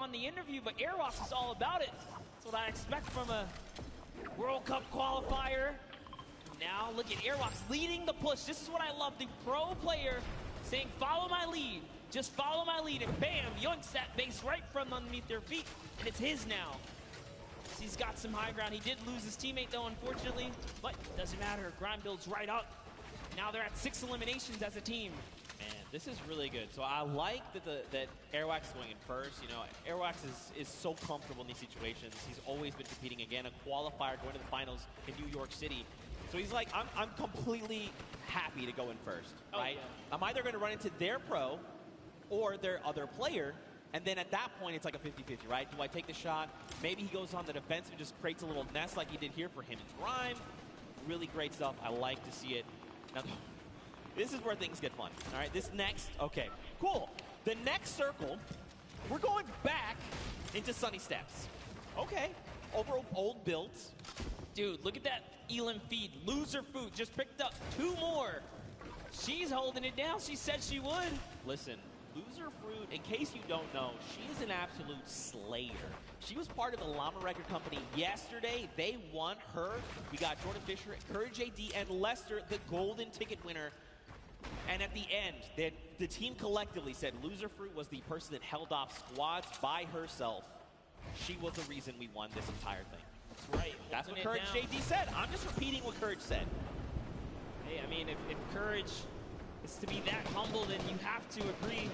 on the interview, but Airwalks is all about it. That's what I expect from a World Cup qualifier. Now look at Airwalks leading the push. This is what I love, the pro player saying, follow my lead. Just follow my lead, and bam, yoinks that base right from underneath their feet, and it's his now. He's got some high ground. He did lose his teammate, though, unfortunately, but doesn't matter. Grind builds right up. Now they're at 6 eliminations as a team. Man, this is really good. So I like that Airwalks is going in first. You know, Airwalks is so comfortable in these situations. He's always been competing. Again, a qualifier going to the finals in New York City. So he's like, I'm completely happy to go in first, right? Yeah. I'm either going to run into their pro or their other player, and then at that point, it's like a 50-50, right? Do I take the shot? Maybe he goes on the defensive and just creates a little nest like he did here for him and Grime. Really great stuff. I like to see it. Now, this is where things get fun, all right? This next, okay, cool. The next circle, we're going back into Sunny Steps. Okay, over old builds. Dude, look at that Elam feed. Loser Food just picked up 2 more. She's holding it down. She said she would. Listen, Loser Fruit, in case you don't know, she is an absolute slayer. She was part of the Llama Record Company yesterday. They won her. We got Jordan Fisher, Courage AD, and Lester, the golden ticket winner. And at the end, the team collectively said Loser Fruit was the person that held off squads by herself. She was the reason we won this entire thing. That's right. That's what Courage AD said. I'm just repeating what Courage said. Hey, I mean, if Courage is to be that humble, then you have to agree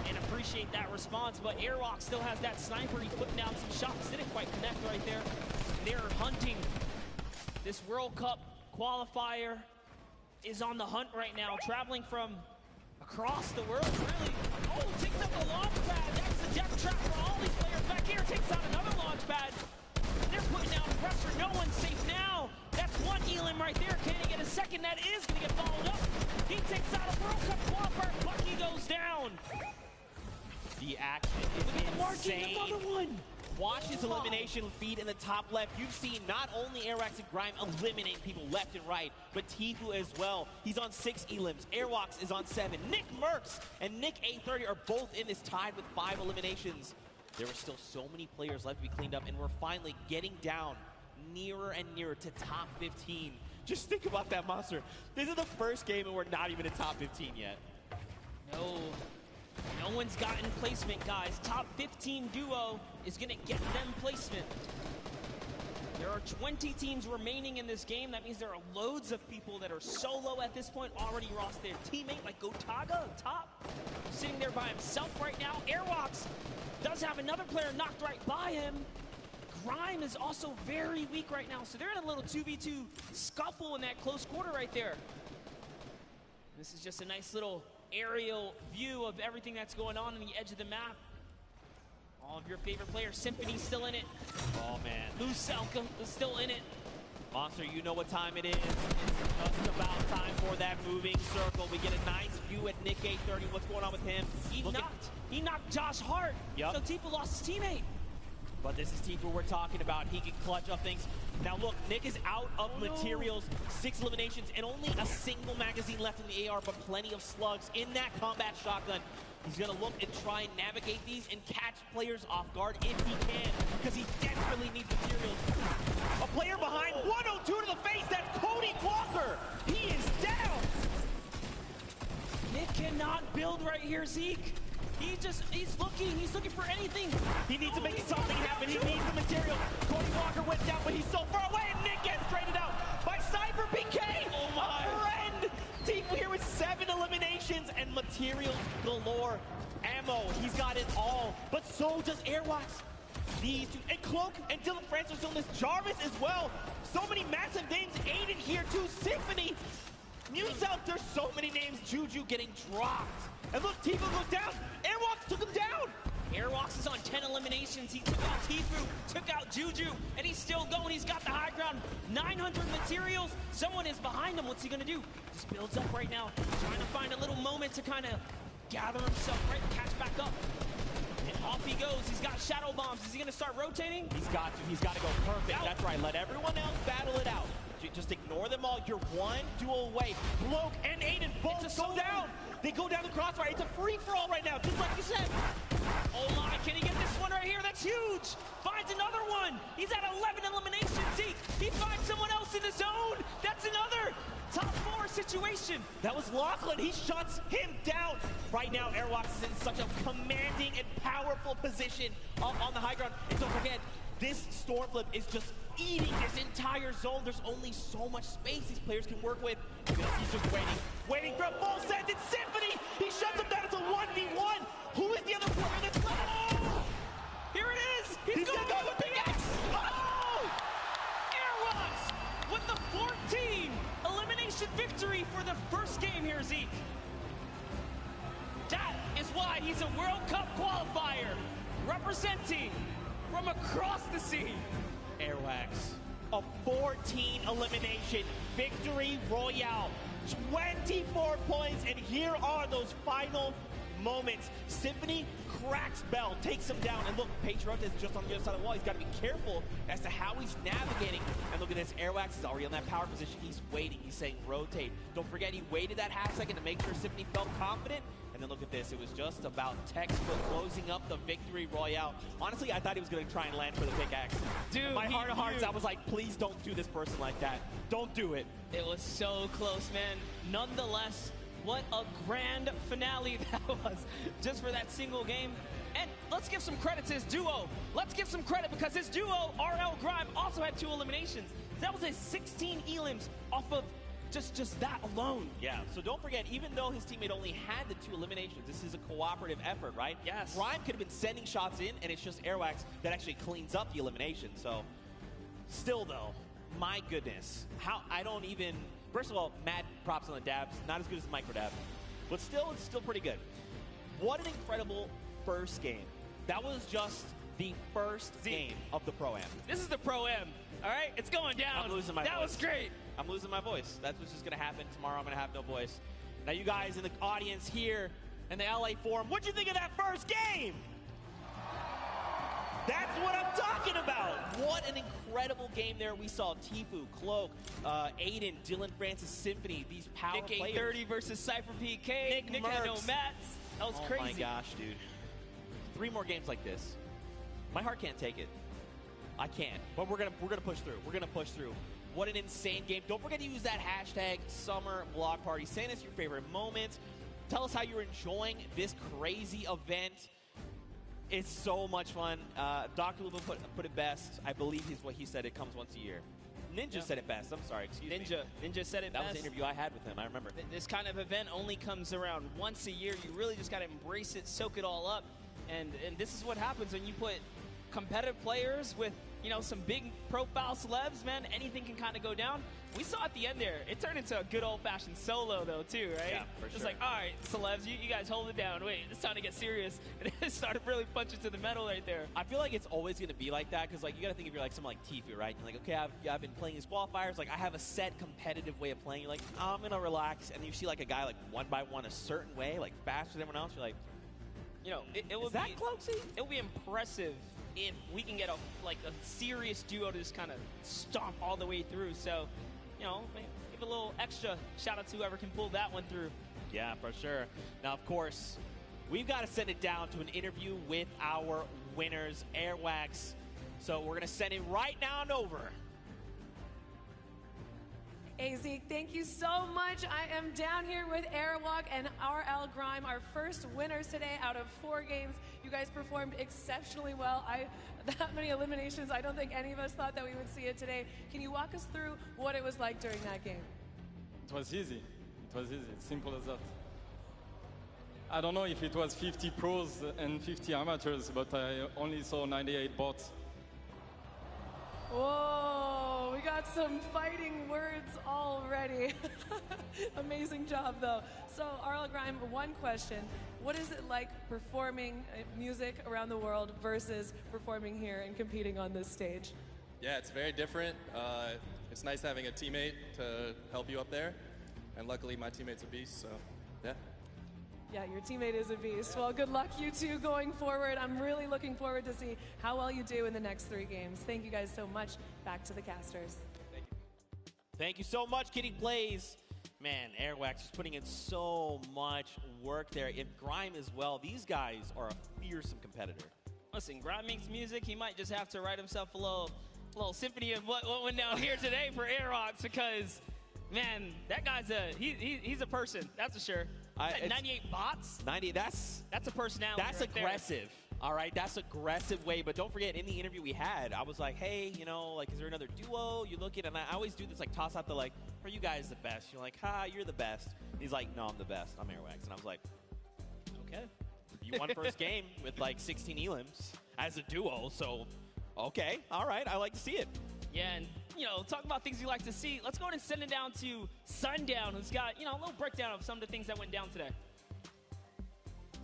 and appreciate that response. But Airwalk still has that sniper. He's putting down some shots. Didn't quite connect right there. They're hunting. This World Cup qualifier is on the hunt right now, traveling from across the world, really. Oh, takes up the launch pad. That's the death trap for all these players. Back here takes out another launch pad. They're putting down pressure. No one's safe now. That's one Elam right there. Can he get a second? That is going to get followed up. He takes out a World Cup qualifier. Bucky goes down. The action is insane. Another one. Watch his elimination feed in the top left. You've seen not only Airwalks and Grime eliminate people left and right, but Tfue as well. He's on 6 Elams. Airwalks is on 7. Nick Merckx and Nick A30 are both in this, tied with 5 eliminations. There were still so many players left to be cleaned up, and we're finally getting down nearer and nearer to top 15. Just think about that, Monster. This is the first game and we're not even in top 15 yet. No one's gotten placement, guys. Top 15 duo is going to get them placement. There are 20 teams remaining in this game. That means there are loads of people that are solo at this point, already lost their teammate, like Gotaga up top, sitting there by himself right now. Airwalks does have another player knocked right by him. Grime is also very weak right now, so they're in a little 2v2 scuffle in that close quarter right there. This is just a nice little aerial view of everything that's going on the edge of the map. All of your favorite players. Symphony's still in it. Oh, man. Lucelka is still in it. Monster, you know what time it is. It's just about time for that moving circle. We get a nice view at Nick 830. What's going on with him? He knocked Josh Hart. Yep. So Tfue lost his teammate. But this is Tfue we're talking about. He can clutch up things. Now look, Nick is out of materials. 6 eliminations and only a single magazine left in the AR, but plenty of slugs in that combat shotgun. He's going to look and try and navigate these and catch players off guard if he can, because he desperately needs materials. A player behind, 102 to the face, that's Cody Walker. He is down. Nick cannot build right here, Zeke. He's looking for anything. He needs to make something happen. He needs the material. Cody Walker went down, but he's so far away, and Nick gets traded out by Cyber PK. Oh my friend! Tfue here with 7 eliminations and materials galore. Ammo, he's got it all, but so does Airwalks. These two, and Cloak and Dylan Francis are still in this. Jarvis as well. So many massive names. Aiden here too. Symphony. Muchas, there's so many names. Juju getting dropped. And look, Tfue goes down. Airwalks took him down. Airwalks is on 10 eliminations. He took out Tfue, took out Juju, and he's still going. He's got the high ground. 900 materials. Someone is behind him. What's he gonna do? Just builds up right now, trying to find a little moment to kind of gather himself, right? Catch back up. And off he goes. He's got shadow bombs. Is he gonna start rotating? He's got to. He's got to go perfect. Out. That's right. Let everyone else battle it out. Just ignore them all. You're one duel away. Bloke and Aiden both go down. They go down the crossfire. It's a free-for-all right now, just like you said. Oh my, can he get this one right here? huge. Finds another one. He's at 11 eliminations. He finds someone else in the zone. That's another top 4 situation. That was Lachlan. He shuts him down. Right now, Airwalks is in such a commanding and powerful position on the high ground. And don't forget, this storm flip is just eating this entire zone. There's only so much space these players can work with. Because he's just waiting for a full send. It's Symphony. He shuts him down. It's a 1v1. Who is the other player that's left? Oh! Here it is. He's going to go with pickaxe. Oh! Airwalks with the 14 elimination victory for the first game here, Zeke. That is why he's a World Cup qualifier, representing from across the sea. Airwax, a 14 elimination victory royale, 24 points, and here are those final moments. Symphony cracks Bell, takes him down, and look, Patriot is just on the other side of the wall. He's got to be careful as to how he's navigating. And look at this, Airwax is already on that power position. He's waiting, he's saying rotate. Don't forget, he waited that half second to make sure Symphony felt confident. And then look at this, it was just about textbook closing up the victory royale. Honestly, I thought he was going to try and land for the pickaxe. Dude, my heart of hearts, I was like, please don't do this person like that. Don't do it. It was so close, man. Nonetheless, what a grand finale that was, just for that single game. And let's give some credit to his duo. Let's give some credit because his duo, RL Grime, also had 2 eliminations. That was a 16 elims off of just that alone. Yeah, so don't forget, even though his teammate only had the 2 eliminations, this is a cooperative effort, right? Yes. Grime could have been sending shots in, and it's just Airwax that actually cleans up the elimination. So, still though, my goodness, I don't even. First of all, mad props on the dabs. Not as good as the micro dab, but still, it's still pretty good. What an incredible first game. That was just the first game of the Pro-Am. This is the Pro-Am, all right? It's going down. I'm losing my voice. That was great. I'm losing my voice. That's what's just going to happen. Tomorrow I'm going to have no voice. Now, you guys in the audience here in the LA Forum, what'd you think of that first game? That's what I'm talking about. What an incredible game there. We saw Tfue, Cloak, Aiden, Dylan Francis, Symphony, these power Nick players. 830 versus Cypher PK. Nick had no mats. That was crazy. Oh my gosh, dude. 3 more games like this. My heart can't take it. I can't. But we're gonna push through. We're gonna push through. What an insane game. Don't forget to use that hashtag Summer Block Party. Send us your favorite moments. Tell us how you're enjoying this crazy event. It's so much fun. Dr. Luba put it best. I believe he's what he said. It comes once a year. Ninja said it best. I'm sorry. Excuse me. Ninja said it best. That was the interview I had with him. I remember. This kind of event only comes around once a year. You really just got to embrace it, soak it all up. And this is what happens when you put competitive players with, you know, some big profile celebs, man. Anything can kind of go down. We saw at the end there, it turned into a good old-fashioned solo, though, too, right? Yeah, for Just sure. like, all right, celebs, you guys hold it down. Wait, it's time to get serious. And it started really punching to the metal right there. I feel like it's always going to be like that because, like, you got to think if you're like someone like Tfue, right? You're like, okay, I've been playing these qualifiers. Like, I have a set competitive way of playing. You're like, I'm going to relax. And you see, like, a guy, like, one by one a certain way, like, faster than everyone else. You're like, You know, it would is that be Cloaksy? It would be impressive if we can get a serious duo to just kind of stomp all the way through. So, you know, give a little extra shout out to whoever can pull that one through. Yeah, for sure. Now, of course, we've got to send it down to an interview with our winners, Airwax. So we're going to send it right now and over. Hey Zeke, thank you so much. I am down here with Airwalk and RL Grime, our first winners today out of 4 games. You guys performed exceptionally well. That many eliminations, I don't think any of us thought that we would see it today. Can you walk us through what it was like during that game? It was easy. It was easy. It's simple as that. I don't know if it was 50 pros and 50 amateurs, but I only saw 98 bots. Whoa, we got some fighting words already. Amazing job, though. So, RL Grime, one question. What is it like performing music around the world versus performing here and competing on this stage? Yeah, it's very different. It's nice having a teammate to help you up there. And luckily, my teammate's a beast, so yeah. Yeah, your teammate is a beast. Well, good luck, you two, going forward. I'm really looking forward to see how well you do in the next 3 games. Thank you guys so much. Back to the casters. Thank you. Thank you so much, Kitty Plays. Man, Airwax is putting in so much work there. If Grime as well, these guys are a fearsome competitor. Listen, Gran makes music. He might just have to write himself a little symphony of what went down here today for Airrocks because, man, that guy's he's a person. That's for sure. 98 bots. 90. That's a personality. That's right aggressive. There. All right, that's aggressive way. But don't forget, in the interview we had, I was like, hey, you know, like, is there another duo you look at? And I always do this, like, toss out the, like, are you guys the best? You're like, ha, you're the best. He's like, no, I'm the best. I'm Airwax. And I was like, okay. You won first game with, like, 16 elims as a duo. So, okay, all right, I like to see it. Yeah, and, you know, talk about things you like to see. Let's go ahead and send it down to Sundown, who's got, you know, a little breakdown of some of the things that went down today.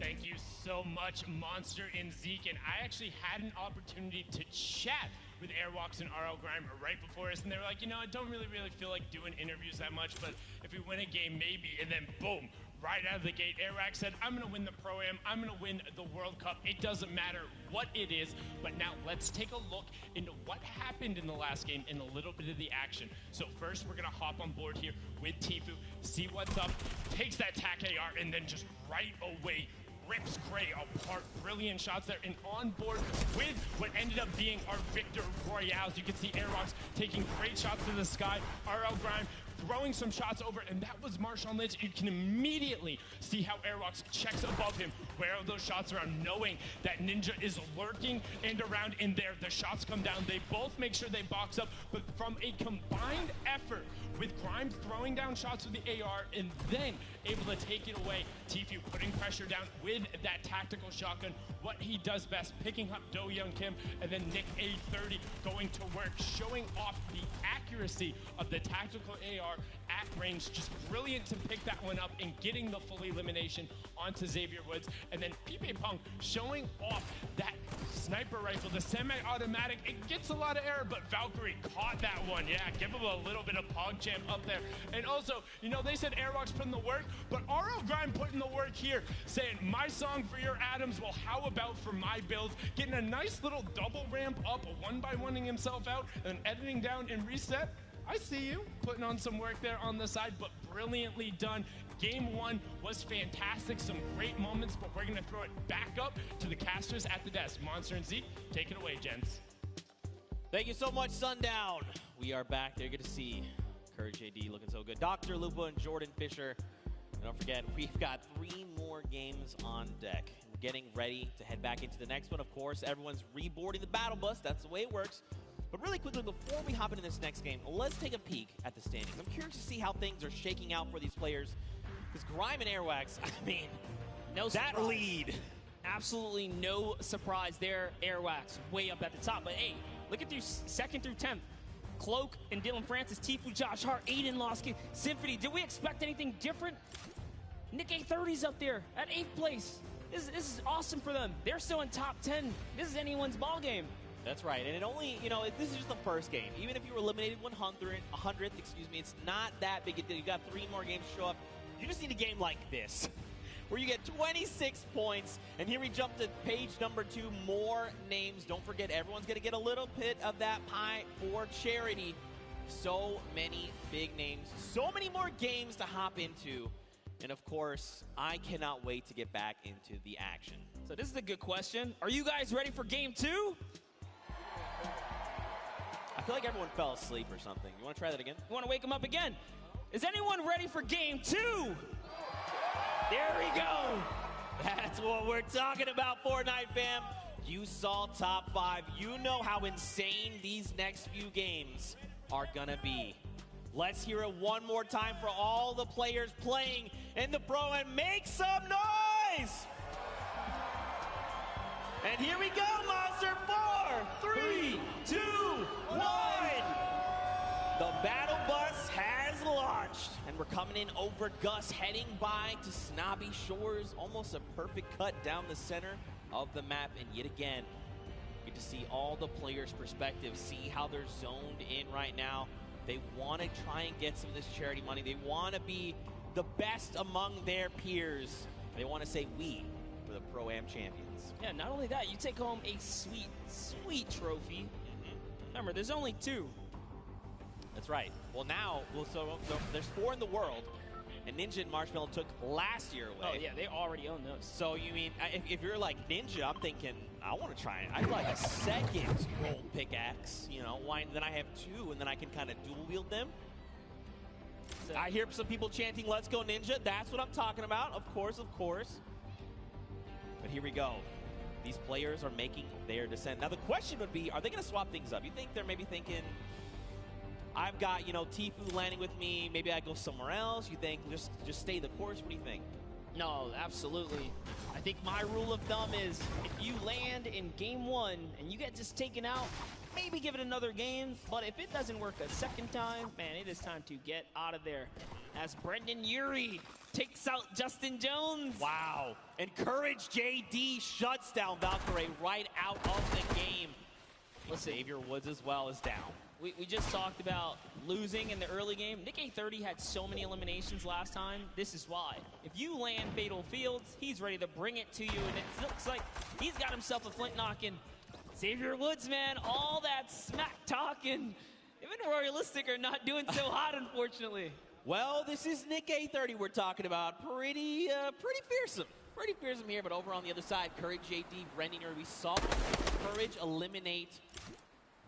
Thank you so much, Monster and Zeke. And I actually had an opportunity to chat with Airwalks and RL Grimer right before us. And they were like, you know, I don't really feel like doing interviews that much, but if we win a game, maybe. And then, boom, right out of the gate, Airwax said, I'm going to win the Pro-Am. I'm going to win the World Cup. It doesn't matter what it is. But now let's take a look into what happened in the last game and a little bit of the action. So first, we're going to hop on board here with Tfue, see what's up, takes that TAC AR, and then just right away rips Gray apart. Brilliant shots there, and on board with what ended up being our Victor Royales. You can see Airwalks taking great shots to the sky. RL Grime throwing some shots over, and that was Marshawn Lynch. You can immediately see how Airwalks checks above him where those shots are, knowing that Ninja is lurking and around in there. The shots come down. They both make sure they box up, but from a combined effort with Grimes throwing down shots with the AR and then able to take it away, Tfue putting pressure down with that tactical shotgun, what he does best, picking up Do Young Kim, and then Nick A30 going to work, showing off the accuracy of the tactical AR at range. Just brilliant to pick that one up and getting the full elimination onto Xavier Woods. And then Pipe Pong showing off that sniper rifle, the semi-automatic. It gets a lot of error, but Valkyrie caught that one. Yeah, give him a little bit of PogChamp up there. And also, you know, they said Airwalks put in the work, but RL Grime put in the work here, saying, my song for your Adams, well, how about for my builds? Getting a nice little double ramp up, one by one-ing himself out, and editing down and reset. I see you putting on some work there on the side, but brilliantly done. Game one was fantastic, some great moments, but we're gonna throw it back up to the casters at the desk. Monster and Zeke, take it away, gents. Thank you so much, Sundown. We are back there. Good to see Courage AD looking so good. Dr. Lupa and Jordan Fisher. And don't forget, we've got 3 more games on deck. We're getting ready to head back into the next one. Of course, everyone's reboarding the battle bus. That's the way it works. But really quickly, before we hop into this next game, let's take a peek at the standings. I'm curious to see how things are shaking out for these players. Because Grime and Airwax, I mean, no that surprise. lead. Absolutely no surprise there. Airwax way up at the top. But hey, look at through 2nd through 10th. Cloak and Dylan Francis, Tfue, Josh Hart, Aiden Losky, Symphony. Did we expect anything different? Nick A30's up there at 8th place. This is awesome for them. They're still in top 10. This is anyone's ball game. That's right, and it only, you know, this is just the first game. Even if you were eliminated 100th, excuse me, it's not that big a deal. You got 3 more games to show up. You just need a game like this, where you get 26 points, and here we jump to page number 2, more names. Don't forget, everyone's going to get a little bit of that pie for charity. So many big names, so many more games to hop into, and of course, I cannot wait to get back into the action. So this is a good question. Are you guys ready for game 2? I feel like everyone fell asleep or something. You want to try that again? You want to wake them up again? Is anyone ready for game 2? There we go. That's what we're talking about, Fortnite fam. You saw top 5. You know how insane these next few games are gonna be. Let's hear it one more time for all the players playing in the Pro, and make some noise! And here we go, Monster. 4, 3, 2, 1. The battle bus has launched, and we're coming in over Gus, heading by to Snobby Shores. Almost a perfect cut down the center of the map, and yet again, get to see all the players' perspectives, see how they're zoned in right now. They want to try and get some of this charity money. They want to be the best among their peers. They want to say we for the Pro-Am champions. Yeah, not only that, you take home a sweet, sweet trophy. Remember, there's only 2. That's right. Well, now, so there's 4 in the world, and Ninja and Marshmallow took last year away. Oh, yeah, they already own those. So you mean, if you're like Ninja, I'm thinking, I want to try it. I'd like a second gold pickaxe, you know, why, then I have two, and then I can kind of dual wield them. So, I hear some people chanting, let's go Ninja. That's what I'm talking about, of course, of course. But here we go. These players are making their descent. Now the question would be, are they going to swap things up? You think they're maybe thinking, I've got, you know, Tfue landing with me, maybe I go somewhere else? You think just stay the course? What do you think? No, absolutely. I think my rule of thumb is if you land in game 1 and you get just taken out, maybe give it another game. But if it doesn't work a second time, man, it is time to get out of there. As Brendan Urie takes out Justin Jones. Wow. And Courage JD shuts down Valkyrie right out of the game. Listen, Xavier Woods as well is down. We just talked about losing in the early game. Nick A30 had so many eliminations last time. This is why. If you land Fatal Fields, he's ready to bring it to you, and it looks like he's got himself a flint knocking. Xavier Woods, man, all that smack talking. Him and Royalistic are not doing so hot, unfortunately. Well, this is Nick A30 we're talking about. Pretty fearsome. Pretty fearsome here, but over on the other side, Courage JD, Brendan, we saw Courage eliminate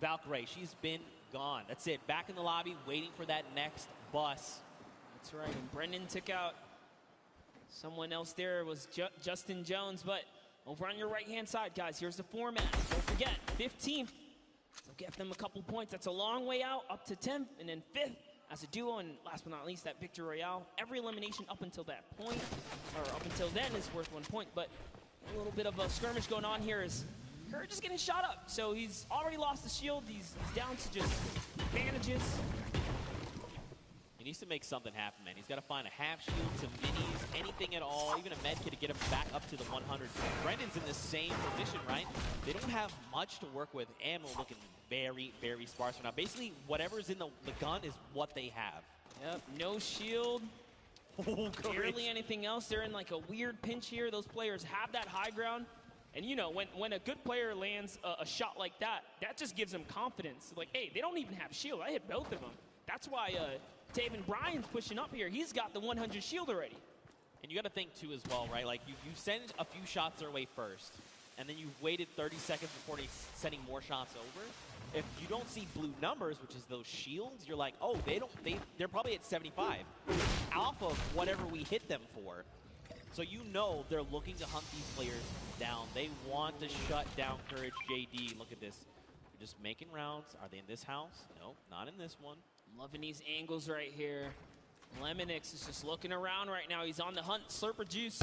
Valkyrie. She's been gone. That's it. Back in the lobby, waiting for that next bus. That's right. And Brendan took out someone else there. It was Justin Jones. But over on your right-hand side, guys, here's the format. Don't forget, 15th. So get them a couple points. That's a long way out, up to 10th, and then 5th as a duo. And last but not least, that Victory Royale. Every elimination up until that point, or up until then, is worth 1 point. But a little bit of a skirmish going on here is Courage is getting shot up, so he's already lost the shield. He's down to just bandages. He needs to make something happen, man. He's got to find a half shield, some minis, anything at all, even a med kit to get him back up to the 100. Brendan's in the same position, right? They don't have much to work with. Ammo looking very, very sparse right now. Basically, whatever's in the gun is what they have. Yep, no shield. Barely anything else. They're in like a weird pinch here. Those players have that high ground. And you know, when a good player lands a shot like that, that just gives them confidence. Like, hey, they don't even have shield. I hit both of them. That's why Taven Bryan's pushing up here. He's got the 100 shield already. And you got to think, too, as well, right? Like, you send a few shots their way first, and then you've waited 30 seconds before sending more shots over. If you don't see blue numbers, which is those shields, you're like, oh, they're probably at 75. Off of whatever we hit them for. So you know they're looking to hunt these players down. They want to shut down Courage JD. Look at this. They're just making rounds. Are they in this house? No, not in this one. Loving these angles right here. Lemonix is just looking around right now. He's on the hunt. Slurp Juice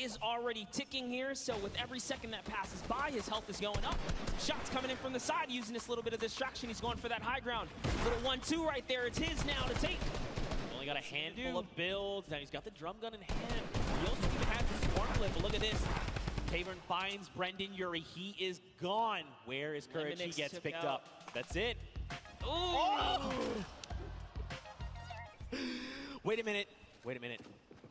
is already ticking here. So with every second that passes by, his health is going up. Some shots coming in from the side using this little bit of distraction. He's going for that high ground. Little 1-2 right there. It's his now to take. Only got a handful of builds. Now he's got the drum gun in hand. He also even has the swarm clip, but look at this. Tavern finds Brendan Urie. He is gone. Where is Courage? He gets picked up. That's it. Ooh. Oh! Wait a minute. Wait a minute.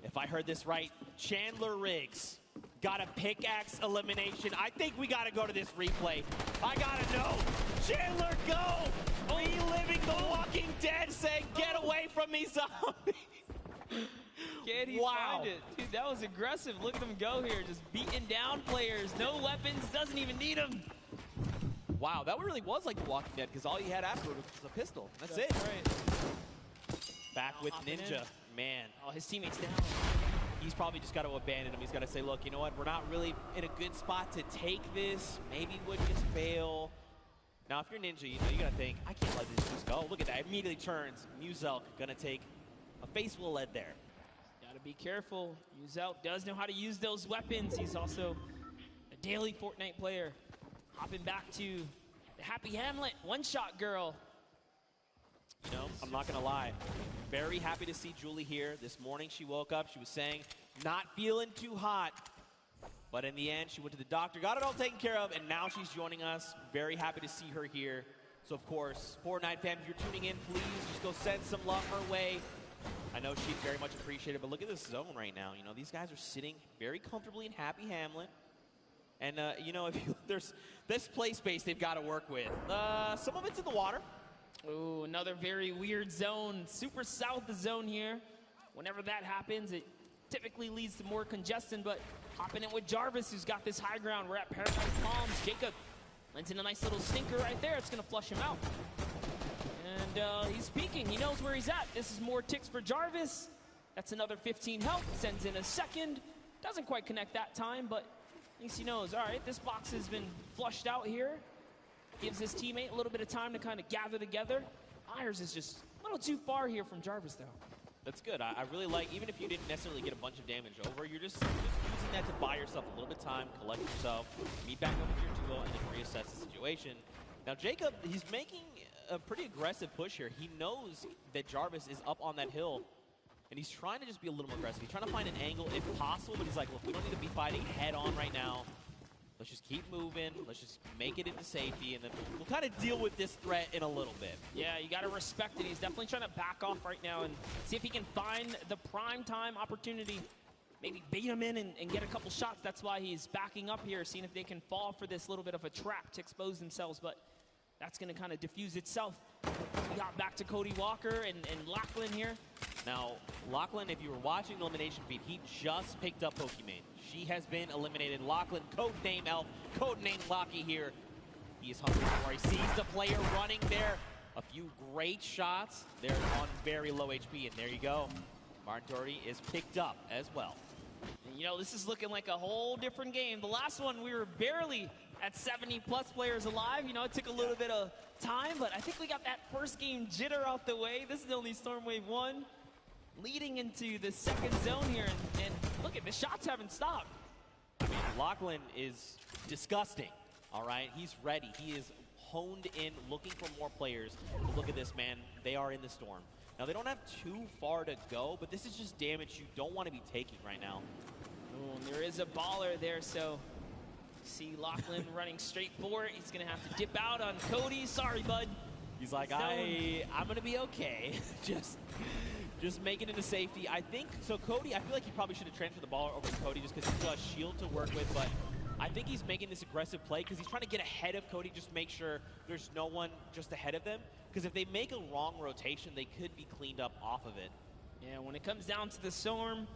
If I heard this right, Chandler Riggs got a pickaxe elimination. I think we got to go to this replay. I got to know. Chandler, go! Reliving The Walking Dead, saying, get away from me, zombie. Can he find it? Dude, that was aggressive. Look at him go here. Just beating down players. No weapons. Doesn't even need them. Wow, that really was like The Walking Dead, because all you had afterward was a pistol. That's it. Right. Back with Ninja. Man. Oh, his teammate's down. He's probably just got to abandon him. He's got to say, look, you know what? We're not really in a good spot to take this. Maybe we'll just bail. Now, if you're Ninja, you know, you got to think, I can't let this just go. Look at that. Immediately turns. Muzelk going to take a face full lead there. Got to be careful. Muzelk does know how to use those weapons. He's also a daily Fortnite player. Hopping back to the Happy Hamlet one-shot girl. You know, I'm not going to lie. Very happy to see Julie here. This morning she woke up. She was saying, not feeling too hot. But in the end, she went to the doctor, got it all taken care of, and now she's joining us. Very happy to see her here. So, of course, Fortnite fans, if you're tuning in, please just go send some love her way. I know she'd very much appreciate it, but look at this zone right now. You know, these guys are sitting very comfortably in Happy Hamlet. And, you know, if there's this play space they've got to work with. Some of it's in the water. Ooh, another very weird zone. Super south zone here. whenever that happens, it typically leads to more congestion, but hopping in with Jarvis, who's got this high ground. We're at Paradise Palms. Jacob lands in a nice little stinker right there. It's going to flush him out. And he's peeking. He knows where he's at. This is more ticks for Jarvis. That's another 15 health. Sends in a second. Doesn't quite connect that time, but at least he knows. All right, this box has been flushed out here. Gives his teammate a little bit of time to kind of gather together. Myers is just a little too far here from Jarvis, though. That's good. I really like, even if you didn't necessarily get a bunch of damage over, you're just using that to buy yourself a little bit of time, collect yourself, meet back up with your duo, and then reassess the situation. Now, Jacob, he's making a pretty aggressive push here. He knows that Jarvis is up on that hill, and he's trying to just be a little more aggressive. He's trying to find an angle if possible, but he's like, look, we don't need to be fighting head on right now. Let's just keep moving. Let's just make it into safety, and then we'll kind of deal with this threat in a little bit. Yeah, you got to respect it. He's definitely trying to back off right now and see if he can find the prime time opportunity. Maybe bait him in and get a couple shots. That's why he's backing up here, seeing if they can fall for this little bit of a trap to expose themselves, but that's going to kind of diffuse itself. We got back to Cody Walker and Lachlan here. Now, Lachlan, if you were watching the elimination feed, he just picked up Pokimane. She has been eliminated. Lachlan, codename Elf, codename Lockie here. He is hungry for. He sees the player running there. A few great shots. They're on very low HP, and there you go. Martin Doherty is picked up as well. And, you know, this is looking like a whole different game. The last one, we were barely at 70-plus players alive. You know, it took a little bit of time, but I think we got that first game jitter out the way. This is only Storm Wave 1. Leading into the second zone here, and look at the shots haven't stopped. I mean, Lachlan is disgusting, all right? He's ready. He is honed in, looking for more players. Look at this, man. They are in the storm. Now, they don't have too far to go, but this is just damage you don't want to be taking right now. Oh, and there is a baller there, so see Lachlan running straight for it. He's going to have to dip out on Cody. Sorry, bud. He's like, I'm going to be okay. Just make it into safety. I think, so Cody, I feel like he probably should have transferred the ball over to Cody just because he's got a shield to work with, but I think he's making this aggressive play because he's trying to get ahead of Cody, just make sure there's no one just ahead of them. Because if they make a wrong rotation, they could be cleaned up off of it. Yeah, when it comes down to the storm,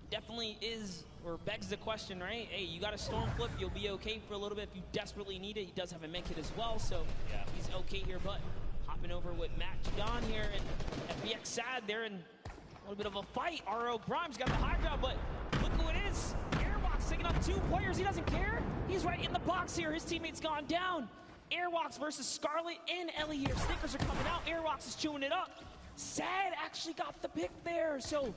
definitely is, or begs the question, right? Hey, you got a storm flip, you'll be okay for a little bit if you desperately need it. He does have a med kit as well, so yeah, he's okay here, but hopping over with Matt Judon here, and FBX Sad there in a little bit of a fight. RO Grimes got the high ground, but look who it is. Airwalk's taking up two players. He doesn't care. He's right in the box here. His teammate's gone down. Airwalks versus Scarlet and Ellie here. Stickers are coming out. Airwalks is chewing it up. Sad actually got the pick there, so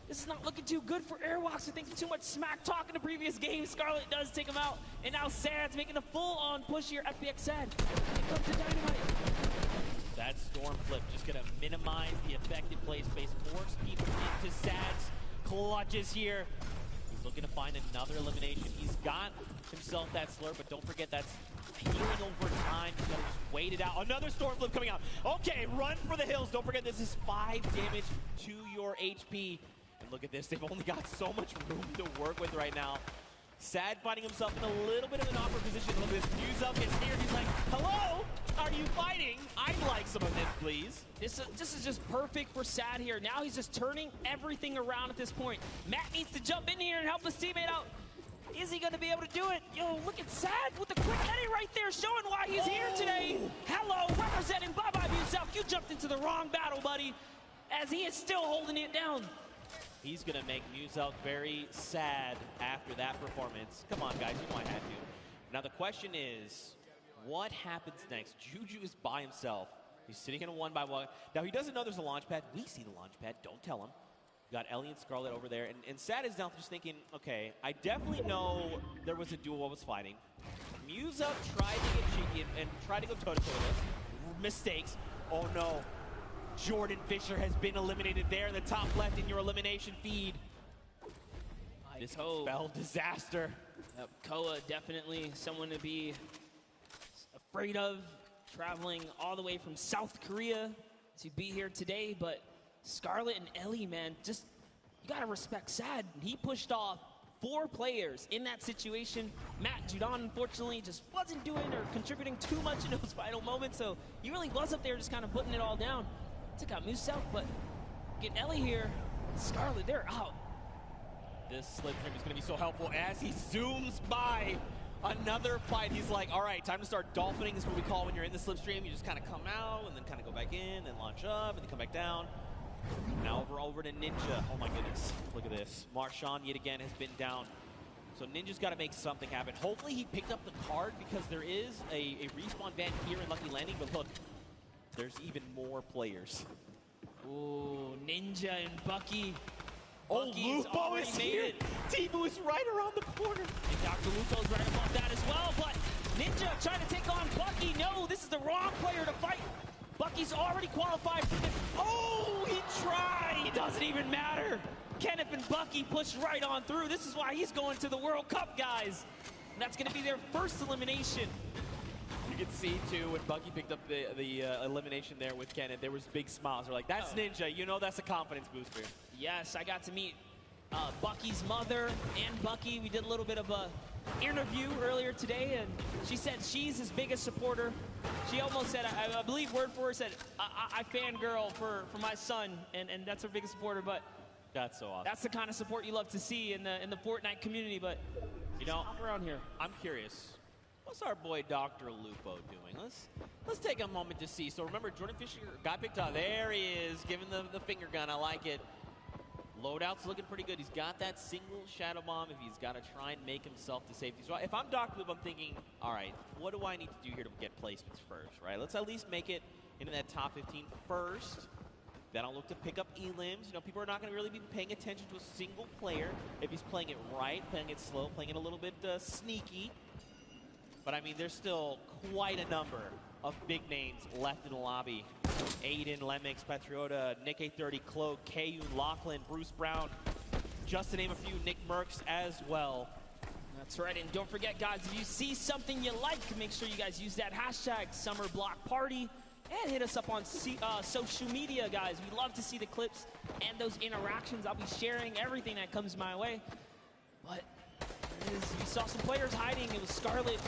this is not looking too good for Airwalks. I think too much smack talk in the previous game. Scarlet does take him out, and now Sad's making a full-on push here. FBX Sad. Here comes the Dynamite. That storm flip just going to minimize the affected play space, force people into Sad's clutches here. He's looking to find another elimination. He's got himself that slurp, but don't forget that's healing over time. He's got to just wait it out. Another storm flip coming out. Okay, run for the hills. Don't forget this is 5 damage to your HP. And look at this. They've only got so much room to work with right now. Sad finding himself in a little bit of an awkward position. Look at this. Muzo gets near. He's like, hello? Are you fighting? I'd like some of this, please. This is just perfect for Sad here. Now he's just turning everything around at this point. Matt needs to jump in here and help his teammate out. Is he going to be able to do it? Yo, look at Sad with the quick edit right there, showing why he's here today. Hello, representing Bye-Bye himself. You jumped into the wrong battle, buddy, as he is still holding it down. He's going to make Muzelk very sad after that performance. Come on, guys, you know I had to. Now, the question is, what happens next? Juju is by himself. He's sitting in a 1-by-1. Now, he doesn't know there's a launch pad. We see the launch pad. Don't tell him. We got Ellie and Scarlet over there. And Sad is now just thinking, okay, I definitely know there was a duo I was fighting. Muzelk tried to get cheeky and tried to go toe-to-toe with us. Mistakes. Oh, no. Jordan Fisher has been eliminated there in the top left in your elimination feed. This could spell disaster. Koa definitely someone to be afraid of, traveling all the way from South Korea to be here today. But Scarlet and Ellie, man, just you gotta respect Sad. He pushed off 4 players in that situation. Matt Judon, unfortunately, just wasn't doing or contributing too much in those final moments, so he really was up there just kind of putting it all down. Took out Muselk, but get Ellie here. Scarlet, they're out. This slipstream is going to be so helpful as he zooms by another fight. He's like, all right, time to start dolphining. This is what we call when you're in the slipstream. You just kind of come out and then kind of go back in, then launch up, and then come back down. Now over to Ninja. Oh my goodness, look at this. Marshawn yet again has been down. So Ninja's got to make something happen. Hopefully he picked up the card because there is a respawn van here in Lucky Landing, but look, there's even more players. Ooh, Ninja and Bucky. Oh, Bucky's Lupo already is made here. it. Timu is right around the corner. And Dr. Lupo's right above that as well, but Ninja trying to take on Bucky. No, this is the wrong player to fight. Bucky's already qualified for this. Oh, he tried. It doesn't even matter. Kenneth and Bucky pushed right on through. This is why he's going to the World Cup, guys. And that's going to be their first elimination. You can see, too, when Bucky picked up the elimination there with Kenneth, there was big smiles. They're like, that's Ninja. You know that's a confidence booster. Yes, I got to meet Bucky's mother and Bucky. We did a little bit of a interview earlier today, and she said she's his biggest supporter. She almost said, I believe word for word, said, I fangirl for my son, and that's her biggest supporter. But that's so awesome. That's the kind of support you love to see in the Fortnite community. But you know, hop around here. I'm curious. What's our boy Dr. Lupo doing? Let's take a moment to see. So remember, Jordan Fisher got picked up. There he is, giving the finger gun. I like it. Loadout's looking pretty good. He's got that single shadow bomb if he's got to try and make himself to safety. So if I'm Dr. Lupo, I'm thinking, all right, what do I need to do here to get placements first, right? Let's at least make it into that top 15 first. Then I'll look to pick up elims. You know, people are not going to really be paying attention to a single player if he's playing it right, playing it slow, playing it a little bit sneaky. But, I mean, there's still quite a number of big names left in the lobby. Aiden, Lemix, Patriota, Nick A30, Cloak, KU, Lachlan, Bruce Brown, just to name a few, Nick Merckx as well. That's right, and don't forget, guys, if you see something you like, make sure you guys use that hashtag SummerBlockParty and hit us up on social media, guys. We love to see the clips and those interactions. I'll be sharing everything that comes my way. But we saw some players hiding. It was Scarlet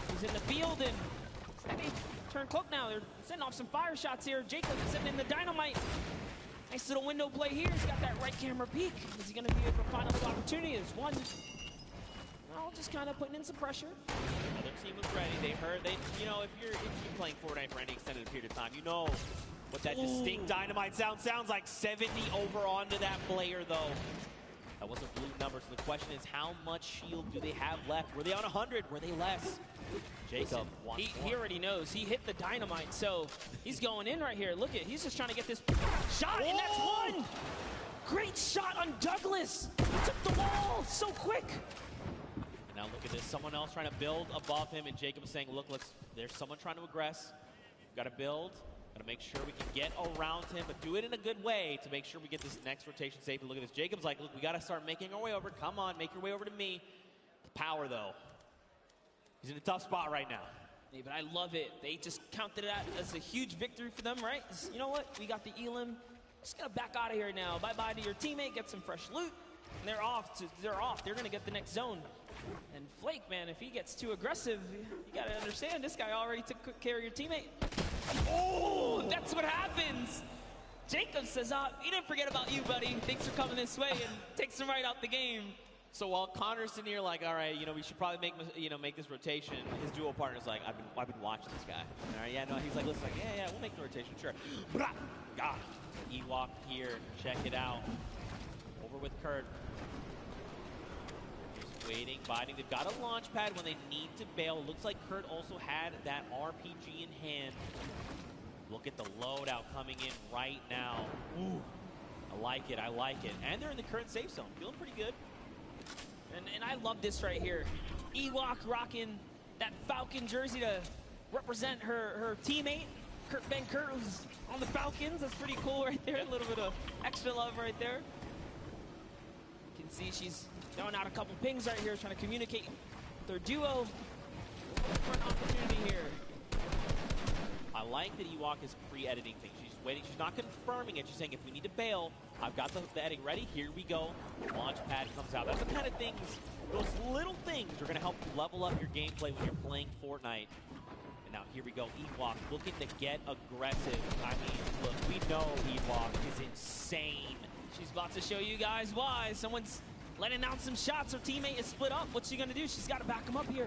who's in the field, and they turn Cloak now. They're sending off some fire shots here. Jacob sending in the dynamite. Nice little window play here. He's got that right camera peek. Is he going to be able to find another opportunity? There's one. Well, just kind of putting in some pressure. Other team was ready. They heard. You know, if you're playing Fortnite for any extended period of time, you know what that distinct dynamite sounds like. 70 over onto that player, though. That was a blue number, so the question is, how much shield do they have left? Were they on 100? Were they less? Jacob wants he already knows. He hit the dynamite, so he's going in right here. Look at, he's just trying to get this shot, and that's one! Great shot on Douglas! He took the wall so quick! And now look at this, someone else trying to build above him, and Jacob is saying, look, there's someone trying to aggress. Got to build. Got to make sure we can get around him, but do it in a good way to make sure we get this next rotation safe. And look at this. Jacob's like, look, we got to start making our way over. Come on, make your way over to me. Power, though. He's in a tough spot right now. Yeah, but I love it. They just counted it out as a huge victory for them, right? You know what? We got the elim. Just got to back out of here now. Bye-bye to your teammate. Get some fresh loot. And they're off. They're going to get the next zone. And Flake, man, if he gets too aggressive, you got to understand, this guy already took good care of your teammate. Oh, that's what happens. Jacob says, he didn't forget about you, buddy. Thanks for coming this way, and takes him right out the game. So while Connor's sitting here like, all right, you know, we should probably make this rotation, his duo partner's like, I've been watching this guy. All right, yeah, no, he's like, listen, like, yeah, we'll make the rotation, sure. God, Ewok here, check it out. Over with Kurt. Just waiting, biting. They've got a launch pad when they need to bail. Looks like Kurt also had that RPG in hand. Look at the loadout coming in right now. Ooh, I like it. And they're in the current safe zone, feeling pretty good. And I love this right here. Ewok rocking that Falcon jersey to represent her teammate. Ben Kurt was on the Falcons. That's pretty cool right there. A little bit of extra love right there. You can see she's throwing out a couple pings right here, trying to communicate with their duo. For an opportunity here. I like that Ewok is pre-editing things. She's waiting. She's not confirming it. She's saying, if we need to bail, I've got the editing ready. Here we go. Launch pad comes out. That's the kind of things, those little things are going to help you level up your gameplay when you're playing Fortnite. And now here we go. Ewok looking to get aggressive. I mean, look, we know Ewok is insane She's about to show you guys why. Someone's letting out some shots. Her teammate is split up. What's she going to do? She's got to back him up here.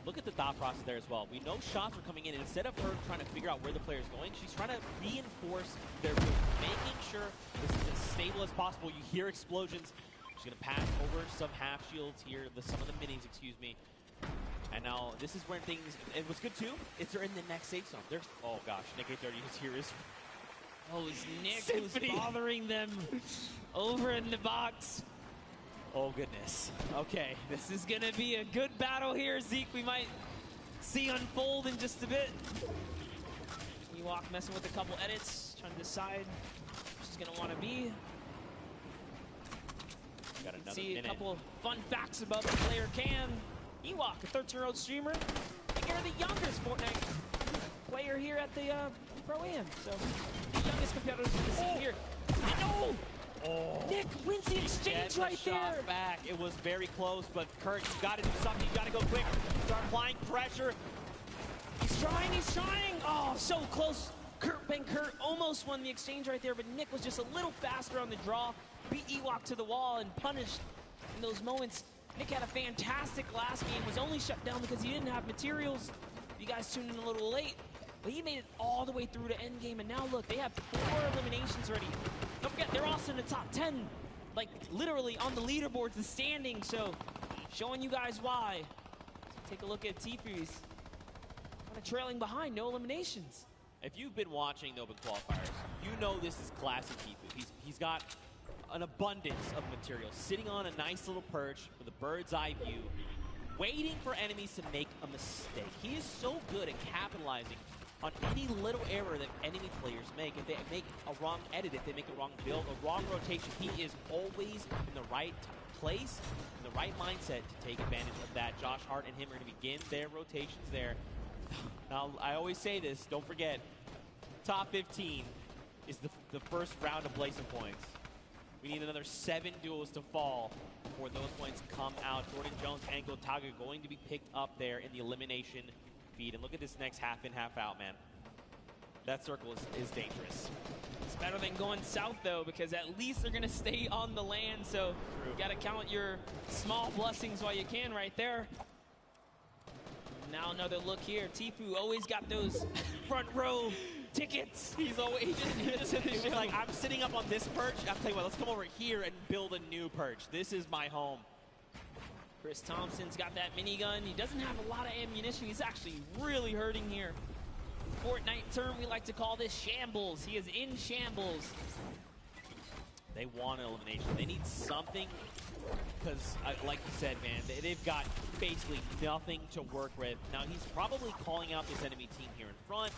Look at the thought process there as well. We know shots are coming in, and instead of her trying to figure out where the player's going, she's trying to reinforce their move, making sure this is as stable as possible. You hear explosions. She's going to pass over some half shields here, some of the minis, excuse me. And now this is where things, and what's good too, is they're in the next safe zone. There's, oh gosh, Nick 830 is here. Oh, it's Nick who's bothering them over in the box. Oh goodness. Okay. This is going to be a good battle here, Zeke. We might see unfold in just a bit. Ewok messing with a couple edits, trying to decide where she's going to want to be. Got another See minute. a couple fun facts about the player Cam. Ewok, a 13-year-old streamer. I think you're the youngest Fortnite player here at the Pro-Am. So, the youngest competitors in the scene here. No! Oh. Nick wins the exchange right there. Back. It was very close, but Kurt, you got to do something. You got to go quick. Start applying pressure. He's trying, he's trying. Oh, so close. Kurt almost won the exchange right there, but Nick was just a little faster on the draw. Beat Ewok to the wall and punished in those moments. Nick had a fantastic last game, was only shut down because he didn't have materials. You guys tuned in a little late, but he made it all the way through to end game, and now look, they have 4 eliminations already. Don't forget, they're also in the top 10, like literally on the leaderboards, the standing, so showing you guys why. So take a look at Tifu's kind of trailing behind, no eliminations. If you've been watching the Open Qualifiers, you know this is classic Tifu. He's got an abundance of material, sitting on a nice little perch with a bird's eye view, waiting for enemies to make a mistake. He is so good at capitalizing on any little error that enemy players make. If they make a wrong edit, if they make a wrong build, a wrong rotation, he is always in the right place, in the right mindset to take advantage of that. Josh Hart and him are going to begin their rotations there. Now, I always say this, don't forget, top 15 is the first round of Blazing points. We need another 7 duels to fall before those points come out. Jordan Jones and Gotaga going to be picked up there in the elimination feed. And look at this next half in, half out, man. That circle is dangerous. It's better than going south, though, because at least they're going to stay on the land. So you got to count your small blessings while you can right there. Now another look here. Tifu always got those front row tickets. He's always he was like, I'm sitting up on this perch. I'm telling you what, let's come over here and build a new perch. This is my home. Chris Thompson's got that minigun. He doesn't have a lot of ammunition. He's actually really hurting here. Fortnite term, we like to call this shambles. He is in shambles. They want an elimination. They need something because, like you said, man, they've got basically nothing to work with. Now, he's probably calling out this enemy team here in front.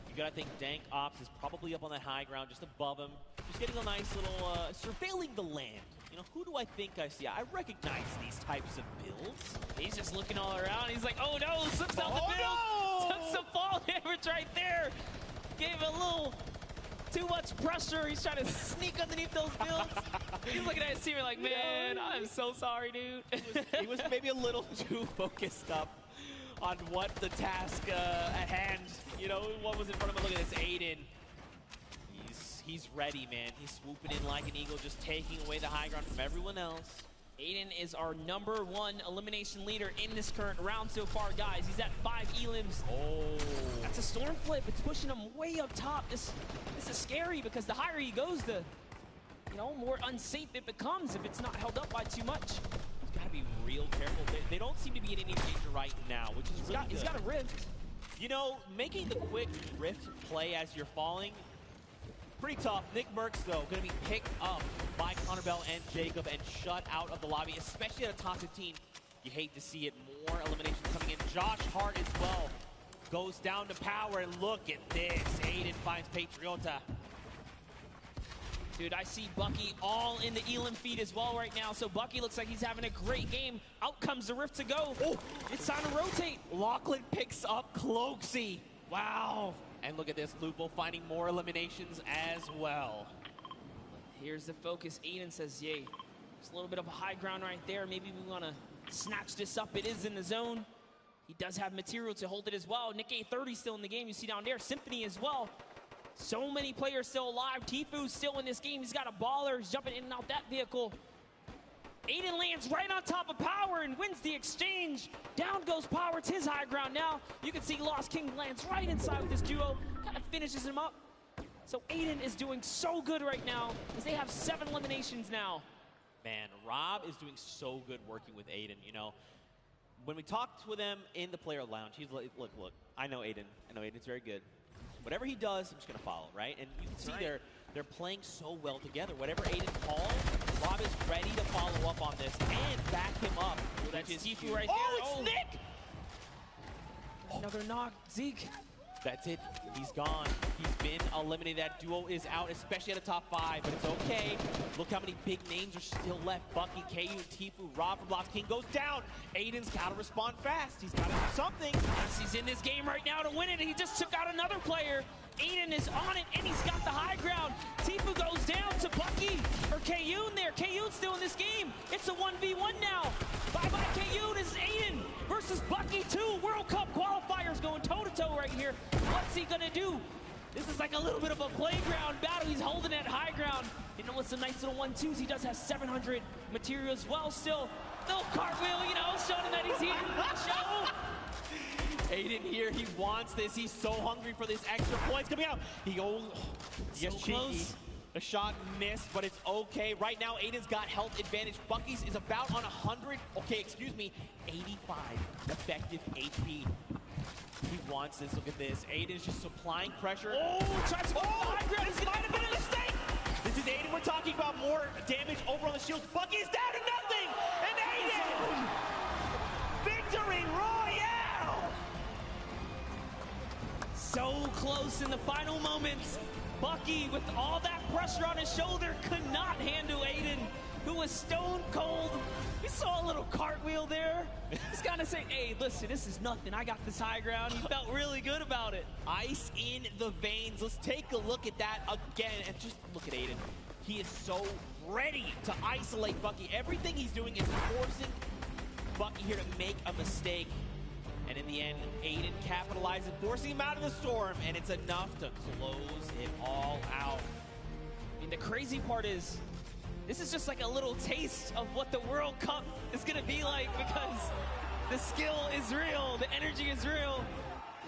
You gotta think Dank Ops is probably up on that high ground, just above him. Just getting a nice little, surveilling the land. You know, who do I think I see? I recognize these types of builds. He's just looking all around. He's like, oh no, slips out the build. No! Took some fall damage right there. Gave a little too much pressure. He's trying to sneak underneath those builds. He's looking at his team like, man, I'm so sorry, dude. He was maybe a little too focused up on what the task at hand, you know, what was in front of him. Look at this, Aiden. He's ready, man. He's swooping in like an eagle, just taking away the high ground from everyone else. Aiden is our #1 elimination leader in this current round so far, guys. He's at 5 elims. Oh. That's a storm flip. It's pushing him way up top. This is scary because the higher he goes, the more unsafe it becomes if it's not held up by too much. He's got to be real careful. They don't seem to be in any danger right now, which is really good. He's got a rift. You know, making the quick rift play as you're falling, pretty tough. Nick Merckx, though, going to be picked up by Connor Bell and Jacob and shut out of the lobby, especially at a top 15. You hate to see it. More eliminations coming in. Josh Hart as well goes down to power, and look at this. Aiden finds Patriota. Dude, I see Bucky all in the Elam feed as well right now. So Bucky looks like he's having a great game. Out comes the rift to go. Oh, it's time to rotate. Lachlan picks up Cloaksy. Wow. And look at this, Lupo finding more eliminations as well. Here's the focus. Aiden says, yay. There's a little bit of a high ground right there. Maybe we want to snatch this up. It is in the zone. He does have material to hold it as well. Nick 830 still in the game. You see down there, Symphony as well. So many players still alive. Tfu's still in this game. He's got a baller. He's jumping in and out that vehicle. Aiden lands right on top of Power and wins the exchange. Down goes Power. It's his high ground now. You can see Lost King lands right inside with this duo. Kind of finishes him up. So Aiden is doing so good right now as they have 7 eliminations now. Man, Rob is doing so good working with Aiden, you know. When we talked with him in the player lounge, he's like, look, I know Aiden. I know Aiden's very good. Whatever he does, I'm just going to follow, right? And you can see they're playing so well together. Whatever Aiden calls, Rob is ready to follow up on this and back him up. Ooh, that's Tfu right there. Oh, It's Nick! Another knock. Zeke. That's it. He's gone. He's been eliminated. That duo is out, especially at the top 5, but it's okay. Look how many big names are still left. Bucky, KU, and Tfu. Rob from Lost King goes down. Aiden's got to respond fast. He's got to do something. Yes, he's in this game right now to win it. He just took out another player. Aiden is on it, and he's got the high ground. Tfu goes down to Bucky, or KU there. KU's still in this game. It's a 1v1 now. Bye-bye, KU. This is Aiden versus Bucky 2. World Cup qualifiers going toe-to-toe right here. What's he gonna do? This is like a little bit of a playground battle. He's holding that high ground. You know, it's a nice little 1-2s. He does have 700 material as well still. Little cartwheel, you know, showing that he's here. Show. Aiden here, he wants this. He's so hungry for this extra points coming out. He goes, he gets cheeky. The shot missed, but it's okay. Right now, Aiden's got health advantage. Bucky's is about on 100, okay, excuse me, 85 effective HP. He wants this, look at this. Aiden's just supplying pressure. Oh, tries to go high ground. This might have been a mistake. This is Aiden, we're talking about more damage over on the shields. Bucky's down to nothing, and Aiden! Victory Royale! So close in the final moments. Bucky, with all that pressure on his shoulder, could not handle Aiden, who was stone cold. We saw a little cartwheel there. He's kind of saying, hey, listen, this is nothing. I got this high ground. He felt really good about it. Ice in the veins. Let's take a look at that again. And just look at Aiden. He is so ready to isolate Bucky. Everything he's doing is forcing Bucky here to make a mistake. And in the end, Aiden capitalizes, forcing him out of the storm, and it's enough to close it all out. I mean, the crazy part is, this is just like a little taste of what the World Cup is going to be like, because the skill is real, the energy is real.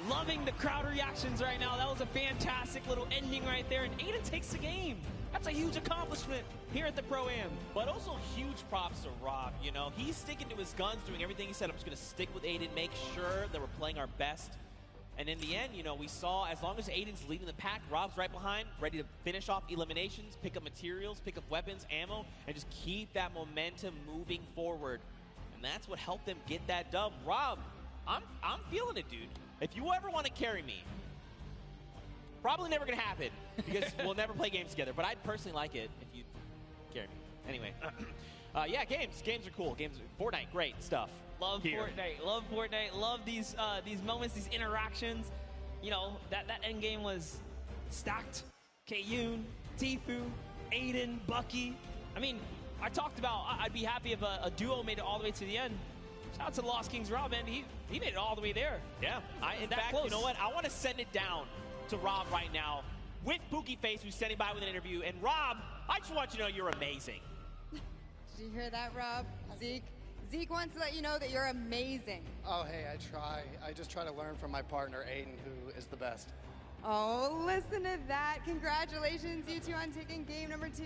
Loving the crowd reactions right now. That was a fantastic little ending right there, and Aiden takes the game. That's a huge accomplishment here at the Pro-Am. But also huge props to Rob, you know. He's sticking to his guns, doing everything he said. I'm just going to stick with Aiden, make sure that we're playing our best. And in the end, you know, we saw as long as Aiden's leading the pack, Rob's right behind, ready to finish off eliminations, pick up materials, pick up weapons, ammo, and just keep that momentum moving forward. And that's what helped them get that dub. Rob, I'm feeling it, dude. If you ever want to carry me, probably never going to happen because we'll never play games together. But I'd personally like it if you carry me. Anyway, yeah, games are cool. Fortnite, great stuff. Love here. Fortnite, love these moments, these interactions. You know, that end game was stacked. Kayun, Tfu, Aiden, Bucky. I mean, I talked about I'd be happy if a duo made it all the way to the end. Shout out to the Lost Kings Rob, man. He made it all the way there. Yeah, in fact, close. You know what? I want to send it down to Rob right now with Pookie Face, who's standing by with an interview. And Rob, I just want you to know you're amazing. Did you hear that, Rob? Zeke wants to let you know that you're amazing. Oh, hey, I try. I just try to learn from my partner, Aiden, who is the best. Oh, listen to that. Congratulations, you two, on taking game number 2.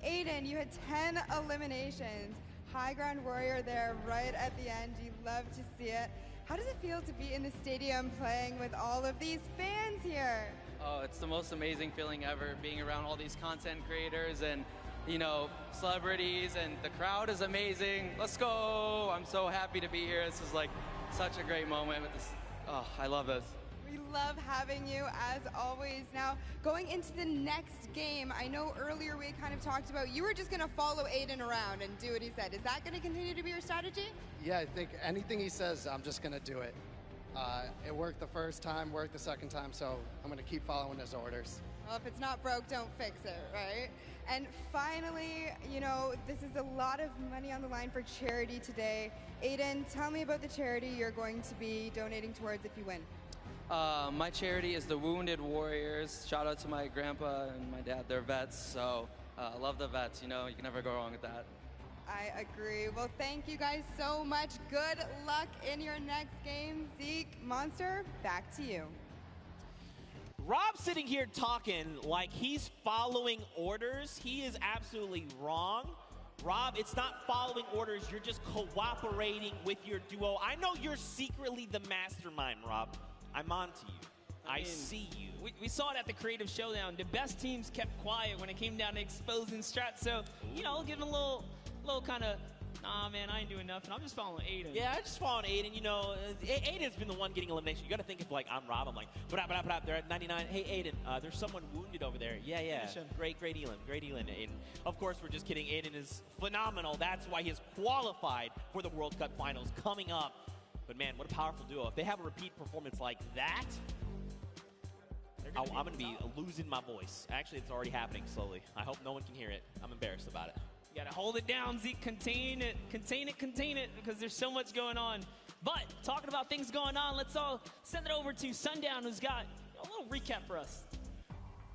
Aiden, you had 10 eliminations. High ground warrior there right at the end. You love to see it. How does it feel to be in the stadium playing with all of these fans here? Oh, it's the most amazing feeling ever, being around all these content creators and, you know, celebrities, and the crowd is amazing. Let's go! I'm so happy to be here. This is like such a great moment with this. Oh, I love this. We love having you as always. Now, going into the next game, I know earlier we kind of talked about you were just going to follow Aiden around and do what he said. Is that going to continue to be your strategy? Yeah, I think anything he says, I'm just going to do it. It worked the first time, worked the second time, so I'm going to keep following his orders. Well, if it's not broke, don't fix it, right? And finally, you know, this is a lot of money on the line for charity today. Aiden, tell me about the charity you're going to be donating towards if you win. My charity is the Wounded Warriors. Shout out to my grandpa and my dad. They're vets, so love the vets. You know, you can never go wrong with that. I agree. Well, thank you guys so much. Good luck in your next game. Zeke, Monster, back to you. Rob's sitting here talking like he's following orders. He is absolutely wrong. Rob, it's not following orders. You're just cooperating with your duo. I know you're secretly the mastermind, Rob. I'm on to you. I see you. We saw it at the Creative Showdown. The best teams kept quiet when it came down to exposing strats. So, you know, give them a little kind of, nah, man, I ain't doing nothing. I'm just following Aiden. Yeah, I'm just following Aiden. You know, Aiden's been the one getting elimination. You got to think if, like, I'm Rob. I'm like, they're at 99. Hey, Aiden, there's someone wounded over there. Yeah. Great Elam. Aiden. Of course, we're just kidding. Aiden is phenomenal. That's why he is qualified for the World Cup Finals coming up. But, man, what a powerful duo. If they have a repeat performance like that, I'm going to be losing my voice. Actually, it's already happening slowly. I hope no one can hear it. I'm embarrassed about it. You gotta hold it down, Zeke. Contain it, because there's so much going on. But talking about things going on, let's all send it over to Sundown, who's got a little recap for us.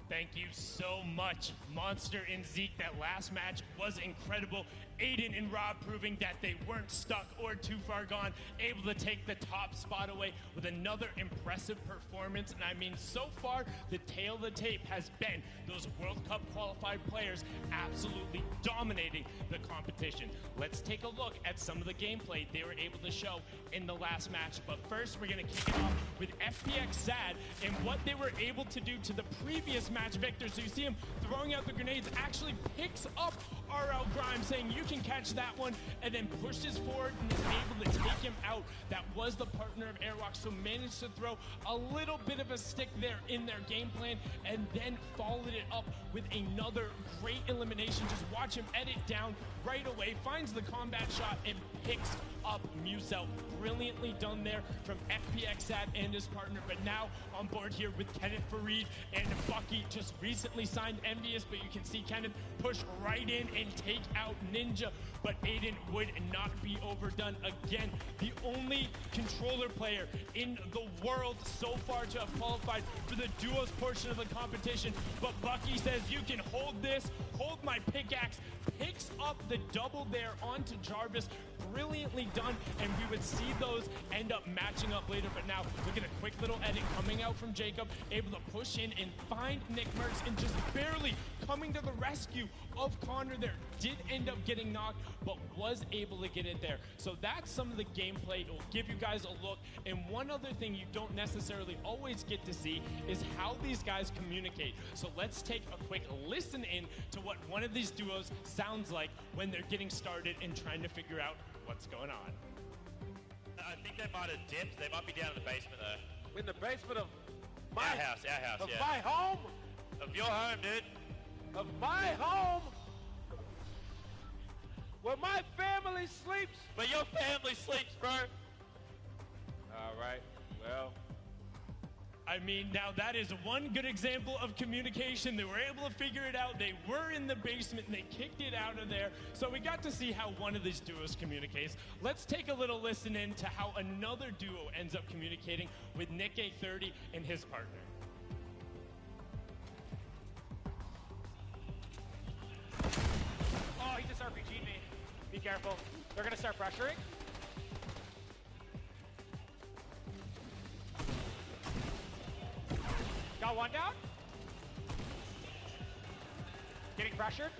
Thank you so much, Monster and Zeke. That last match was incredible. Aiden and Rob proving that they weren't stuck or too far gone, able to take the top spot away with another impressive performance. And I mean, so far, the tail of the tape has been those World Cup qualified players absolutely dominating the competition. Let's take a look at some of the gameplay they were able to show in the last match. But first, we're going to kick it off with FPX Sad and what they were able to do to the previous match victor. So you see him throwing out the grenades, actually picks up RL Grime, saying you can catch that one, and then pushes forward and is able to take him out. That was the partner of Airwalk, so managed to throw a little bit of a stick there in their game plan, and then followed it up with another great elimination. Just watch him edit down right away, finds the combat shot, and picks up Muchas. Brilliantly done there from FPX Sad and his partner. But now on board here with Kenneth Farid and Bucky, just recently signed Envious, but you can see Kenneth push right in and take out Ninja. But Aiden would not be overdone again. The only controller player in the world so far to have qualified for the duos portion of the competition. But Bucky says, you can hold this, hold my pickaxe, picks up the double there onto Jarvis. Brilliantly done, and we would see those end up matching up later. But now look at a quick little edit coming out from Jacob, able to push in and find Nick Merckx, and just barely coming to the rescue of Connor there. Did end up getting knocked, but was able to get it there. So that's some of the gameplay. It will give you guys a look. And one other thing you don't necessarily always get to see is how these guys communicate. So let's take a quick listen in to what one of these duos sounds like when they're getting started and trying to figure out what's going on. I think they might have dipped. They might be down in the basement though. In the basement of our house, of yeah. my home? Of your home, dude. Of my home? Where my family sleeps? Where your family sleeps, bro. All right, well. I mean, now that is one good example of communication. They were able to figure it out. They were in the basement and they kicked it out of there. So we got to see how one of these duos communicates. Let's take a little listen in to how another duo ends up communicating with Nick A30 and his partner. Oh, he just RPG'd me. Be careful. They're gonna start pressuring. Got one down. Getting pressured.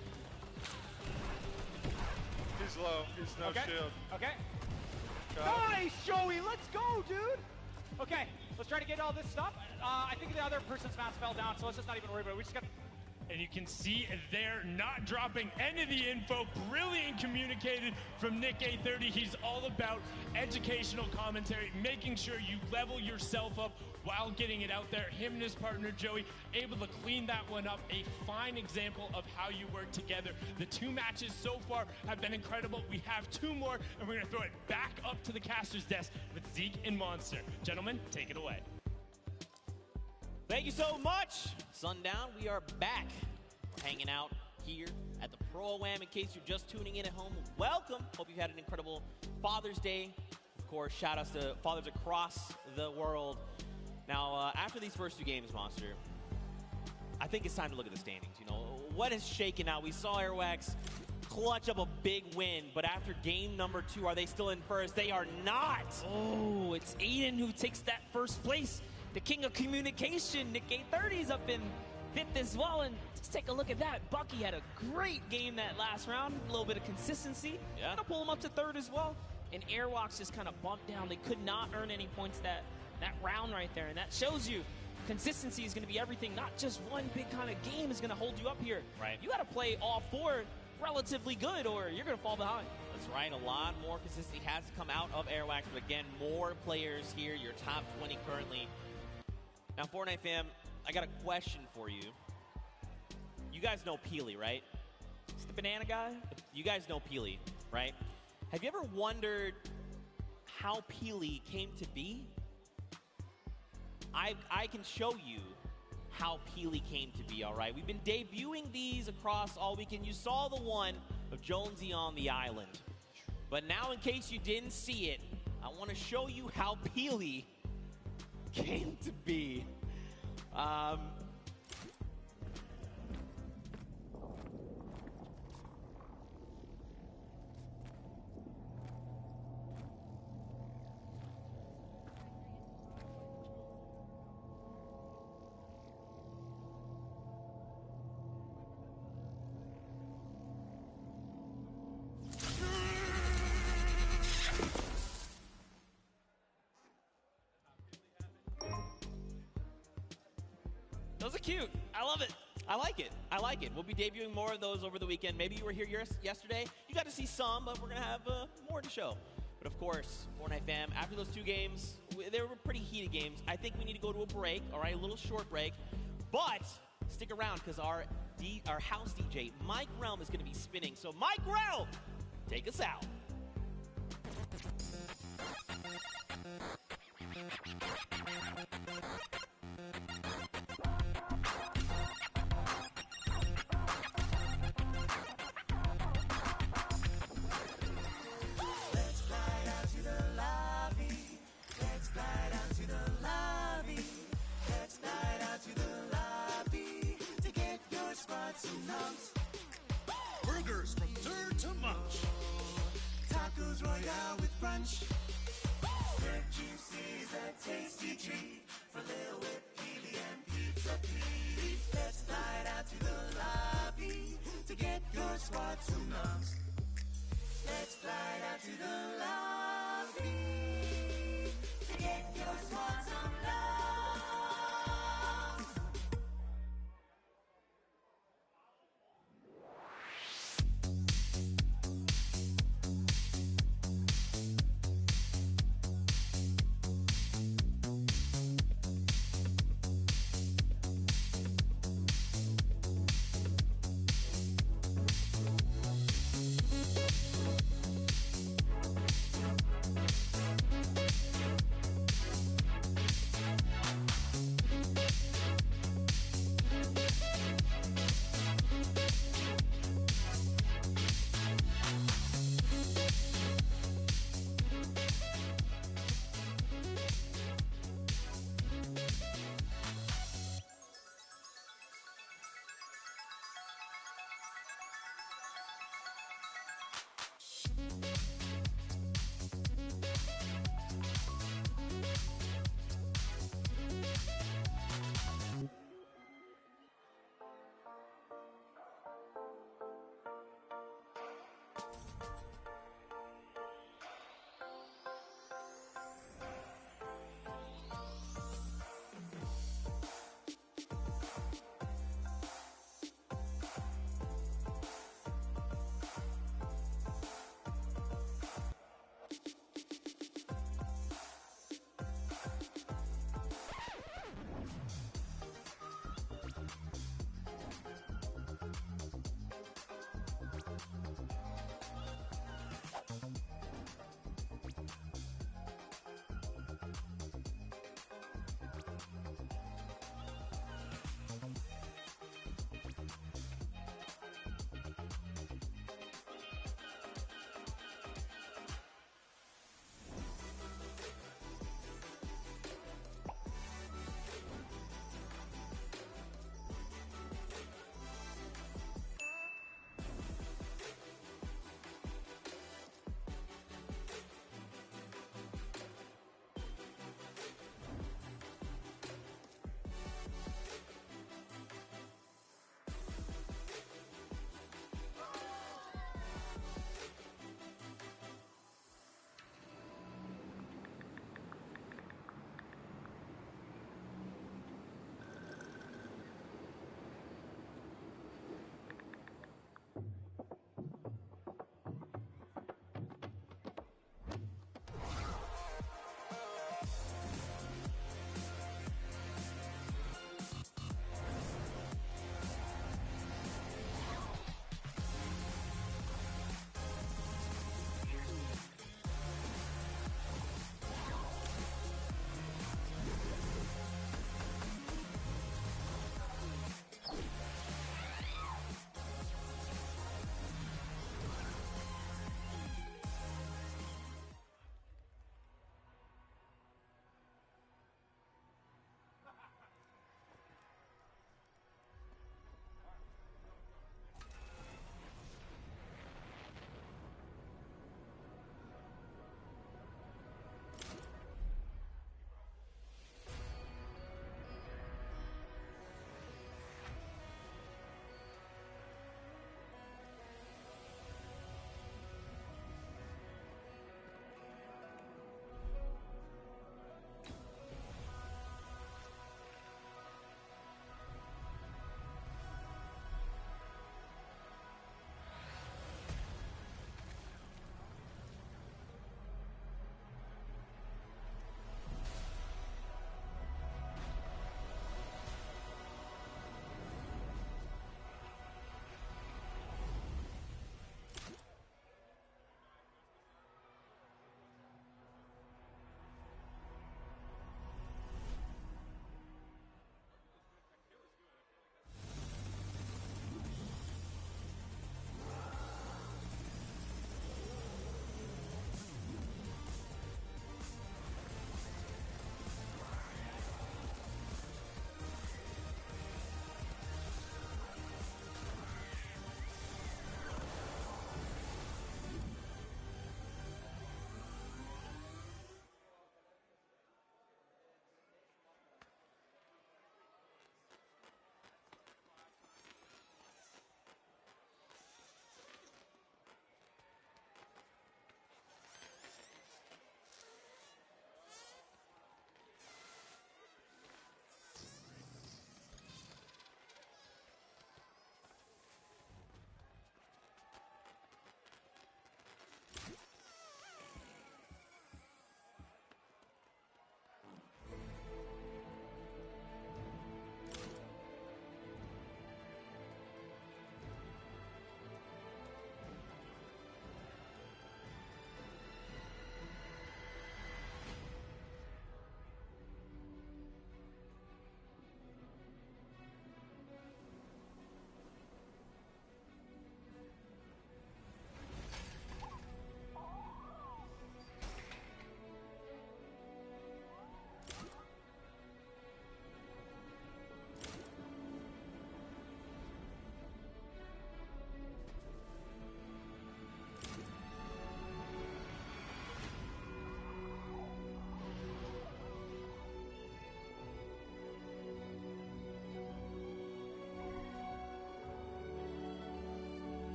He's low. He's no shield. Okay. Got Nice, Joey. Let's go, dude. Okay, let's try to get all this stuff. I think the other person's mask fell down, so let's just not even worry about it. We just got. And you can see they're not dropping any of the info. Brilliant communicated from Nick A30. He's all about educational commentary, making sure you level yourself up while getting it out there. Him and his partner, Joey, able to clean that one up. A fine example of how you work together. The two matches so far have been incredible. We have two more, and we're going to throw it back up to the caster's desk with Zeke and Monster. Gentlemen, take it away. Thank you so much. Sundown, we are back. We're hanging out here at the Pro-Am. In case you're just tuning in at home, welcome. Hope you've had an incredible Father's Day. Of course, shout outs to fathers across the world. Now, after these first 2 games, Monster, I think it's time to look at the standings. You know, what is shaking out? We saw Airwax clutch up a big win, but after game number 2, are they still in first? They are not. Oh, it's Aiden who takes that first place. The king of communication, Nick A30's up in 5th as well, and just take a look at that. Bucky had a great game that last round, a little bit of consistency. Yeah. Gonna pull him up to 3rd as well. And Airwalks just kind of bumped down. They could not earn any points that round right there, and that shows you consistency is going to be everything. Not just one big kind of game is going to hold you up here. Right. You got to play all 4 relatively good, or you're going to fall behind. That's right. A lot more consistency has to come out of Airwax, but again, more players here. Your top 20 currently. Now, Fortnite fam, I got a question for you. You guys know Peely, right? It's the banana guy. You guys know Peely, right? Have you ever wondered how Peely came to be? I can show you how Peely came to be, all right? We've been debuting these across all weekend. You saw the one of Jonesy on the island. But now, in case you didn't see it, I want to show you how Peely came to be. Those are cute. I love it. I like it. I like it. We'll be debuting more of those over the weekend. Maybe you were here yesterday. You got to see some, but we're going to have more to show. But of course, Fortnite fam, after those 2 games, they were pretty heated games. I think we need to go to a break, all right, a little short break. But stick around because our house DJ, Mike Realm, is going to be spinning. So Mike Realm, take us out. Burgers from dirt to munch. Tacos royale with brunch. Red juices, a tasty treat. For Lil Whip, Peely, and Pizza Pete. Let's glide out to the lobby to get your squad some nums. Let's glide out to the lobby to get your squad some nums.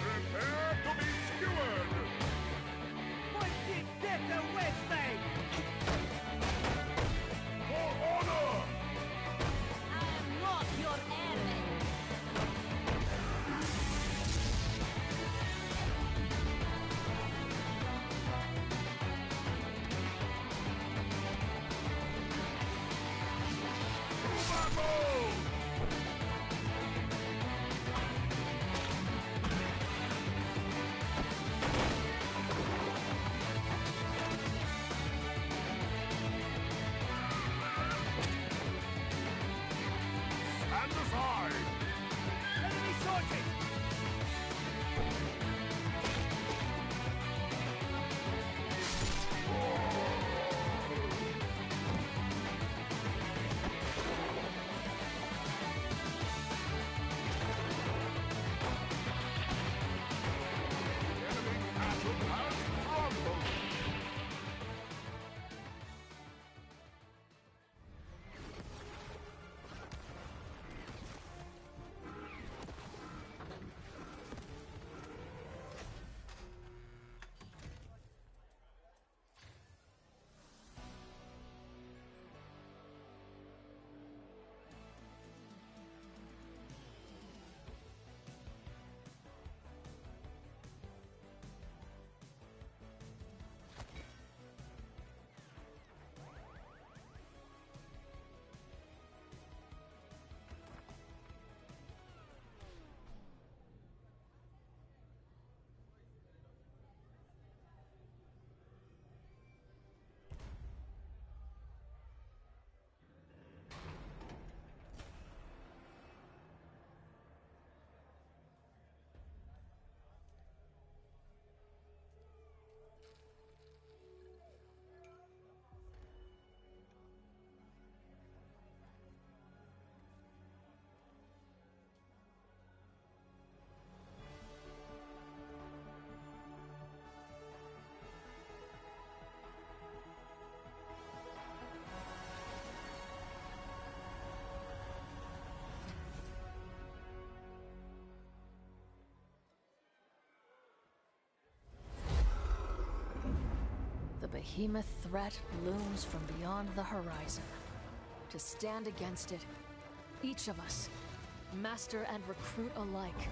Prepare to be skewered! Mighty get away, thing! For honor! I am not your enemy! Stand aside! Enemy sorted! Enemy castle has crumbled! The behemoth threat looms from beyond the horizon. To stand against it, each of us, master and recruit alike,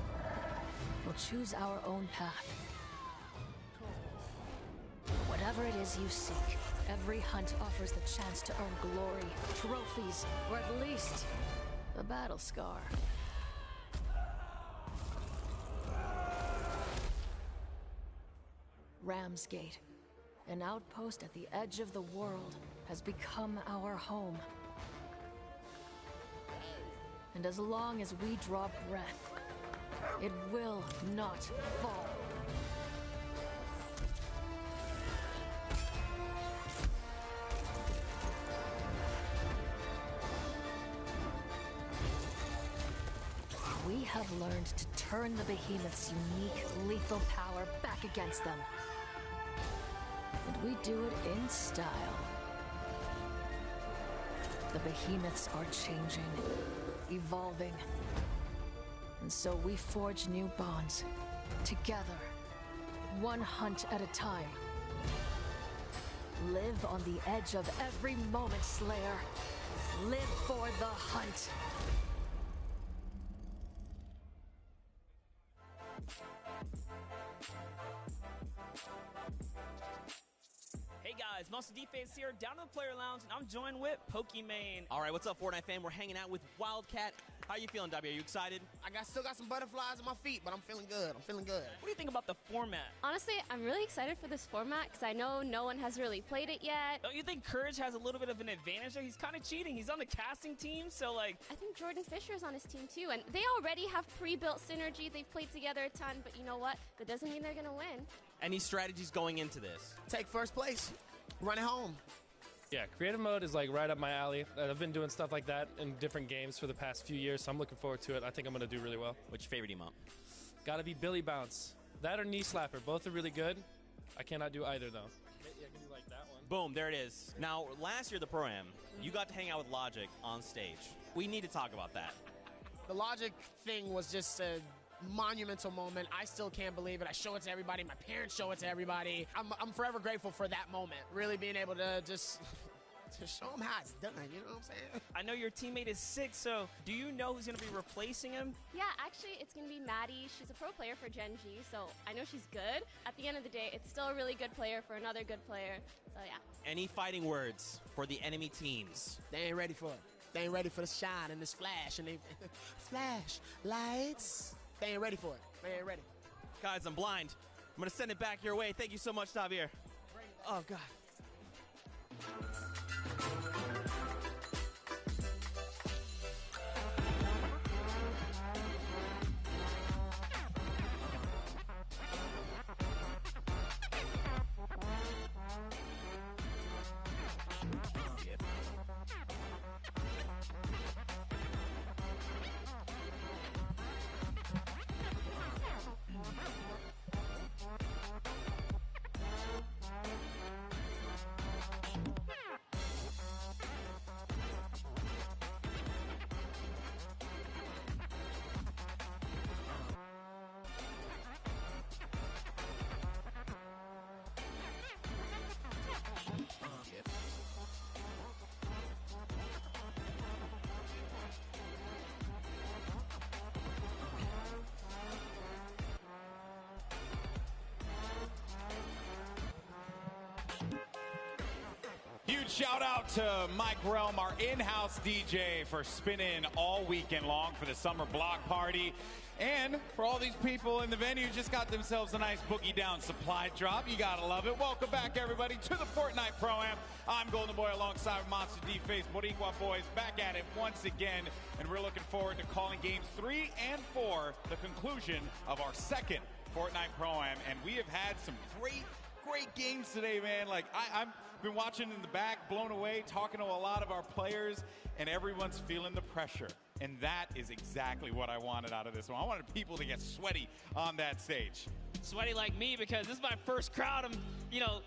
will choose our own path. Whatever it is you seek, every hunt offers the chance to earn glory, trophies, or at least a battle scar. Ramsgate, an outpost at the edge of the world, has become our home. And as long as we draw breath, it will not fall. We have learned to turn the behemoth's unique, lethal power back against them. And we do it in style. The behemoths are changing, evolving. And so we forge new bonds, together, one hunt at a time. Live on the edge of every moment, Slayer. Live for the hunt. Hey guys, Monster Defense here, down in the player lounge, and I'm joined with Pokimane. All right, what's up, Fortnite fam? We're hanging out with Wildcat. How you feeling, W? Are you excited? Still got some butterflies in my feet, but I'm feeling good. What do you think about the format? Honestly, I'm really excited for this format because I know no one has really played it yet. Don't you think Courage has a little bit of an advantage there? He's kind of cheating. He's on the casting team, so like... I think Jordan Fisher's on his team too, and they already have pre-built synergy. They've played together a ton, but you know what? That doesn't mean they're going to win. Any strategies going into this? Take first place. Run it home. Yeah, creative mode is like right up my alley. I've been doing stuff like that in different games for the past few years, so I'm looking forward to it. I think I'm going to do really well. What's your favorite emote? Gotta be Billy Bounce. That or Knee Slapper. Both are really good. I cannot do either, though. Yeah, I can do like that one. Boom, there it is. Now, last year, the Pro-Am, you got to hang out with Logic on stage. We need to talk about that. The Logic thing was just a monumental moment. I still can't believe it. I show it to everybody. My parents show it to everybody. I'm forever grateful for that moment. Really being able to just to show them how it's done, you know what I'm saying? I know your teammate is sick, so do you know who's going to be replacing him? Yeah, actually, it's going to be Maddie. She's a pro player for Gen G, so I know she's good. At the end of the day, it's still a really good player for another good player, so yeah. Any fighting words for the enemy teams? They ain't ready for it. They ain't ready for the shine and this flash and they flash lights. They ain't ready for it. They ain't ready. Guys, I'm blind. I'm going to send it back your way. Thank you so much, Javier. Oh, God. Huge shout out to Mike Realm, our in-house DJ, for spinning all weekend long for the summer block party. And for all these people in the venue just got themselves a nice boogie down supply drop. You gotta love it. Welcome back, everybody, to the Fortnite Pro-Am. I'm Golden Boy alongside Monster D-Face, Boricua Boys, back at it once again. And we're looking forward to calling games 3 and 4, the conclusion of our second Fortnite Pro-Am. And we have had some great games today, man. Like, I've been watching in the back, blown away, talking to a lot of our players, and everyone's feeling the pressure. And that is exactly what I wanted out of this one. I wanted people to get sweaty on that stage. Sweaty like me, because this is my first crowd I'm,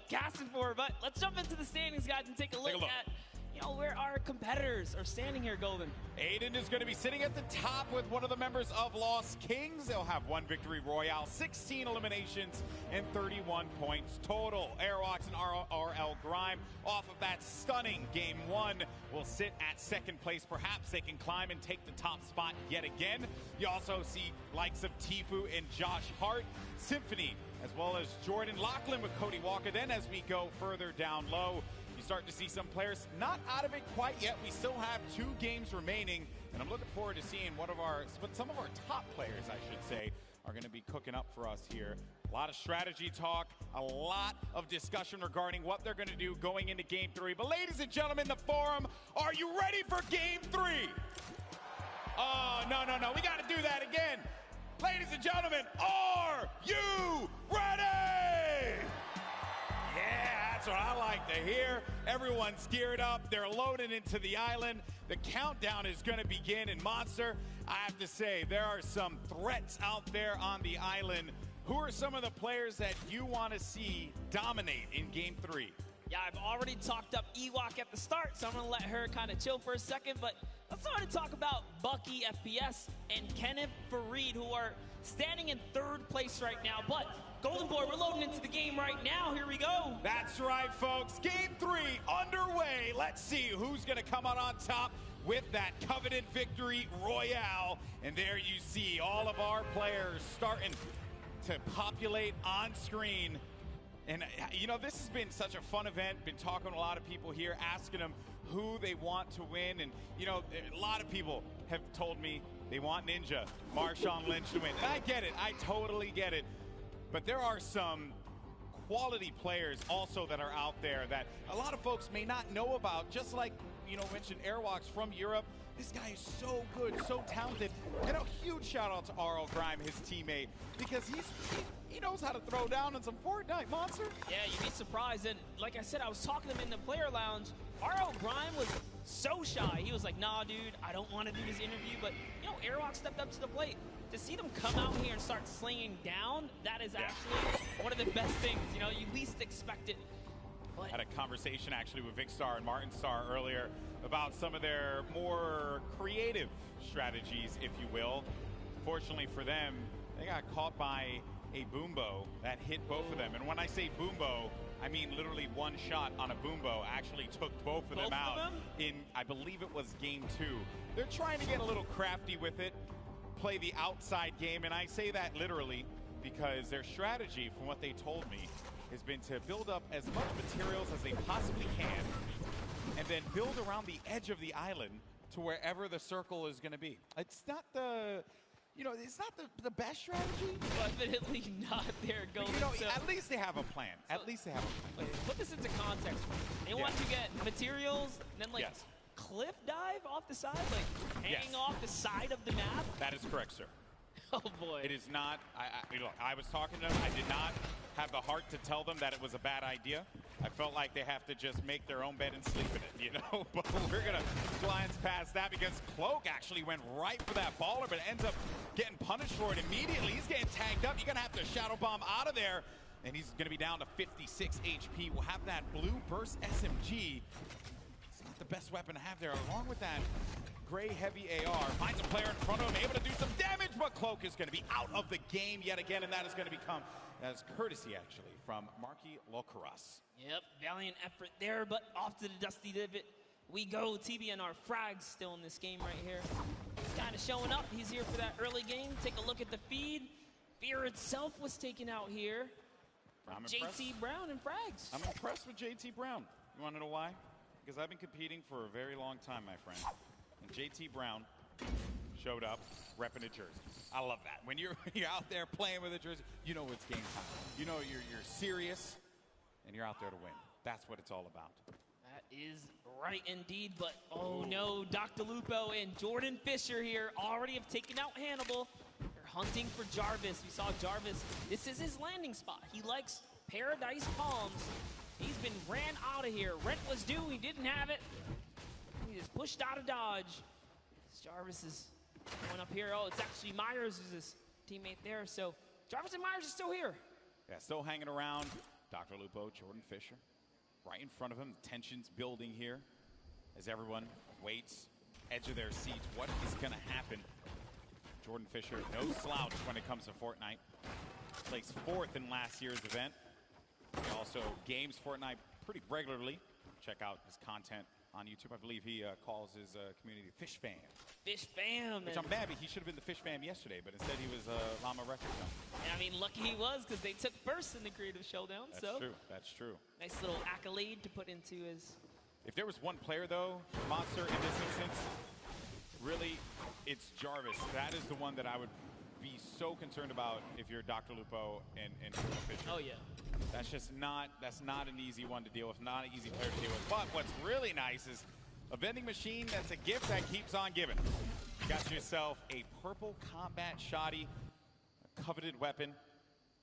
gassing for. But let's jump into the standings, guys, and take a look at, where our competitors are standing here, Golden. Aiden is going to be sitting at the top with one of the members of Lost Kings. They'll have 1 victory royale, 16 eliminations, and 31 points total. Airwalks and RL Grime, off of that stunning Game 1, will sit at 2nd place. Perhaps they can climb and take the top spot yet again. You also see likes of Tifu and Josh Hart, Symphony, as well as Jordan Lachlan with Cody Walker. Then as we go further down low, you start to see some players not out of it quite yet. We still have 2 games remaining, and I'm looking forward to seeing some of our top players, I should say, are going to be cooking up for us here. A lot of strategy talk, a lot of discussion regarding what they're going to do going into Game 3. But ladies and gentlemen, the forum, are you ready for Game 3? Oh, no. We got to do that again. Ladies and gentlemen, are you ready? Yeah, that's what I like to hear. Everyone's geared up. They're loading into the island. The countdown is going to begin. And Monster, I have to say, there are some threats out there on the island. Who are some of the players that you want to see dominate in Game 3? Yeah, I've already talked up Ewok at the start, so I'm going to let her kind of chill for a second. But let's start to talk about Bucky FPS and Kenneth Fareed, who are standing in 3rd place right now. But Golden Boy, we're loading into the game right now. Here we go. That's right, folks. Game 3 underway. Let's see who's going to come out on top with that coveted victory royale. And there you see all of our players starting to populate on screen. And, this has been such a fun event. Been talking to a lot of people here, asking them who they want to win. And, a lot of people have told me they want Ninja, Marshawn Lynch to win. And I get it. I totally get it. But there are some quality players also that are out there that a lot of folks may not know about, just like, mentioned Airwalks from Europe. This guy is so good, so talented. And a huge shout out to RL Grime, his teammate, because he knows how to throw down on some Fortnite, Monster. Yeah, you'd be surprised. And like I said, I was talking to him in the player lounge. RL Grime was so shy. He was like, nah, dude, I don't want to do this interview. But, Airwalk stepped up to the plate. To see them come out here and start slinging down, that is actually one of the best things. You least expect it. Had a conversation actually with Vic Star and Martin Star earlier about some of their more creative strategies, if you will. Fortunately for them, they got caught by a boombo that hit both of them. And when I say boombo, I mean literally one shot on a boombo actually took both of them out in, I believe it was game 2. They're trying to get a little crafty with it, play the outside game, and I say that literally because their strategy, from what they told me, has been to build up as much materials as they possibly can and then build around the edge of the island to wherever the circle is going to be. It's not the, you know, it's not the best strategy. Definitely not their goal. But, you know, at least they have a plan. At least they have a plan. Put this into context. They want to get materials and then, like, cliff dive off the side? Like, hanging off the side of the map? That is correct, sir. Oh, boy. It is not. Look, I was talking to them. I did not have the heart to tell them that it was a bad idea. I felt like they have to just make their own bed and sleep in it, you know? But we're going to glance past that because Cloak actually went right for that baller, but ends up getting punished for it immediately. He's getting tagged up. You're going to have to Shadow Bomb out of there, and he's going to be down to 56 HP. We'll have that blue burst SMG. It's not the best weapon to have there, along with that gray heavy AR. Finds a player in front of him, able to do some damage, but Cloak is going to be out of the game yet again, and that is going to become as courtesy, actually, from Marky Locaras. Yep, valiant effort there, but off to the dusty divot we go. TB and our frags still in this game right here. He's kind of showing up. He's here for that early game. Take a look at the feed. Fear itself was taken out here. I'm JT Brown and frags. I'm impressed with JT Brown. You want to know why? Because I've been competing for a very long time, my friend. And JT Brown showed up repping a jersey. I love that. When you're out there playing with a jersey, you know it's game time. You know you're serious, and you're out there to win. That's what it's all about. That is right indeed, but oh no, Dr. Lupo and Jordan Fisher here already have taken out Hannibal. They're hunting for Jarvis. We saw Jarvis. This is his landing spot. He likes Paradise Palms. He's been ran out of here. Rent was due. He didn't have it. He just pushed out of Dodge. Jarvis is going up here. Oh, it's actually Myers who's his teammate there. So Jarvis and Myers are still here. Yeah, still hanging around. Dr. Lupo, Jordan Fisher, right in front of him. The tension's building here as everyone waits, edge of their seats. What is going to happen? Jordan Fisher, no slouch when it comes to Fortnite. Placed 4th in last year's event. He also games Fortnite pretty regularly. Check out his content on YouTube. I believe he calls his community Fish Fam. Fish Fam. Which I'm mad, but he should have been the Fish Fam yesterday, but instead he was Llama Record Zone. And I mean, lucky he was, because they took first in the Creative Showdown. That's true. That's true. Nice little accolade to put into his... If there was one player, though, Monster, in this instance, really, it's Jarvis. That is the one that I would be so concerned about if you're Dr. Lupo and Jordan Fisher. Oh, yeah. That's not an easy one to deal with, not an easy player to deal with. But what's really nice is a vending machine that's a gift that keeps on giving. Got yourself a purple combat shoddy, a coveted weapon,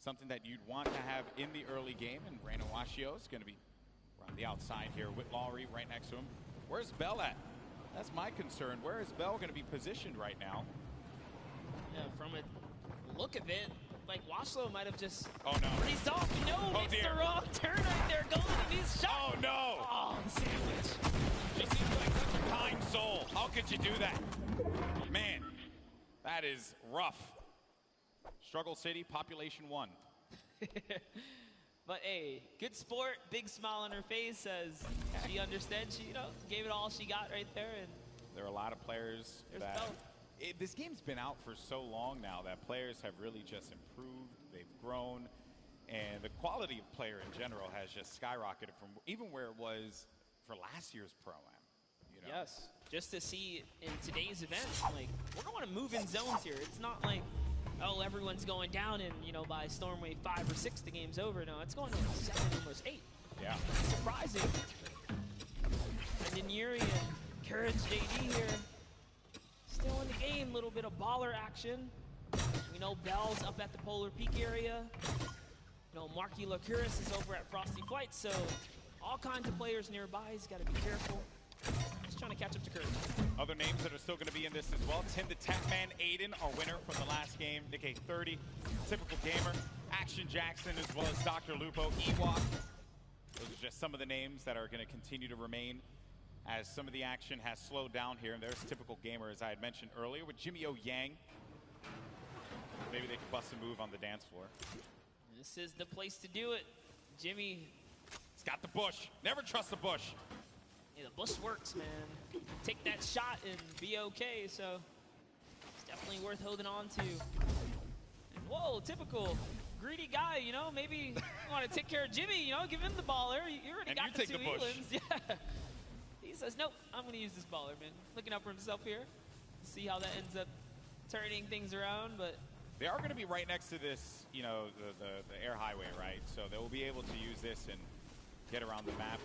something that you'd want to have in the early game. And Reyna Washio is going to be around the outside here with Lowry right next to him. Where's Bell at? That's my concern. Where is Bell going to be positioned right now? Yeah, from a look of it, like Washlow might have just breezed off. No, it's the wrong turn right there. Going to these shots. Oh no! Oh, the sandwich. She seems like such a kind soul. How could you do that? Man, that is rough. Struggle City, population 1. But hey, good sport. Big smile on her face says she understands. She, gave it all she got right there. And there are a lot of players that... this game's been out for so long now that players have really just improved. They've grown. And the quality of player in general has just skyrocketed from even where it was for last year's Pro-Am. Yes. Just to see in today's event, like, we're going to move in zones here. It's not like, oh, everyone's going down and, by Stormwave 5 or 6, the game's over. No, it's going to 7, almost 8. Yeah. Surprising. And then Yuri and Courage JD here. Still in the game, little bit of baller action. We know Bell's up at the Polar Peak area. Marky Lacuris is over at Frosty Flight, so all kinds of players nearby. He's got to be careful. Just trying to catch up to Courage. Other names that are still going to be in this as well. Tim the Tapman Aiden, our winner from the last game. Nick A30, typical gamer. Action Jackson, as well as Dr. Lupo. Ewok. Those are just some of the names that are going to continue to remain as some of the action has slowed down here. And there's typical gamer, as I had mentioned earlier, with Jimmy O Yang. Maybe they can bust a move on the dance floor. This is the place to do it. Jimmy. He's got the bush. Never trust the bush. Yeah, the bush works, man. Take that shot and be okay, so it's definitely worth holding on to. And whoa, typical greedy guy, you know, maybe you want to take care of Jimmy, you know, give him the baller. You already got the two Elans. Yeah. He says, nope, I'm going to use this baller, man. Looking out for himself here. See how that ends up turning things around, but they are going to be right next to this, you know, the air highway, right? So they will be able to use this and get around the map.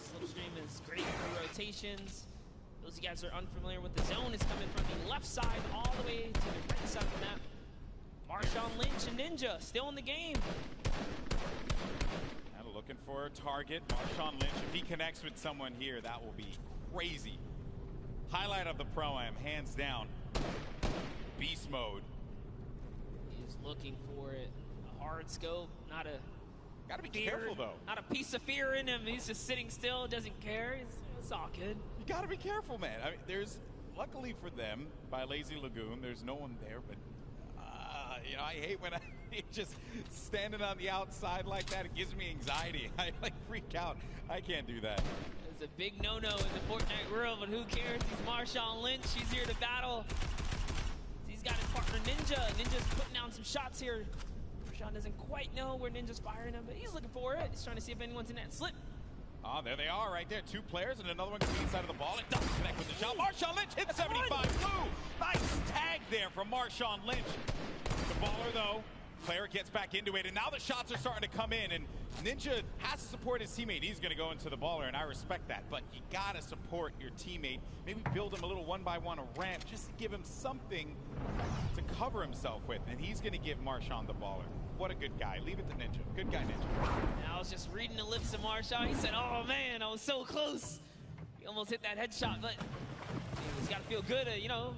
Slipstream is great for rotations. Those of you guys are unfamiliar with the zone, is coming from the left side all the way to the right side of the map. Marshawn Lynch and Ninja still in the game. And looking for a target. Marshawn Lynch, if he connects with someone here, that will be crazy. Highlight of the Pro-Am, hands down. Beast mode. He's looking for it. A hard scope, not a... Gotta be careful, though. Not a piece of fear in him. He's just sitting still, doesn't care. It's all good. You gotta be careful, man. I mean, there's, luckily for them, by Lazy Lagoon, there's no one there, but, you know, I hate when I just standing on the outside like that. It gives me anxiety. I, like, freak out. I can't do that. It's a big no-no in the Fortnite world, but who cares? He's Marshawn Lynch. He's here to battle. He's got his partner, Ninja. Ninja's putting down some shots here. Marshawn doesn't quite know where Ninja's firing him, but he's looking for it. He's trying to see if anyone's in that slip. Oh, there they are right there. Two players and another one to the inside of the ball. It doesn't connect with the shot. Marshawn Lynch hits 75 blue. Nice tag there from Marshawn Lynch. The baller, though, player gets back into it, and now the shots are starting to come in, and Ninja has to support his teammate. He's going to go into the baller, and I respect that, but you got to support your teammate. Maybe build him a little one-by-one a ramp just to give him something to cover himself with, and he's going to give Marshawn the baller. What a good guy. Leave it to Ninja. Good guy, Ninja. And I was just reading the lips of Marshawn. He said, oh, man, I was so close. He almost hit that headshot, but he's got to feel good, you know,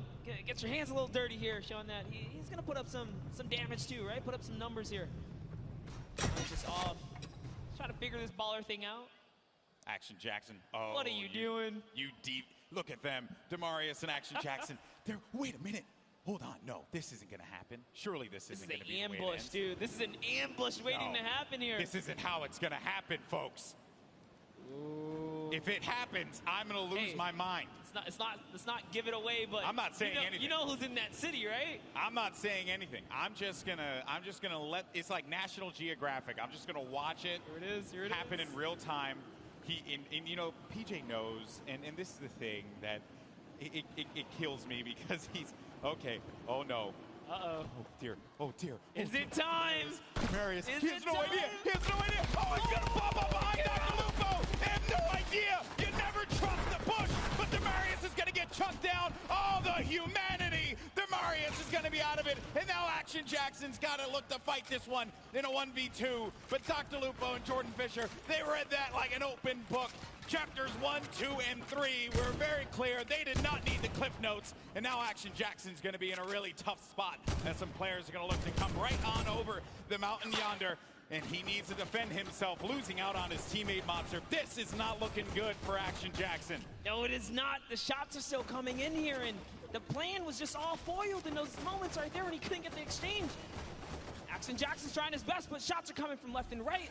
get your hands a little dirty here, showing that he's going to put up some damage too, right? Put up some numbers here. He's just off. Trying to figure this baller thing out. Action Jackson. Oh, what are you doing? You deep. Look at them. Demarius and Action Jackson. They're, wait a minute. Hold on. No, this isn't going to happen. Surely this isn't going to be the way it ends. This is an ambush, dude. This is an ambush waiting to happen here. This isn't how it's going to happen, folks. Ooh. If it happens, I'm going to lose my mind. Let's not give it away, but I'm not saying anything. You know who's in that city, right? I'm not saying anything. I'm just gonna let, it's like National Geographic. I'm just gonna watch it. Here it happen in real time. You know, PJ knows, and this is the thing that it kills me because he's okay. Oh no. Uh-oh. Oh dear. Oh dear. Is it time? Marius. He has no idea. He has no idea. Oh, he's gonna pop up behind Dr. Lupo. They have no idea. You never trust the push, but Demarius is gonna get chucked down. Oh, the humanity. Demarius is gonna be out of it. And now Action Jackson's gotta look to fight this one in a 1v2. But Dr. Lupo and Jordan Fisher, they read that like an open book. Chapters 1, 2, and 3 were very clear. They did not need the cliff notes. And now Action Jackson's going to be in a really tough spot as some players are going to look to come right on over the mountain yonder. And he needs to defend himself, losing out on his teammate Monster. This is not looking good for Action Jackson. No, it is not. The shots are still coming in here, and the plan was just all foiled in those moments right there when he couldn't get the exchange. Action Jackson's trying his best, but shots are coming from left and right.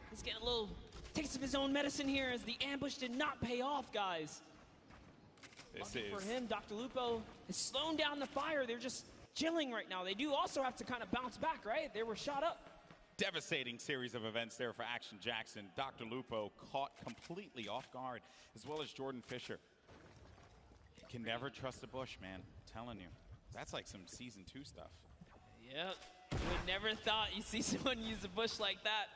He's getting a little taste of his own medicine here as the ambush did not pay off, guys. Lucky for him, Dr. Lupo has slowed down the fire. They're just chilling right now. They do also have to kind of bounce back, right? They were shot up. Devastating series of events there for Action Jackson. Dr. Lupo caught completely off guard, as well as Jordan Fisher. You can never trust the bush, man. I'm telling you. That's like some Season 2 stuff. Yep. You would never thought you'd see someone use a bush like that.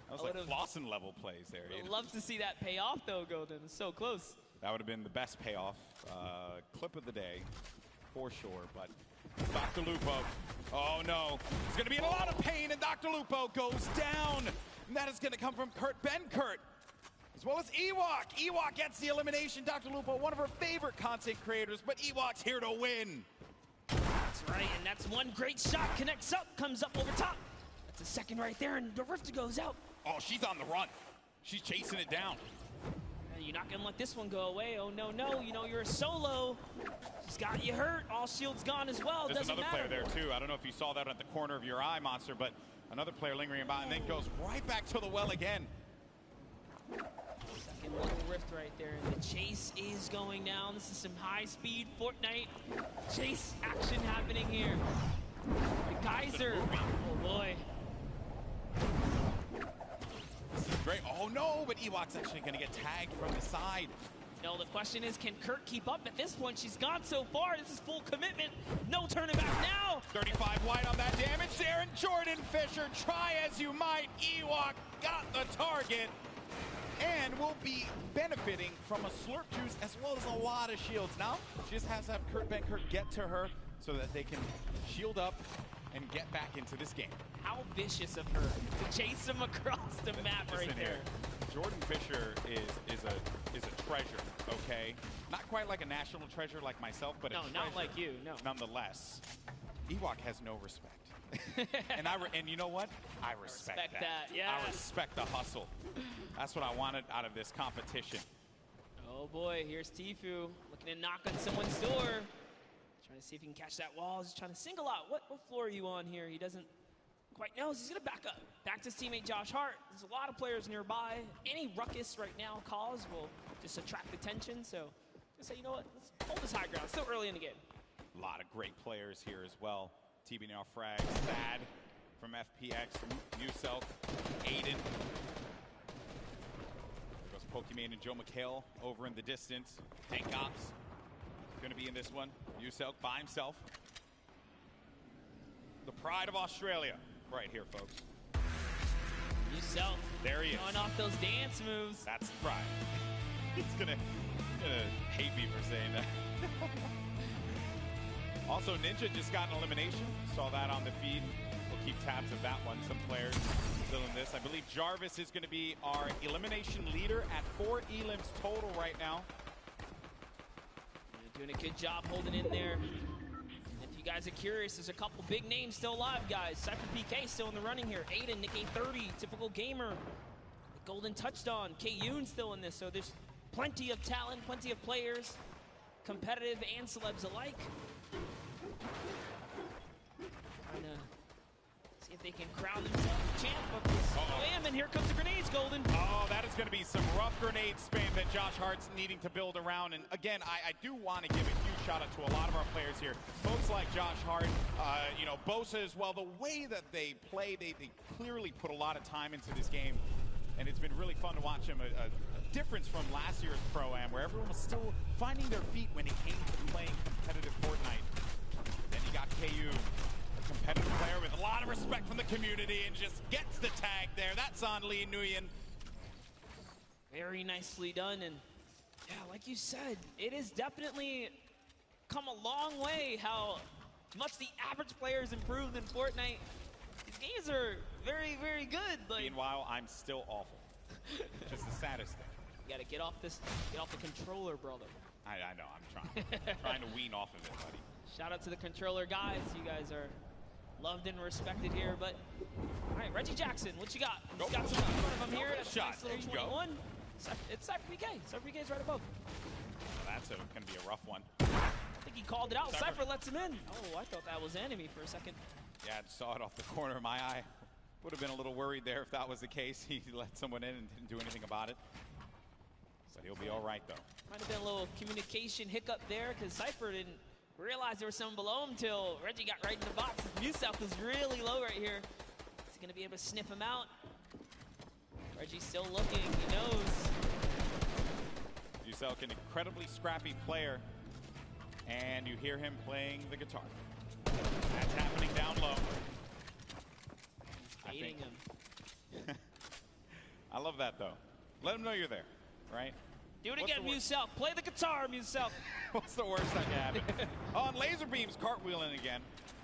That was like Flossin level plays there. I'd love to see that pay off, though, Golden. It's so close. That would have been the best payoff. Clip of the day, for sure. But Dr. Lupo, oh no. He's going to be in a lot of pain, and Dr. Lupo goes down. And that is going to come from Kurt Benkert, as well as Ewok. Ewok gets the elimination. Dr. Lupo, one of her favorite content creators, but Ewok's here to win. That's right, and that's one great shot. Connects up, comes up over top. That's a second right there, and the Rift goes out. Oh, she's on the run. She's chasing it down. You're not gonna let this one go away. Oh no, no, you know you're a solo. She's got you hurt. All shield's gone as well. There's Doesn't another matter. player there too. I don't know if you saw that at the corner of your eye, Monster, but another player lingering about and then goes right back to the well again. Second little rift right there. And the chase is going down. This is some high-speed Fortnite chase action happening here. The geyser. Oh boy. This is great. Oh no, but Ewok's actually going to get tagged from the side. No, the question is, can Kurt keep up at this point? She's gone so far. This is full commitment. No turning back now. 35 wide on that damage there, and Jordan Fisher, try as you might. Ewok got the target and will be benefiting from a slurp juice as well as a lot of shields. Now, she just has to have Kurt Benkert get to her so that they can shield up and get back into this game. How vicious of her to chase him across the map right there. Jordan Fisher is a treasure, okay? Not quite like a national treasure like myself, but no, a treasure. not like you, no. Nonetheless, Ewok has no respect. and you know what? I respect that. Yeah. I respect the hustle. That's what I wanted out of this competition. Oh boy, here's Tfue looking to knock on someone's door. Trying to see if he can catch that wall. He's trying to single out. What floor are you on here? He doesn't quite know. He's going to back up. Back to his teammate Josh Hart. There's a lot of players nearby. Any ruckus right now caused will just attract attention. So just say, you know what? Let's hold this high ground. It's still early in the game. A lot of great players here as well. TB now frags. Thad from FPX. Muselk. Aiden. There goes Pokimane and Joe McHale over in the distance. Tank Ops going to be in this one. Muselk by himself. The pride of Australia right here, folks. Muselk. There he is. Going off those dance moves. That's the pride. He's gonna hate me for saying that. Also, Ninja just got an elimination. Saw that on the feed. We'll keep tabs of that one. Some players still in this. I believe Jarvis is going to be our elimination leader at 4 elims total right now. Doing a good job holding in there. If you guys are curious, there's a couple big names still alive, guys. Cypher PK still in the running here. Aiden, Nick A30, typical gamer. The Golden touched on. K-Yoon still in this, so there's plenty of talent, plenty of players, competitive and celebs alike. Trying to see if they can crown themselves champ of this. And here comes the grenades, Golden. Oh, that is going to be some rough grenade spam that Josh Hart's needing to build around. And again, I do want to give a huge shout out to a lot of our players here. Folks like Josh Hart, you know, Bosa as well. The way that they play, they clearly put a lot of time into this game. And it's been really fun to watch them. A difference from last year's Pro-Am, where everyone was still finding their feet when it came to playing competitive Fortnite. Then you got KU, a competitive player with a lot of respect from the community, and just gets the tag there. That's on Lee Nguyen. Very nicely done. And yeah, like you said, it has definitely come a long way how much the average player has improved in Fortnite. These games are very, very good. Like, meanwhile, I'm still awful. Which is the saddest thing. You gotta get off the controller, brother. I know, I'm trying to wean off of it, buddy. Shout out to the controller guys. You guys are loved and respected here. But all right, Reggie Jackson, what you got? You got some in front of him here. That's shot. Nice little There you 21. It's Cypher PK. Cypher PK is right above. That's going to be a rough one. I think he called it out. Cypher lets him in. Oh, I thought that was enemy for a second. Yeah, I saw it off the corner of my eye. Would have been a little worried there if that was the case. He let someone in and didn't do anything about it. But he'll be all right, though. Might have been a little communication hiccup there because Cypher didn't realize there was someone below him until Reggie got right in the box. Muselk was really low right here. Is he going to be able to sniff him out? Reggie's still looking. He knows. Muselk, an incredibly scrappy player. And you hear him playing the guitar. That's happening down low. Baiting him. I love that, though. Let him know you're there, right? Do it again, Muselk. Play the guitar, Muselk. What's the worst that can happen? On laser beams, cartwheeling again.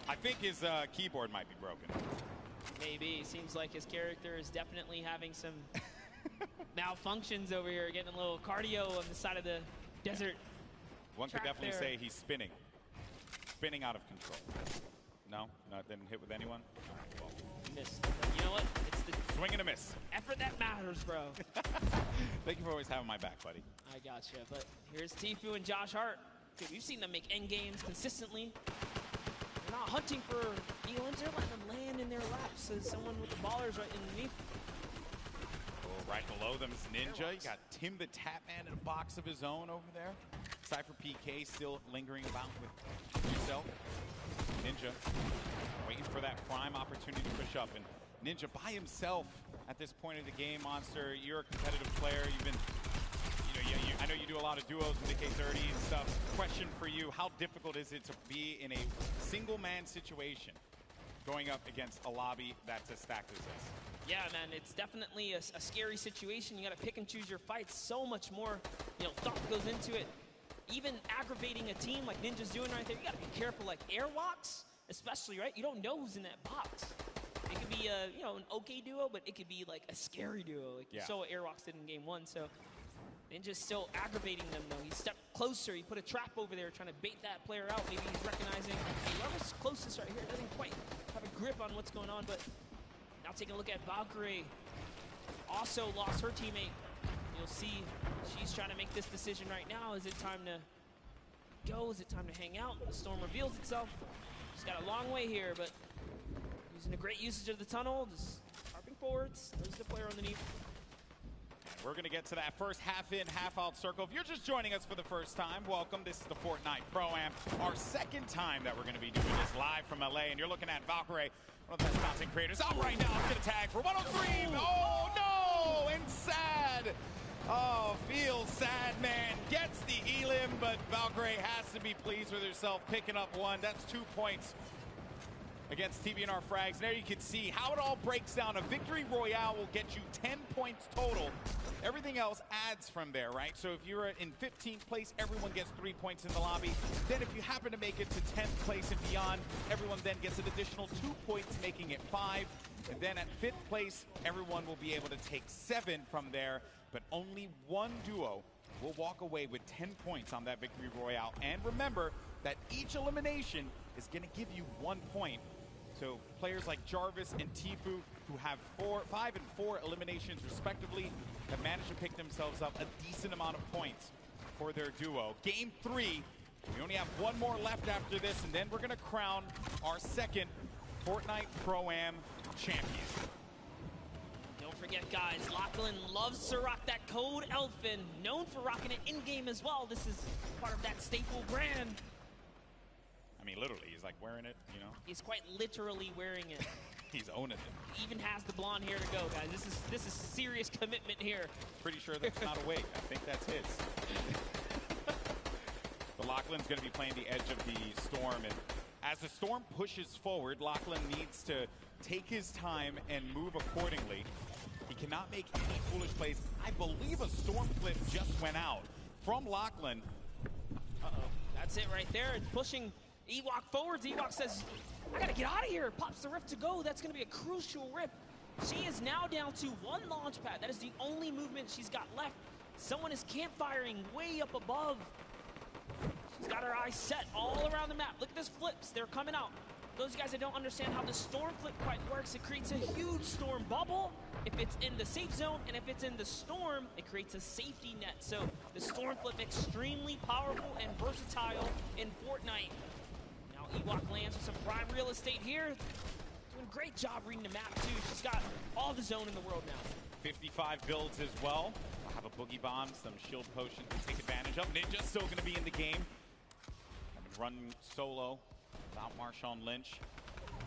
I think his keyboard might be broken. Maybe. Seems like his character is definitely having some malfunctions over here, getting a little cardio on the side of the desert. One could definitely say he's spinning. Spinning out of control. No, didn't hit with anyone. Well, Missed. You know what? It's the swing and a miss. effort that matters, bro. Thank you for always having my back, buddy. I gotcha. But here's Tfue and Josh Hart. Dude, we've seen them make end games consistently. They're not hunting for elims. They're letting them land in their laps as someone with the ballers right underneath. Oh, right below them is Ninja. You got Tim the Tap Man in a box of his own over there. Cypher PK still lingering about with yourself. Ninja waiting for that prime opportunity to push up. And Ninja by himself at this point of the game. Monster, you're a competitive player. You've been, I know you do a lot of duos in the K30 and stuff. Question for you, how difficult is it to be in a single man situation going up against a lobby that's as stacked as this? Yeah, man, it's definitely a scary situation. You got to pick and choose your fights. So much more, thought goes into it. Even aggravating a team like Ninja's doing right there, you got to be careful. Like Airwalks, especially, right? You don't know who's in that box. It could be an okay duo, but it could be like a scary duo. Like you saw what Airwalks did in game 1. So Ninja's still aggravating them, though. He stepped closer. He put a trap over there trying to bait that player out. Maybe he's recognizing whoever's closest right here doesn't quite have a grip on what's going on. But now taking a look at Valkyrie. Also lost her teammate. You'll see she's trying to make this decision right now. Is it time to go? Is it time to hang out? The storm reveals itself. She's got a long way here, but using a great usage of the tunnel, just harping forwards. There's the player underneath. We're going to get to that first half-in, half-out circle. If you're just joining us for the first time, welcome. This is the Fortnite Pro-Am, our second time that we're going to be doing this live from LA, and you're looking at Valkyrie, one of the best content creators out right now. Let's get a tag for 103. Oh, no! And sad. Oh, feels sad, man. Gets the elim, but Valkyrie has to be pleased with herself picking up one. That's 2 points against TBNR Frags. And there you can see how it all breaks down. A victory royale will get you 10 points total. Everything else adds from there, right? So if you're in 15th place, everyone gets 3 points in the lobby. Then if you happen to make it to 10th place and beyond, everyone then gets an additional 2 points, making it 5. And then at 5th place, everyone will be able to take 7 from there. But only one duo will walk away with 10 points on that victory royale. And remember that each elimination is going to give you 1 point. So players like Jarvis and Tfue, who have 5 and 4 eliminations respectively, have managed to pick themselves up a decent amount of points for their duo. Game 3, we only have one more left after this, and then we're going to crown our second Fortnite Pro-Am champion. Don't forget, guys, Lachlan loves to rock that code Elfin, known for rocking it in-game as well. This is part of that staple brand. I mean, literally, he's like wearing it, He's quite literally wearing it. He's owning it. He even has the blonde hair to go, guys. This is serious commitment here. Pretty sure that's not a wig. I think that's his. But Lachlan's going to be playing the edge of the storm, and as the storm pushes forward, Lachlan needs to take his time and move accordingly. He cannot make any foolish plays. I believe a storm flip just went out from Lachlan. Uh-oh. That's it right there. It's pushing Ewok forwards. Ewok says, I gotta get out of here. Pops the rift to go. That's gonna be a crucial rift. She is now down to 1 launch pad. That is the only movement she's got left. Someone is campfiring way up above. She's got her eyes set all around the map. Look at this flips. They're coming out. Those of you guys that don't understand how the storm flip quite works, it creates a huge storm bubble if it's in the safe zone, and if it's in the storm, it creates a safety net. So the storm flip extremely powerful and versatile in Fortnite. Now Ewok lands with some prime real estate here. Doing a great job reading the map too. She's got all the zone in the world now. 55 builds as well. I'll have a boogie bomb, some shield potion to take advantage of. Ninja's still going to be in the game. I've been running solo without Marshawn Lynch.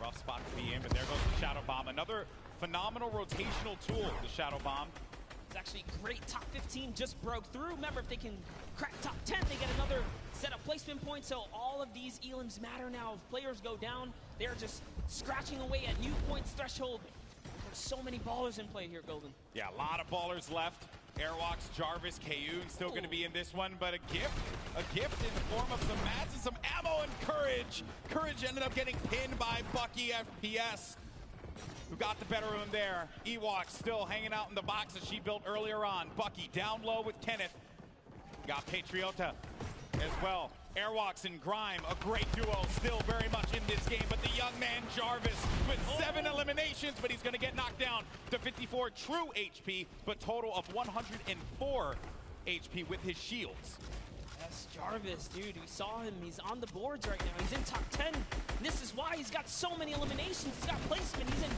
Rough spot to be in, but there goes the Shadow Bomb. Another phenomenal rotational tool, the Shadow Bomb. It's actually great. Top 15 just broke through. Remember, if they can crack top 10, they get another set of placement points. So all of these elims matter now. If players go down, they're just scratching away at new points threshold. There's so many ballers in play here, Golden. Yeah, a lot of ballers left. Airwalks, Jarvis, Kayun still going to be in this one, but a gift in the form of some mats and some ammo and Courage. Courage ended up getting pinned by Bucky FPS, who got the better of him there. Ewok still hanging out in the box that she built earlier on. Bucky down low with Kenneth. Got Patriota as well. Airwalks and Grime, a great duo, still very much in this game, but the young man Jarvis with 7 eliminations, but he's gonna get knocked down to 54 true HP, but total of 104 HP with his shields. Yes, Jarvis, dude, we saw him. He's on the boards right now. He's in top 10. And this is why he's got so many eliminations. He's got placement. He's in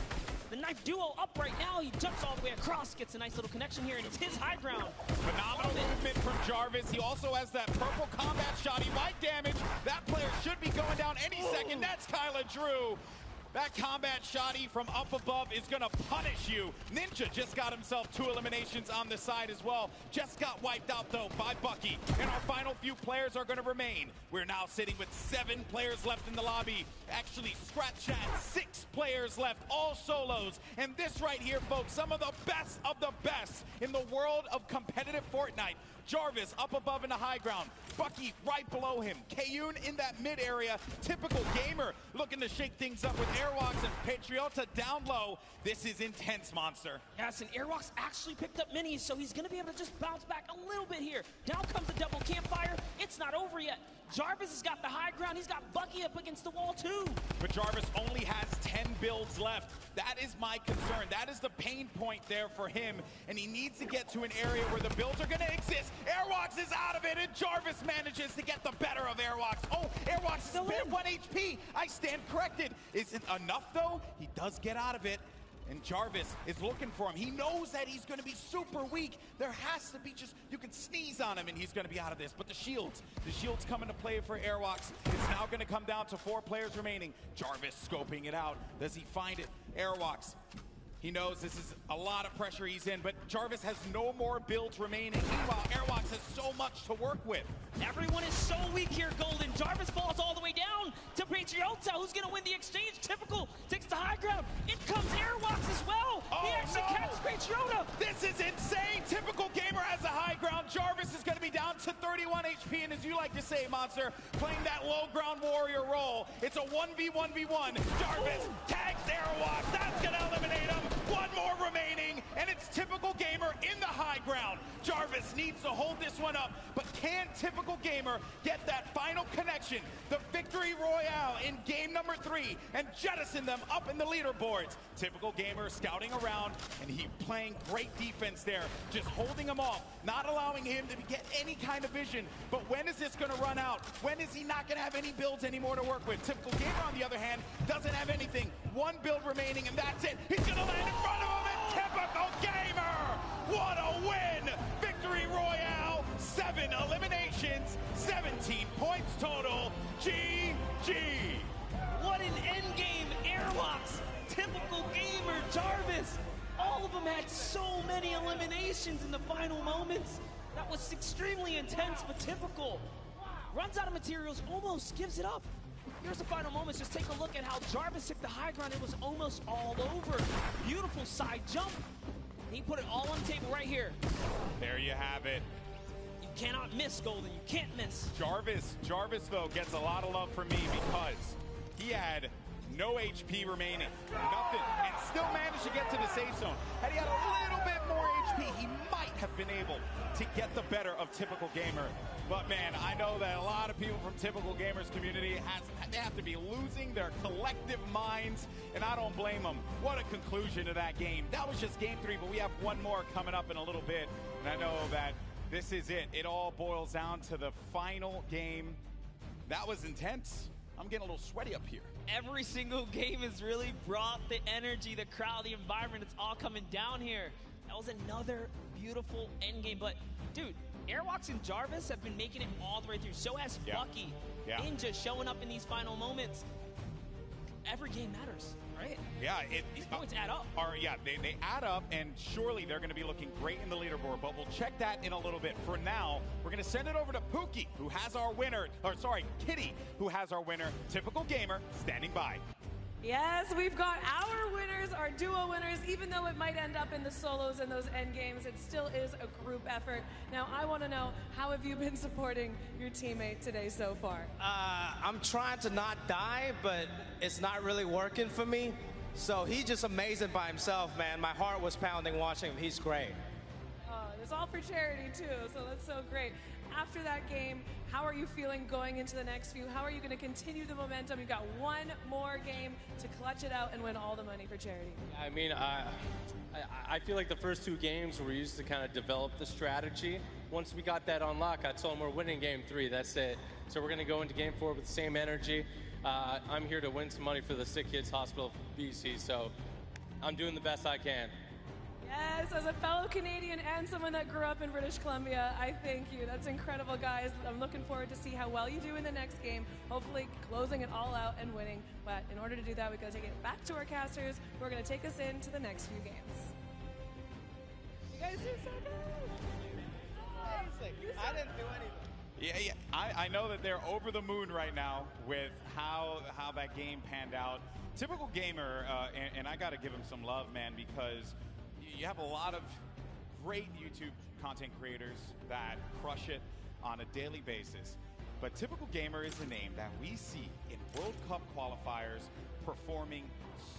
the knife duo up right now. He jumps all the way across, gets a nice little connection here, and it's his high ground. Phenomenal movement from Jarvis. He also has that purple combat shot. He might damage. That player should be going down any second. That's Kyla Drew. That combat shotty from up above is going to punish you. Ninja just got himself 2 eliminations on the side as well. Just got wiped out, though, by Bucky. And our final few players are going to remain. We're now sitting with 7 players left in the lobby. Actually, scratch that, 6 players left, all solos. And this right here, folks, some of the best in the world of competitive Fortnite. Jarvis up above in the high ground. Bucky right below him. Kayun in that mid area. Typical gamer looking to shake things up with Airwalks and Patriota down low. This is intense, Monster. Yes, and Airwalks actually picked up minis, so he's going to be able to just bounce back a little bit here. Down comes the double campfire. It's not over yet. Jarvis has got the high ground. He's got Bucky up against the wall, too. But Jarvis only has 10 builds left. That is my concern. That is the pain point there for him, and he needs to get to an area where the builds are going to exist. Airwalks is out of it, and Jarvis manages to get the better of Airwalks. Oh, Airwalks is still at 1 HP. I stand corrected. Isn't enough, though. He does get out of it. And Jarvis is looking for him. He knows that he's going to be super weak. There has to be just, you can sneeze on him and he's going to be out of this. But the shields coming to play for Airwalks. It's now going to come down to 4 players remaining. Jarvis scoping it out. Does he find it? Airwalks. He knows this is a lot of pressure he's in, but Jarvis has no more builds remaining. Meanwhile, Airwalks has so much to work with. Everyone is so weak here, Golden. Jarvis falls all the way down to Patriota, who's going to win the exchange. Typical takes the high ground. In comes Airwalks as well. He actually catches Patriota. This is insane. Typical gamer has a high ground. Jarvis is going to be down to 31 HP, and as you like to say, Monster, playing that low ground warrior role. It's a 1v1v1. Jarvis tags Airwalks. That's going to eliminate him. 1 more remaining, and it's Typical Gamer in the high ground. Jarvis needs to hold this one up, but can Typical Gamer get that final connection, the victory royale in game number 3, and jettison them up in the leaderboards? Typical Gamer scouting around, and he playing great defense there, just holding him off, not allowing him to get any kind of vision. But when is this going to run out? When is he not going to have any builds anymore to work with? Typical Gamer, on the other hand, doesn't have anything. 1 build remaining, and that's it. He's going to land in front of him, and Typical Gamer! What a win! Victory Royale, 7 eliminations, 17 points total. GG! What an endgame, Airwalks, Typical Gamer, Jarvis. All of them had so many eliminations in the final moments. That was extremely intense, but Typical runs out of materials, almost gives it up. Here's the final moments. Just take a look at how Jarvis took the high ground. It was almost all over. Beautiful side jump. He put it all on the table right here. There you have it. You cannot miss, Golden. You can't miss. Jarvis, though, gets a lot of love from me because he had no HP remaining. Nothing. And still managed to get to the safe zone. Had he had a little bit more HP, he might have been able to get the better of Typical Gamer. But man, I know that a lot of people from Typical Gamer's community, they have to be losing their collective minds, and I don't blame them. What a conclusion to that game. That was just game 3, but we have 1 more coming up in a little bit, and I know that this is it. It all boils down to the final game. That was intense. I'm getting a little sweaty up here. Every single game has really brought the energy, the crowd, the environment. It's all coming down here. That was another beautiful end game, but dude, Airwalks and Jarvis have been making it all the way through. So has Bucky. Ninja showing up in these final moments. Every game matters, right? Yeah. These points add up. They add up, and surely they're going to be looking great in the leaderboard, but we'll check that in a little bit. For now, we're going to send it over to Pookie, who has our winner, Kitty, who has our winner, Typical Gamer, standing by. Yes, we've got our winners, our duo winners. Even though it might end up in the solos and those end games, it still is a group effort. Now, I want to know, how have you been supporting your teammate today so far? I'm trying to not die, but it's not really working for me. So he's just amazing by himself, man. My heart was pounding watching him. He's great. It's all for charity, too, so that's so great. after that game, how are you feeling going into the next few? How are you going to continue the momentum? You've got one more game to clutch it out and win all the money for charity. I mean, I feel like the first 2 games we used to kind of develop the strategy. Once we got that unlock, I told them we're winning game 3. That's it. So we're going to go into game 4 with the same energy. I'm here to win some money for the Sick Kids Hospital BC, so I'm doing the best I can. Yes, as a fellow Canadian and someone that grew up in British Columbia, I thank you. That's incredible, guys. I'm looking forward to see how well you do in the next game, hopefully closing it all out and winning. But in order to do that, we've got to take it back to our casters, who are going to take us into the next few games. You guys do so good. I didn't do anything. Yeah. I know that they're over the moon right now with how that game panned out. Typical gamer, and I got to give him some love, man, because you have a lot of great YouTube content creators that crush it on a daily basis. But Typical Gamer is a name that we see in World Cup qualifiers performing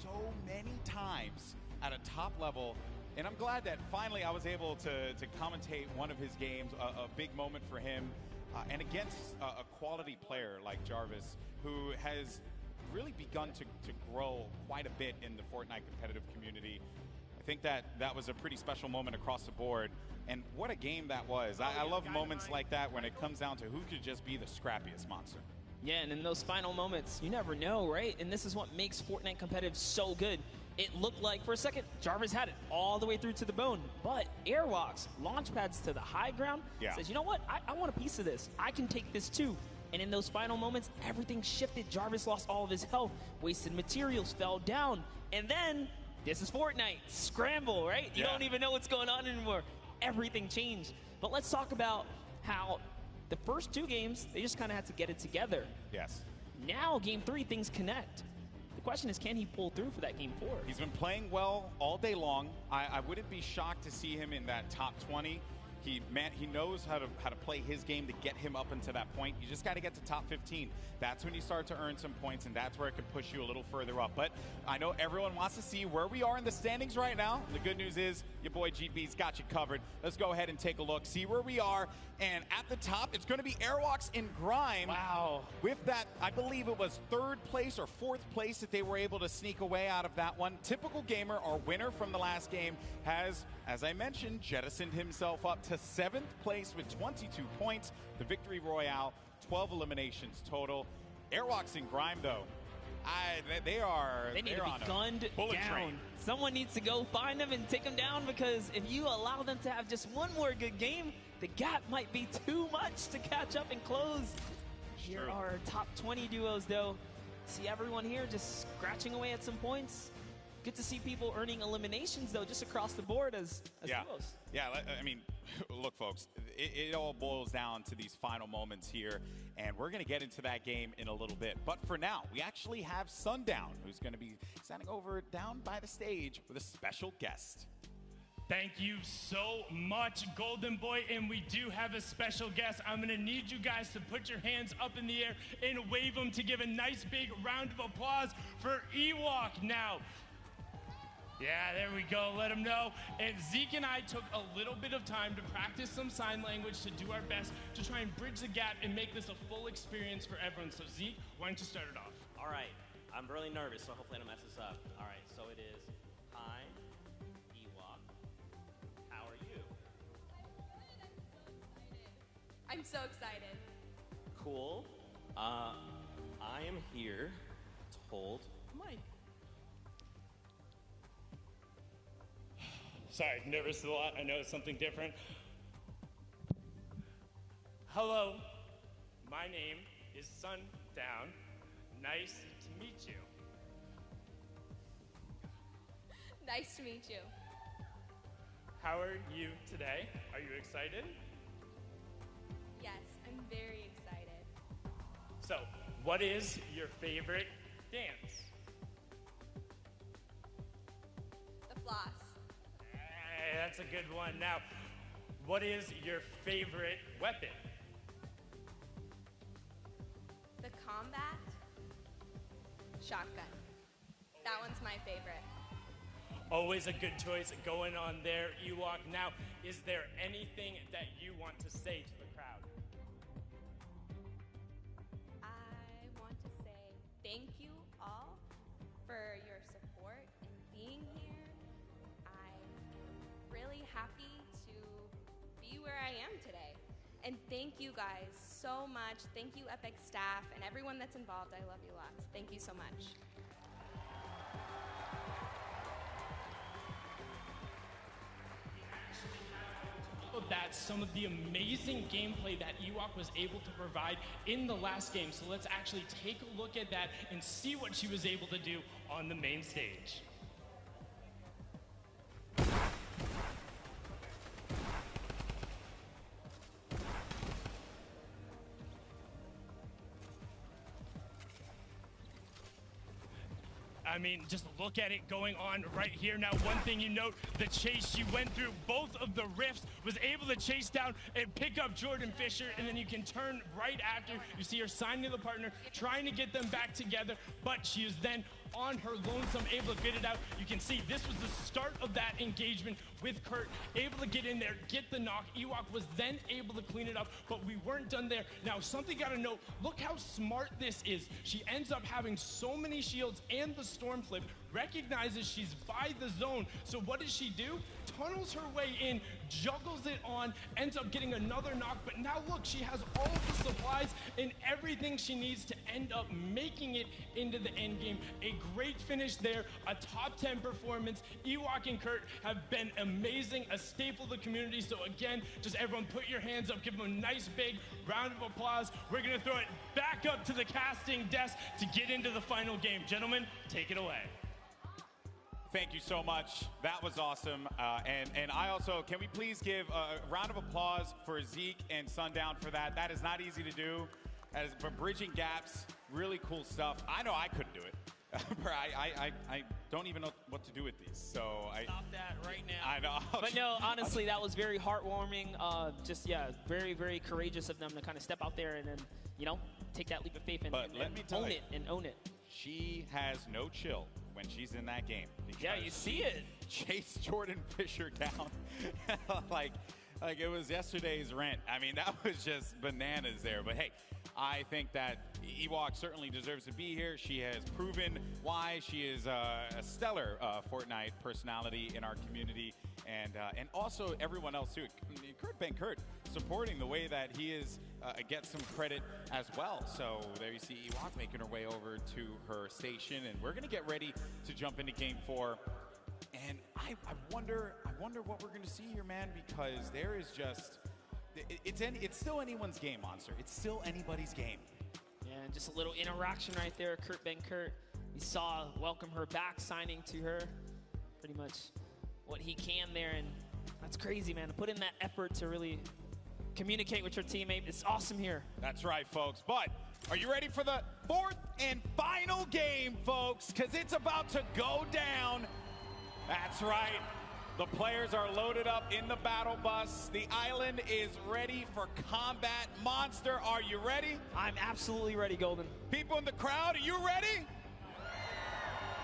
so many times at a top level. And I'm glad that finally I was able to commentate one of his games, a big moment for him, and against a quality player like Jarvis, who has really begun to grow quite a bit in the Fortnite competitive community. I think that was a pretty special moment across the board. And what a game that was. I love moments like that when it comes down to who could just be the scrappiest monster. Yeah, and in those final moments, you never know, right? And this is what makes Fortnite competitive so good. It looked like, for a second, Jarvis had it all the way through to the bone. But Airwalks, launch pads to the high ground, says, you know what? I want a piece of this. I can take this too. And in those final moments, everything shifted. Jarvis lost all of his health. Wasted materials fell down. And then, this is Fortnite. Scramble, right? You don't even know what's going on anymore. Everything changed. But let's talk about how the first 2 games, they just kind of had to get it together. Yes. Now, game 3, things connect. The question is, can he pull through for that game 4? He's been playing well all day long. I wouldn't be shocked to see him in that top 20. He knows how to play his game to get him up into that point. You just got to get to top 15. That's when you start to earn some points, and that's where it can push you a little further up. But I know everyone wants to see where we are in the standings right now. The good news is your boy GB's got you covered. Let's go ahead and take a look, see where we are. And at the top, it's going to be Airwalks in Grime. Wow. With that, I believe it was 3rd place or 4th place that they were able to sneak away out of that one. Typical Gamer, our winner from the last game, has, as I mentioned, jettisoned himself up to 7th place with 22 points. The Victory Royale, 12 eliminations total. Airwalks in Grime, though, they need to be gunned down. Someone needs to go find them and take them down, because if you allow them to have just one more good game, the gap might be too much to catch up and close. Here are our top 20 duos, though. See everyone here just scratching away at some points. Good to see people earning eliminations, though, just across the board as duos. Yeah, I mean, look, folks, it all boils down to these final moments here, and we're going to get into that game in a little bit. But for now, we actually have Sundown, who's going to be standing over down by the stage with a special guest. Thank you so much, Golden Boy, and we do have a special guest. I'm gonna need you guys to put your hands up in the air and wave them to give a nice big round of applause for Ewok now. Yeah, there we go, let them know. And Zeke and I took a little bit of time to practice some sign language to do our best to try and bridge the gap and make this a full experience for everyone. So Zeke, why don't you start it off? All right, I'm really nervous, so hopefully I don't mess this up. All right, so it is, hi, Ewok, how are you? I'm so excited. Cool. I am here to hold Mike. Sorry, nervous a lot. I know it's something different. Hello, my name is Sundown. Nice to meet you. Nice to meet you. How are you today? Are you excited? Yes, I'm very excited. So, what is your favorite dance? The floss. Hey, that's a good one. Now, what is your favorite weapon? The combat shotgun. That one's my favorite. Always a good choice going on there, Ewok. Now, is there anything that you want to say to the crowd? happy to be where I am today. And thank you guys so much. Thank you, Epic staff, and everyone that's involved. I love you lots. Thank you so much. That's some of the amazing gameplay that Ewok was able to provide in the last game. So let's actually take a look at that and see what she was able to do on the main stage. I mean, just look at it going on right here. Now, one thing you note, the chase she went through, both of the rifts, was able to chase down and pick up Jordan Fisher, and then you can turn right after. You see her signing to the partner, trying to get them back together, but she is then on her lonesome, able to get it out. You can see this was the start of that engagement with Kurt, able to get in there, get the knock. Ewok was then able to clean it up, but we weren't done there. Now, something got to note, look how smart this is. She ends up having so many shields and the storm flip, recognizes she's by the zone. So what does she do? Tunnels her way in, juggles it on, ends up getting another knock, but now look, she has all of the supplies and everything she needs to end up making it into the end game. A great finish there, a top 10 performance. Ewok and Kurt have been amazing, a staple of the community. So again, just everyone put your hands up, give them a nice big round of applause. We're gonna throw it back up to the casting desk to get into the final game. Gentlemen, take it away. Thank you so much. That was awesome. And I also, can we please give a round of applause for Zeke and Sundown for that? That is not easy to do. As for bridging gaps, really cool stuff. I know I couldn't do it. I don't even know what to do with these. So Stop that right now. I know. But no, honestly, that was very heartwarming. Just, yeah, very, very courageous of them to kind of step out there and then, you know, take that leap of faith and own it. She has no chill when she's in that game. Yeah, you see it. Chase Jordan Fisher down like it was yesterday's rent. I mean, that was just bananas there. But hey, I think that Ewok certainly deserves to be here. She has proven why she is a stellar Fortnite personality in our community, and also everyone else too. Kurt supporting the way that he is gets some credit as well. So there you see Ewok making her way over to her station, and we're gonna get ready to jump into game 4. And I wonder what we're gonna see here, man, because there is just it's still anyone's game, Monster. It's still anybody's game. Yeah, and just a little interaction right there. Kurt. You saw welcome her back, signing to her pretty much what he can there, and that's crazy, man. To put in that effort to really communicate with your teammate. It's awesome here. That's right, folks. But are you ready for the 4th and final game, folks? Because it's about to go down. That's right. The players are loaded up in the battle bus. The island is ready for combat. Monster, are you ready? I'm absolutely ready, Golden. People in the crowd, are you ready?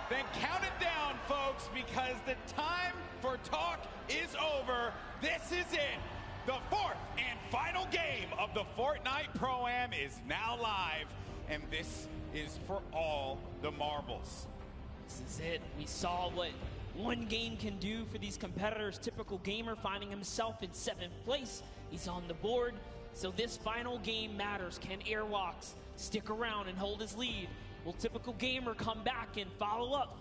Then count it down, folks, because the time for talk is over. This is it. The 4th and final game of the Fortnite Pro-Am is now live, and this is for all the marbles. This is it. We saw what one game can do for these competitors. Typical gamer finding himself in 7th place. He's on the board. So this final game matters. Can Airwalks stick around and hold his lead? Will Typical Gamer come back and follow up?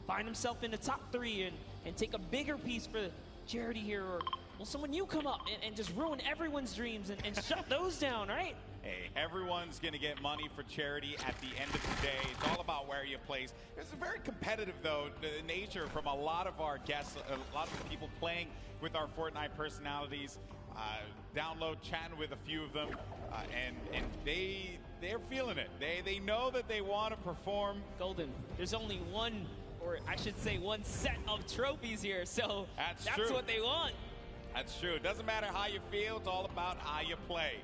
Find himself in the top 3 and take a bigger piece for charity here? Or will someone new come up and just ruin everyone's dreams and shut those down, right? Hey, everyone's going to get money for charity at the end of the day. It's all about where you place. It's a very competitive, though, nature from a lot of our guests, a lot of the people playing with our Fortnite personalities. Download, chatting with a few of them, and they're feeling it. They know that they want to perform. Golden, there's only one, or I should say one set of trophies here, so that's true. What they want. That's true. It doesn't matter how you feel. It's all about how you play.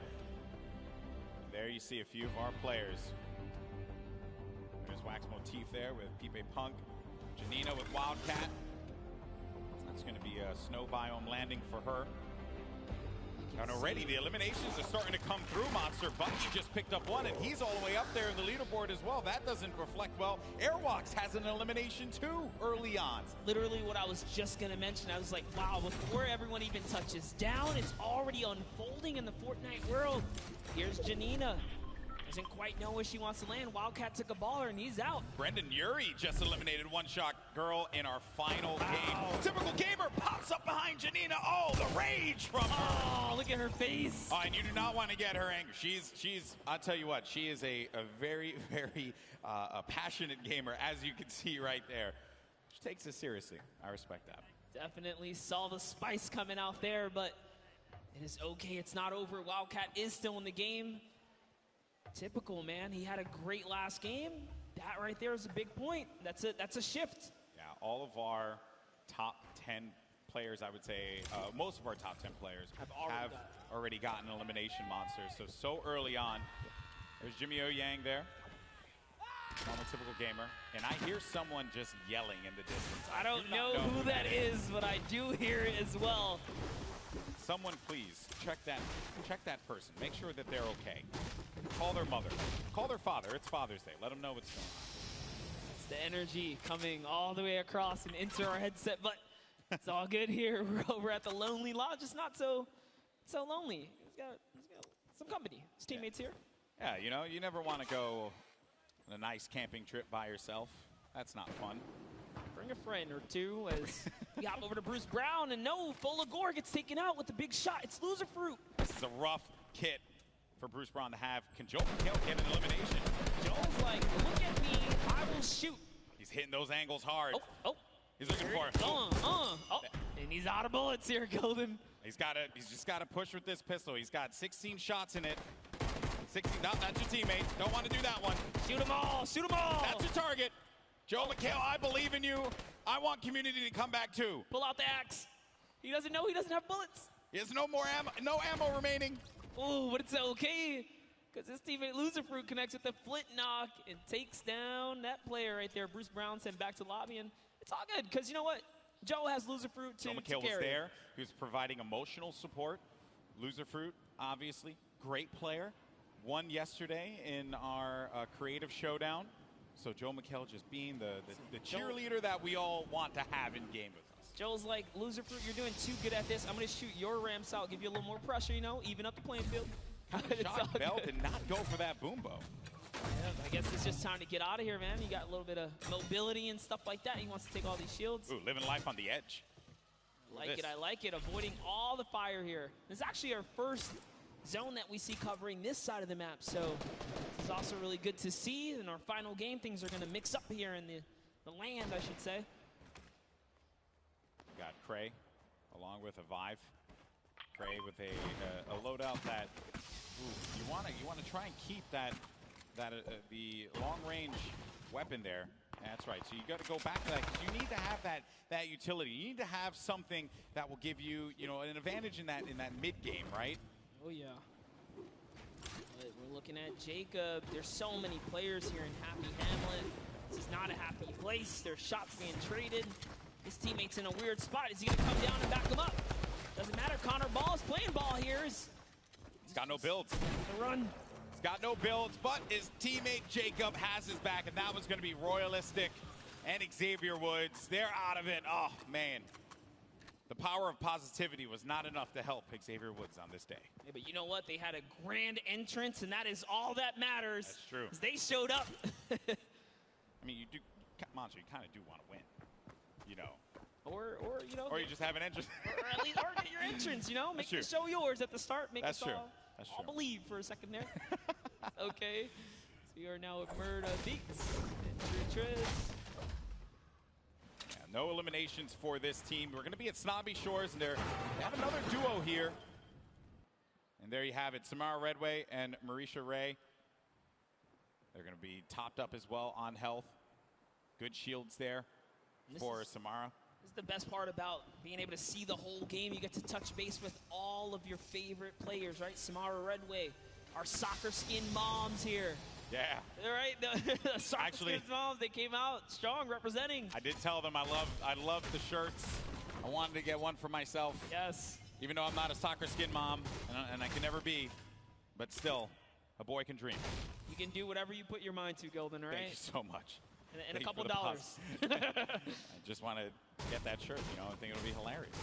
There you see a few of our players. There's Wax Motif there with Pipe Punk. Janina with Wildcat. That's going to be a snow biome landing for her. And already the eliminations are starting to come through, Monster. Bucky just picked up one, and he's all the way up there in the leaderboard as well. That doesn't reflect well. Airwalks has an elimination too early on. Literally what I was just going to mention. I was like, wow, before everyone even touches down, it's already unfolding in the Fortnite world. Here's Janina. Doesn't quite know where she wants to land. Wildcat took a baller, and he's out. Brendan Urie just eliminated One Shot Girl in our final game. Typical Gamer pops up behind Janina. Oh, the rage from her. Oh, look at her face. Oh, and you do not want to get her angry. She's I'll tell you what, she is a very, very passionate gamer, as you can see right there. She takes it seriously. I respect that. Definitely saw the spice coming out there, but it is okay. It's not over. Wildcat is still in the game. Typical, man. He had a great last game. That right there is a big point. That's a shift. Yeah, all of our top 10 players, I would say, most of our top 10 players have already gotten elimination monsters. So early on. There's Jimmy O Yang there. I'm a typical gamer. And I hear someone just yelling in the distance. I don't know who that is, but I do hear it as well. Someone please check that person. Make sure that they're okay. Call their mother. Call their father. It's Father's Day. Let them know what's going on. It's the energy coming all the way across and into our headset, but it's all good here. We're over at the Lonely Lodge. It's not so lonely. He's got some company. His teammates here. Yeah, you know, you never want to go on a nice camping trip by yourself. That's not fun. Bring a friend or two as we hop over to Bruce Brown, and no, Folagor gets taken out with the big shot. It's Loser Fruit. This is a rough kit for Bruce Brown to have. Can Joel McHale get an elimination? Joel's like, look at me, I will shoot. He's hitting those angles hard. Oh. He's looking for it. And he's out of bullets here, Golden. He's just got to push with this pistol. He's got 16 shots in it. 16, no, that's your teammate. Don't want to do that one. Shoot them all, shoot them all. That's your target. Joel McHale, I believe in you. I want community to come back too. Pull out the axe. He doesn't know he doesn't have bullets. He has no more ammo, no ammo remaining. Oh, but it's okay, because his teammate Loser Fruit connects with the flint knock and takes down that player right there. Bruce Brown sent back to lobby, and it's all good, because you know what? Joe has Loser Fruit to Joel McHale carry. was there. He was providing emotional support. Loser Fruit, obviously, great player. Won yesterday in our creative showdown. So Joel McHale just being the cheerleader that we all want to have in game with us. Joel's like, Loser Fruit, you're doing too good at this. I'm going to shoot your ramps out, give you a little more pressure, you know, even up the playing field. Shot Bell did not go for that boom bow. Yeah, I guess it's just time to get out of here, man. You got a little bit of mobility and stuff like that. He wants to take all these shields. Ooh, living life on the edge. I like it. Avoiding all the fire here. This is actually our first zone that we see covering this side of the map, so this is also really good to see. In our final game, things are going to mix up here in the land, I should say. Got Cray along with a Vive. Cray with a loadout that you want to try and keep the long range weapon there. That's right. So you got to go back to that, 'cause you need to have that utility. You need to have something that will give you an advantage in that mid game, right? Oh yeah. But we're looking at Jacob. There's so many players here in Happy Hamlet. This is not a happy place. There's shots being traded. His teammate's in a weird spot. Is he gonna come down and back him up? Doesn't matter. Connor Ball is playing ball here. He's got no builds. The run. He's got no builds, but his teammate Jacob has his back, and that was going to be Royalistic and Xavier Woods. They're out of it. Oh, man. The power of positivity was not enough to help Xavier Woods on this day. Yeah, but you know what? They had a grand entrance, and that is all that matters. That's true. They showed up. I mean, Monster, you kind of do want to win, you know. Or you just have an entrance. or at least get your entrance, you know? Make the show yours at the start. Make us all believe for a second there. Okay. So we are now with Murda Beats and Drew Triz. Yeah, no eliminations for this team. We're going to be at Snobby Shores, and they have another duo here. And there you have it, Samara Redway and Marisha Ray. They're going to be topped up as well on health. Good shields there for Samara. This is the best part about being able to see the whole game. You get to touch base with all of your favorite players, right? Samara Redway, our soccer skin moms here. Yeah. All right, the soccer skin moms, they came out strong representing. I did tell them I love the shirts. I wanted to get one for myself. Yes. Even though I'm not a soccer skin mom, and I can never be, but still, a boy can dream. You can do whatever you put your mind to, Golden, all right? Thank you so much. And a Thank you couple for the dollars. I just want to get that shirt, you know, I think it'll be hilarious.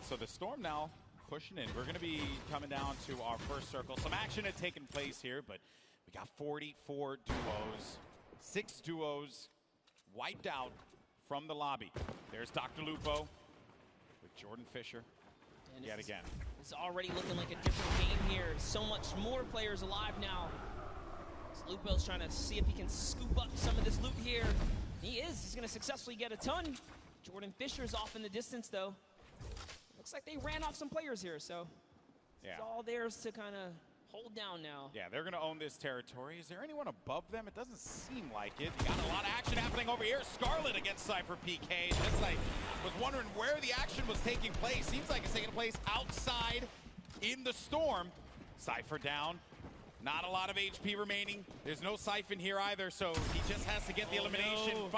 So the Storm now pushing in. We're going to be coming down to our first circle. Some action had taken place here, but we got 44 duos. 6 duos wiped out from the lobby. There's Dr. Lupo with Jordan Fisher yet again. It's already looking like a different game here. So much more players alive now. Lupo's trying to see if he can scoop up some of this loot here. He is. He's going to successfully get a ton. Jordan Fisher's off in the distance, though. Looks like they ran off some players here, so it's all theirs to kind of hold down now. Yeah, they're going to own this territory. Is there anyone above them? It doesn't seem like it. You got a lot of action happening over here. Scarlet against Cypher PK. Just like, was wondering where the action was taking place. Seems like it's taking place outside in the Storm. Cypher down. Not a lot of HP remaining. There's no Siphon here either, so he just has to get the elimination. No.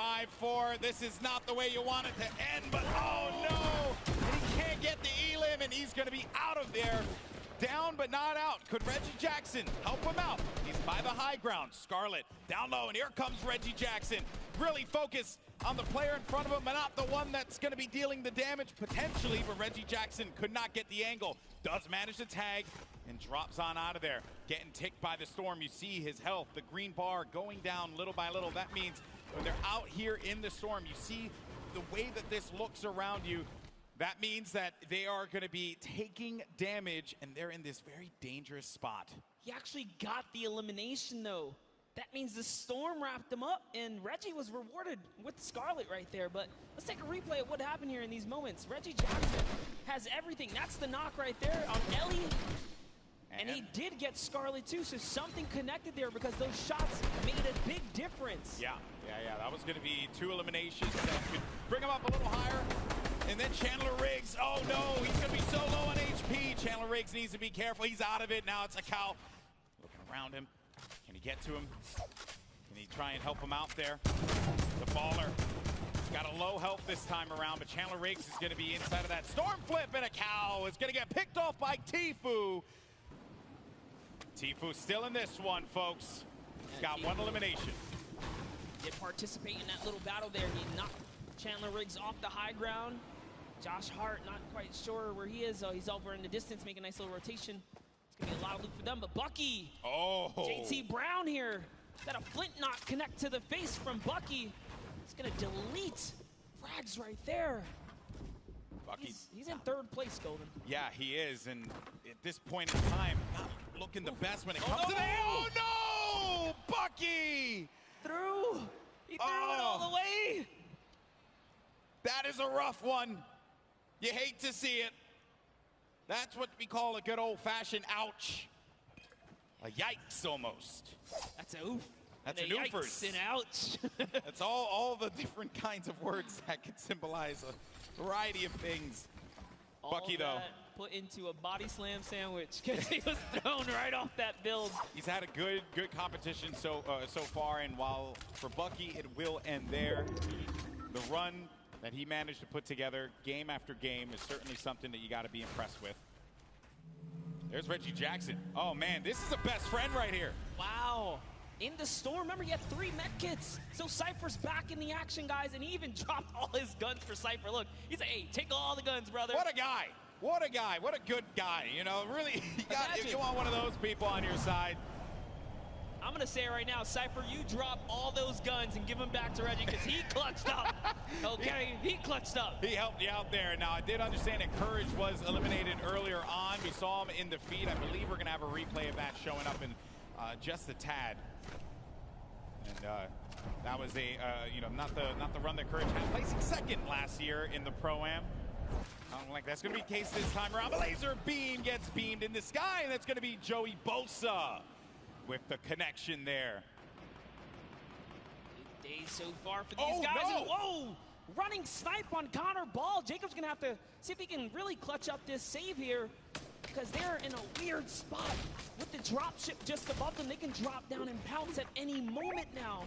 5-4. This is not the way you want it to end, but oh no! And he can't get the elim, and he's going to be out of there. Down but not out. Could Reggie Jackson help him out? He's by the high ground. Scarlet down low, and here comes Reggie Jackson. Really focus on the player in front of him, but not the one that's going to be dealing the damage potentially, but Reggie Jackson could not get the angle. Does manage to tag and drops on out of there. Getting ticked by the Storm. You see his health, the green bar going down little by little. That means when they're out here in the Storm, you see the way that this looks around you. That means that they are going to be taking damage, and they're in this very dangerous spot. He actually got the elimination, though. That means the Storm wrapped him up, and Reggie was rewarded with Scarlet right there. But let's take a replay of what happened here in these moments. Reggie Jackson has everything. That's the knock right there on Ellie. And he did get Scarlet, too, so something connected there because those shots made a big difference. Yeah. That was going to be 2 eliminations that could bring him up a little higher. And then Chandler Riggs, oh no, he's going to be so low on HP. Chandler Riggs needs to be careful. He's out of it. Now it's a cow looking around him. Can he get to him? Can he try and help him out there? The baller got a low health this time around, but Chandler Riggs is going to be inside of that Storm flip, and a cow is going to get picked off by Tfue. Tfue still in this one, folks. He's got 1 elimination. Did participate in that little battle there. He knocked Chandler Riggs off the high ground. Josh Hart, not quite sure where he is. He's over in the distance, making a nice little rotation. It's going to be a lot of loot for them, but Bucky. Oh. JT Brown here. Got a flint knock connect to the face from Bucky. He's going to delete frags right there. Bucky. He's in 3rd place, Golden. Yeah, he is, and at this point in time, not looking the best when it comes to that. Oh no! Bucky! Through. He threw it all the way. That is a rough one. You hate to see it. That's what we call a good old-fashioned ouch. A yikes almost. That's a oof. That's and an yikes oofers. and ouch. That's all the different kinds of words that can symbolize a variety of things. All Bucky, though. that put into a body slam sandwich because he was thrown right off that build. He's had a good competition so far, and while for Bucky it will end there, the run that he managed to put together game after game is certainly something that you got to be impressed with. There's Reggie Jackson. Oh man, this is a best friend right here. Wow. In the Storm, remember he had 3 med kits. So Cypher's back in the action, guys, and he even dropped all his guns for Cypher. Look, he's like, hey, take all the guns, brother. What a guy. What a guy. What a good guy. You know, really, you want one of those people on your side. I'm going to say it right now, Cypher, you drop all those guns and give them back to Reggie because he clutched up. Okay, he clutched up. He helped you out there. Now, I did understand that Courage was eliminated earlier on. We saw him in the feed. I believe we're going to have a replay of that showing up in just a tad. And that was not the run that Courage had, placing 2nd last year in the Pro-Am. I don't like that's going to be the case this time around. The laser beam gets beamed in the sky, and that's going to be Joey Bosa with the connection there. Good day so far for these guys. No. Whoa! Running snipe on Connor Ball. Jacob's going to have to see if he can really clutch up this save here because they're in a weird spot. With the drop ship just above them, they can drop down and pounce at any moment now.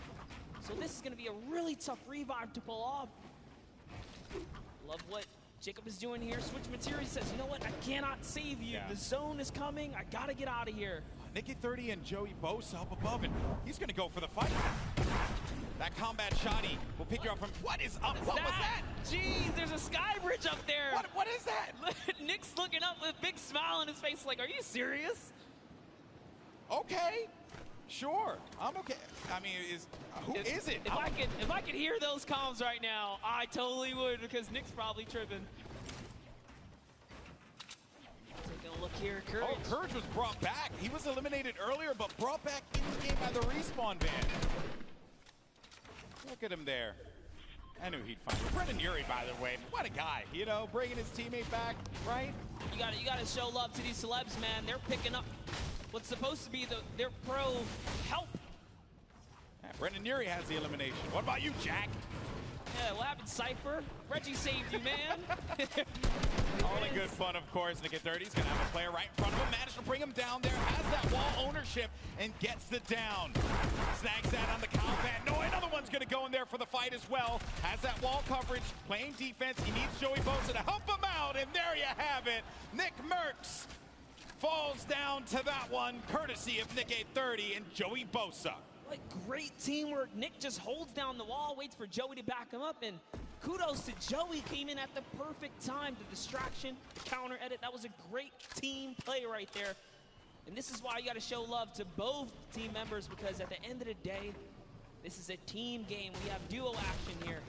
So this is going to be a really tough revive to pull off. Love what Jacob is doing here. Switch materials. He says, you know what? I cannot save you. Yeah. The zone is coming. I got to get out of here. Nicky30 and Joey Bosa up above, and he's going to go for the fight. That combat shoddy will pick you up from... What is up? What was that? Jeez, there's a sky bridge up there. What is that? Nick's looking up with a big smile on his face like, are you serious? Okay. Sure. I'm okay. I mean, who is it? If I could hear those comms right now, I totally would, because Nick's probably tripping. Taking a look here, Courage. Oh, Courage was brought back. He was eliminated earlier, but brought back in the game by the respawn van. Look at him there. I knew he'd find it. Brendan Urie, by the way, what a guy. You know, bringing his teammate back, right? You gotta show love to these celebs, man. They're picking up what's supposed to be their pro help. Yeah, Brendan Urie has the elimination. What about you, Jack? Yeah, what happened, Cypher? Reggie saved you, man. All in good fun, of course. Nicky30's going to have a player right in front of him. Managed to bring him down there. Has that wall ownership and gets the down. Snags that on the combat. No, another one's going to go in there for the fight as well. Has that wall coverage. Playing defense. He needs Joey Bosa to help him out. And there you have it. Nick Merckx falls down to that one, courtesy of Nicky30 and Joey Bosa. Like, great teamwork. Nick just holds down the wall, waits for Joey to back him up, and kudos to Joey. Came in at the perfect time. The distraction, the counter edit, that was a great team play right there. And this is why you got to show love to both team members, because at the end of the day, this is a team game. We have duo action here.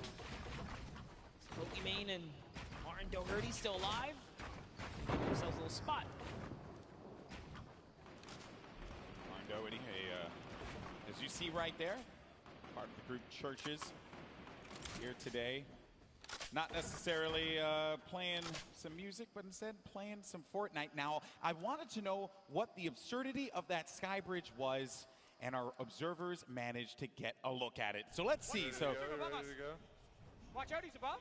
Pokimane and Martin Doherty still alive. Give themselves a little spot. Martin Doherty, as you see right there, part of the group Churches here today. Not necessarily playing some music, but instead playing some Fortnite. Now, I wanted to know what the absurdity of that sky bridge was, and our observers managed to get a look at it. So let's see. Ready to go? Watch out, he's above.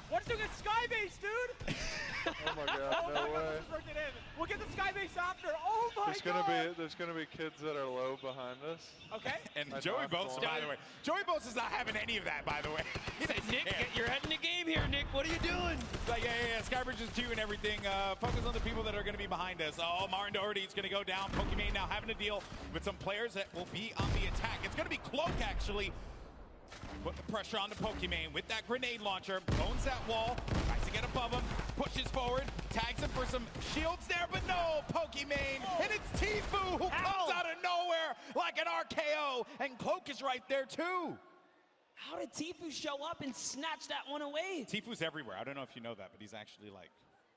What's doing a sky base, dude? Oh my God, no way. We'll get the sky base after. Oh my God. There's gonna be kids that are low behind us. Okay. And Joey Bosa, by the way. Joey Bosa's not having any of that, by the way. Nick, you're heading the game here, Nick. What are you doing? Like, yeah. Skybridge is 2 and everything. Focus on the people that are going to be behind us. Oh, Martin Doherty is going to go down. Pokimane now having to deal with some players that will be on the attack. It's going to be Cloak, actually. Put the pressure on the Pokimane with that grenade launcher. Owns that wall. Tries to get above him. Pushes forward. Tags him for some shields there, but no, Pokimane. And it's Tfue who comes out of nowhere like an RKO. And Cloak is right there, too. How did Tfue show up and snatch that one away? Tfue's everywhere. I don't know if you know that, but he's actually like,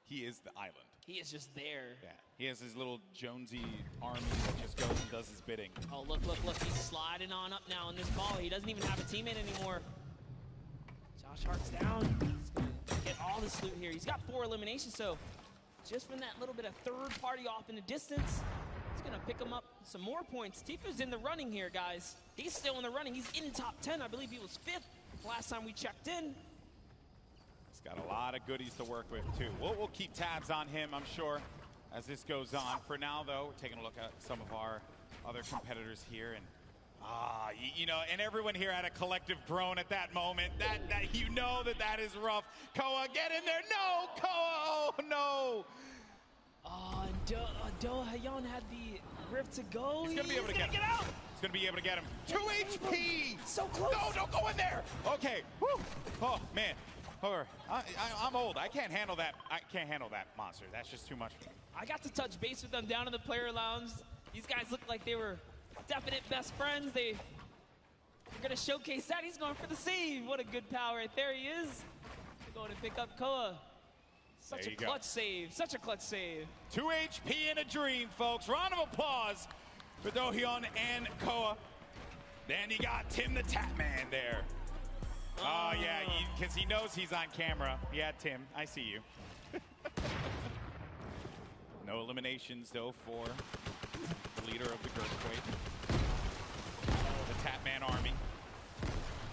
he is the island. He is just there. Yeah, he has his little Jonesy army that just goes and does his bidding. Oh, look. He's sliding on up now in this ball. He doesn't even have a teammate anymore. Josh Hart's down. He's going to get all this loot here. He's got 4 eliminations, so just from that little bit of third party off in the distance, he's going to pick him up some more points. Tfue's in the running here, guys. He's still in the running. He's in top 10. I believe he was 5th last time we checked in. He's got a lot of goodies to work with, too. We'll keep tabs on him, I'm sure, as this goes on. For now, though, we're taking a look at some of our other competitors here. And, you know, and everyone here had a collective groan at that moment. That you know that is rough. Koa, get in there. No, Koa, oh, no. Oh, and Do-Hayon had the rift to go. He's going to be able to get him. Out. He's going to be able to get him. 2 HP. So close. No, don't go in there. Okay. Woo. Oh, man. I'm old. I can't handle that. I can't handle that monster. That's just too much for me. I got to touch base with them down in the player lounge. These guys look like they were definite best friends. They're going to showcase that. He's going for the save. What a good pal right there he is. They're going to pick up Koa. Such a clutch save. Such a clutch save. 2 HP in a dream, folks. Round of applause for Do-Hayon and Koa. Then you got Tim the Tap Man there. Oh, yeah, because he knows he's on camera. Yeah, Tim, I see you. No eliminations, though, for the leader of the Girthquake. The Tapman army.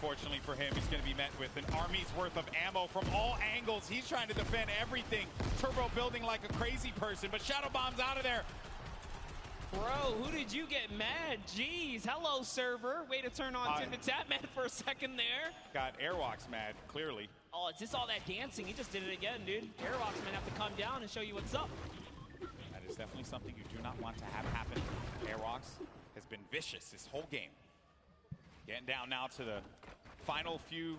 Fortunately for him, he's going to be met with an army's worth of ammo from all angles. He's trying to defend everything. Turbo building like a crazy person, but Shadow Bomb's out of there. Bro, who did you get mad? Jeez, hello, server. Way to turn on Tim the Tapman for a second there. Got Airwalks mad, clearly. Oh, it's just all that dancing. He just did it again, dude. Airbox might have to come down and show you what's up. That is definitely something you do not want to have happen. Airbox has been vicious this whole game. Getting down now to the final few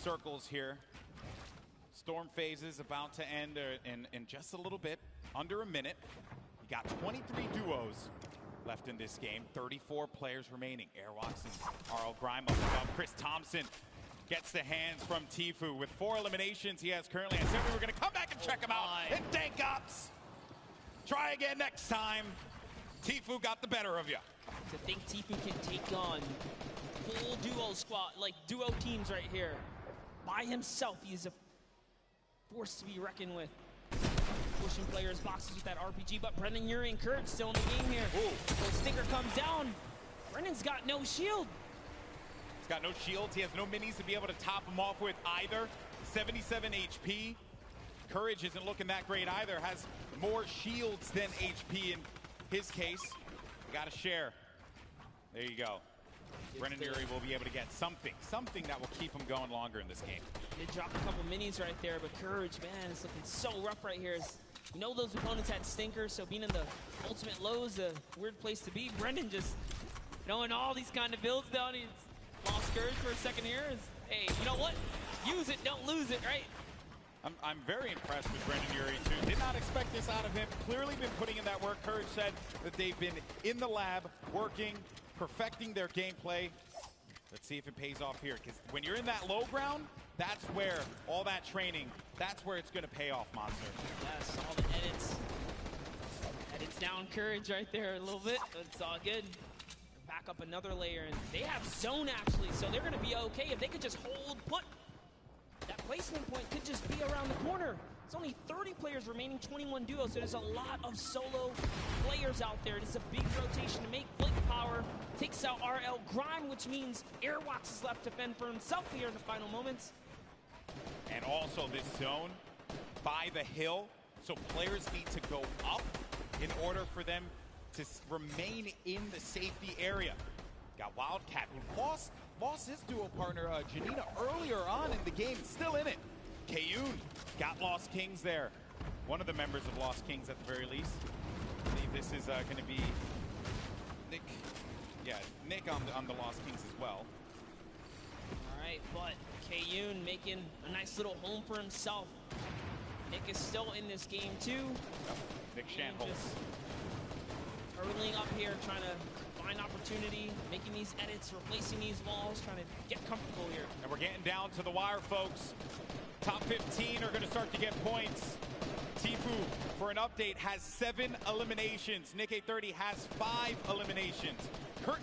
circles here. Storm phase is about to end in just a little bit, under a minute. You got 23 duos left in this game, 34 players remaining. Airbox and RL Grime up above. Chris Thompson gets the hands from Tfue. With 4 eliminations he has currently. I said we were going to come back and check him out. And dank ups. Try again next time. Tfue got the better of you. To think Tfue can take on full duo squad, like duo teams right here. By himself, he's a force to be reckoned with. Pushing players' boxes with that RPG, but Brendan Urie and Kurt still in the game here. So Stinker comes down. Brendan's got no shield. He's got no shields. He has no minis to be able to top him off with either. 77 HP. Courage isn't looking that great either. Has more shields than HP in his case. Got to share. There you go. Brendan Urie will be able to get something that will keep him going longer in this game. They dropped a couple minis right there, but Courage, man, it's looking so rough right here. You know those opponents had stinkers, so being in the ultimate low is a weird place to be. Brendan just knowing all these kind of builds down. He's lost Courage for a second here. Hey, you know what? Use it, don't lose it, right? I'm very impressed with Brendan Urie, too. Did not expect this out of him. Clearly been putting in that work. Courage said that they've been in the lab, working, perfecting their gameplay. Let's see if it pays off here, because when you're in that low ground, that's where all that training, that's where it's going to pay off, Monster. Yes, all the edits. Edits down Courage right there a little bit. It's all good. Back up another layer, and they have zone, actually, so they're going to be okay. If they could just hold put, that placement point could just be around the corner. It's only 30 players remaining, 21 duos, so there's a lot of solo players out there. It's a big rotation to make. Blink Power takes out RL Grime, which means Airbox is left to fend for himself here in the final moments. And also this zone by the hill, so players need to go up in order for them to remain in the safety area. Got Wildcat, who lost his duo partner, Janina, earlier on in the game, still in it. Kayun got Lost Kings there. One of the members of Lost Kings at the very least. I believe this is going to be Nick. Yeah, Nick on the Lost Kings as well. All right, but Kayun making a nice little home for himself. Nick is still in this game too. Nick Shanholz. Hurling up here, trying to find opportunity, making these edits, replacing these walls, trying to get comfortable here. And we're getting down to the wire, folks. Top 15 are going to start to get points. Tfue, for an update, has 7 eliminations. Nick 830 has 5 eliminations.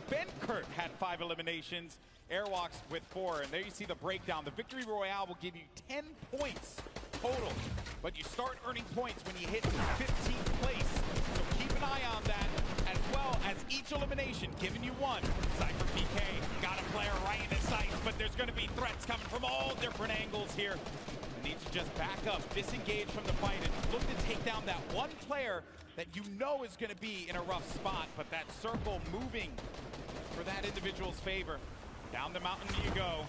Ben Kurt had 5 eliminations. Airbox with 4. And there you see the breakdown. The Victory Royale will give you 10 points total. But you start earning points when you hit 15th place. So keep an eye on that, as well as each elimination giving you 1. Cypher PK, got a player right in his sight, but there's going to be threats coming from all different angles here. You need to just back up, disengage from the fight, and look to take down that one player that you know is going to be in a rough spot, but that circle moving for that individual's favor. Down the mountain you go.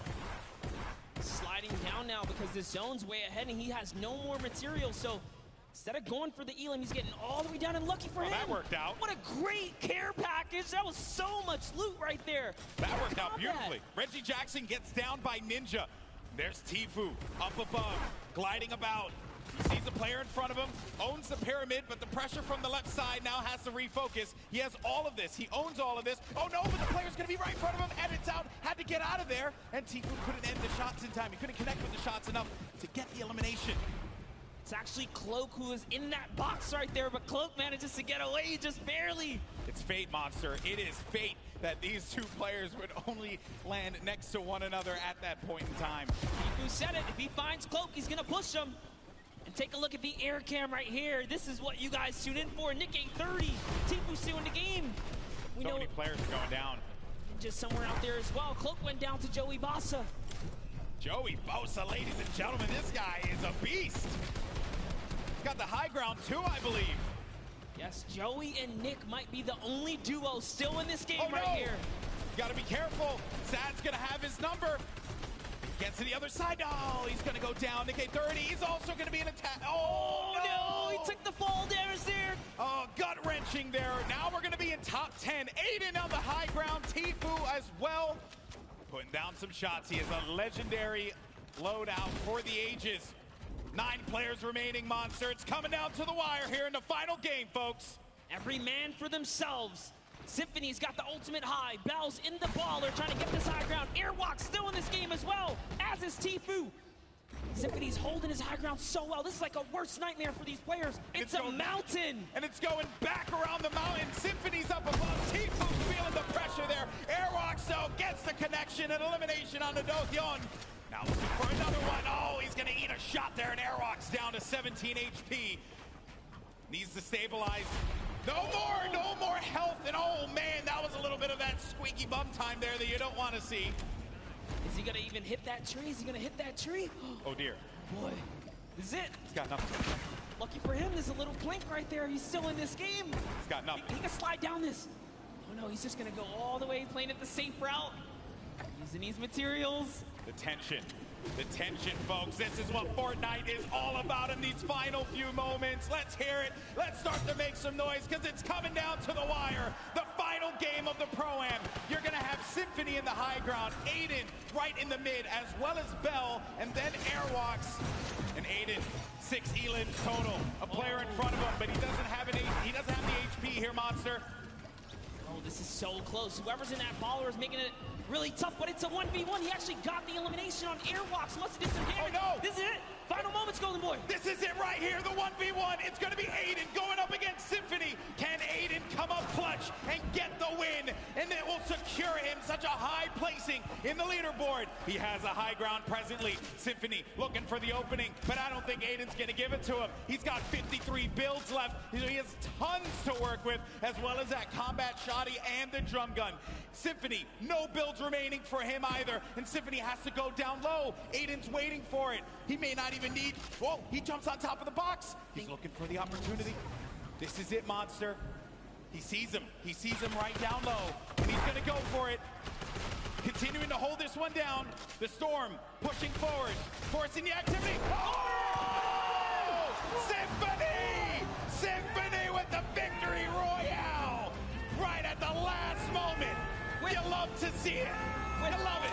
Sliding down now because the zone's way ahead and he has no more material, so instead of going for the Elam, he's getting all the way down, and lucky for him. That worked out. What a great care package. That was so much loot right there. That worked out beautifully. Reggie Jackson gets down by Ninja. There's Tfue up above, gliding about. He sees a player in front of him, owns the pyramid, but the pressure from the left side now has to refocus. He has all of this. He owns all of this. Oh no, but the player's going to be right in front of him, and it's out. Had to get out of there, and Tfue couldn't end the shots in time. He couldn't connect with the shots enough to get the elimination. It's actually Cloak who is in that box right there, but Cloak manages to get away just barely. It's fate, Monster. It is fate that these two players would only land next to one another at that point in time. Tfue said it. If he finds Cloak, he's going to push him. And take a look at the air cam right here. This is what you guys tune in for. Nick 830. Tfue still in the game. So many players are going down. Just somewhere out there as well. Cloak went down to Joey Bossa. Joey Bosa, ladies and gentlemen, this guy is a beast. Got the high ground too, I believe. Yes, Joey and Nick might be the only duo still in this game here. You gotta be careful. Sad's gonna have his number. Gets to the other side. Oh, he's going to go down. Nikkei 30. He's also going to be an attack. Oh, no! He took the fall damage there. Oh, gut-wrenching there. Now we're going to be in top 10. Aiden on the high ground. Tfue as well. Putting down some shots. He is a legendary loadout for the ages. 9 players remaining, Monster. It's coming down to the wire here in the final game, folks. Every man for themselves. Symphony's got the ultimate high. Bell's in the baller trying to get this high ground. Airwalk's still in this game as well, as is Tfue. Symphony's holding his high ground so well. This is like a worst nightmare for these players. It's a mountain. And it's going back around the mountain. Symphony's up above. Tfue's feeling the pressure there. Airwalk, so gets the connection and elimination on the Dohyeon. Now looking for another one. Oh, he's going to eat a shot there, and Airwalk's down to 17 HP. Needs to stabilize. No more health. And oh man, that was a little bit of that squeaky bum time there that you don't want to see. Is he gonna even hit that tree? Is he gonna hit that tree? Oh dear. Boy, this is it. He's got nothing. Lucky for him, there's a little blink right there. He's still in this game. He's got nothing. He can slide down this. Oh no, he's just gonna go all the way, playing it the safe route. Using these materials. The tension, folks. This is what Fortnite is all about in these final few moments. Let's hear it. Let's start to make some noise because it's coming down to the wire. The final game of the Pro-Am. You're going to have Symphony in the high ground, Aiden right in the mid, as well as Bell, and then Airwalks. And Aiden, 6 elims total. A player in front of him, but he doesn't have the HP here, Monster. Oh, this is so close. Whoever's in that baller is making it really tough, but it's a 1v1. He actually got the elimination on Airwalks. Must have did some damage. Oh no! This is it. Final moments, Golden Boy. This is it right here, the 1v1. It's going to be Aiden going up against Symphony. Can Aiden come up clutch and get the win? And it will secure him such a high placing in the leaderboard. He has a high ground presently. Symphony looking for the opening, but I don't think Aiden's going to give it to him. He's got 53 builds left. He has tons to work with, as well as that combat shoddy and the drum gun. Symphony, no builds remaining for him either, and Symphony has to go down low. Aiden's waiting for it. He may not even need... Whoa, he jumps on top of the box. He's looking for the opportunity. This is it, Monster. He sees him. He sees him right down low, and he's going to go for it. Continuing to hold this one down. The Storm pushing forward, forcing the activity. Oh! Symphony! Symphony with the victory royale! Right at the last moment. You love to see it. You love it.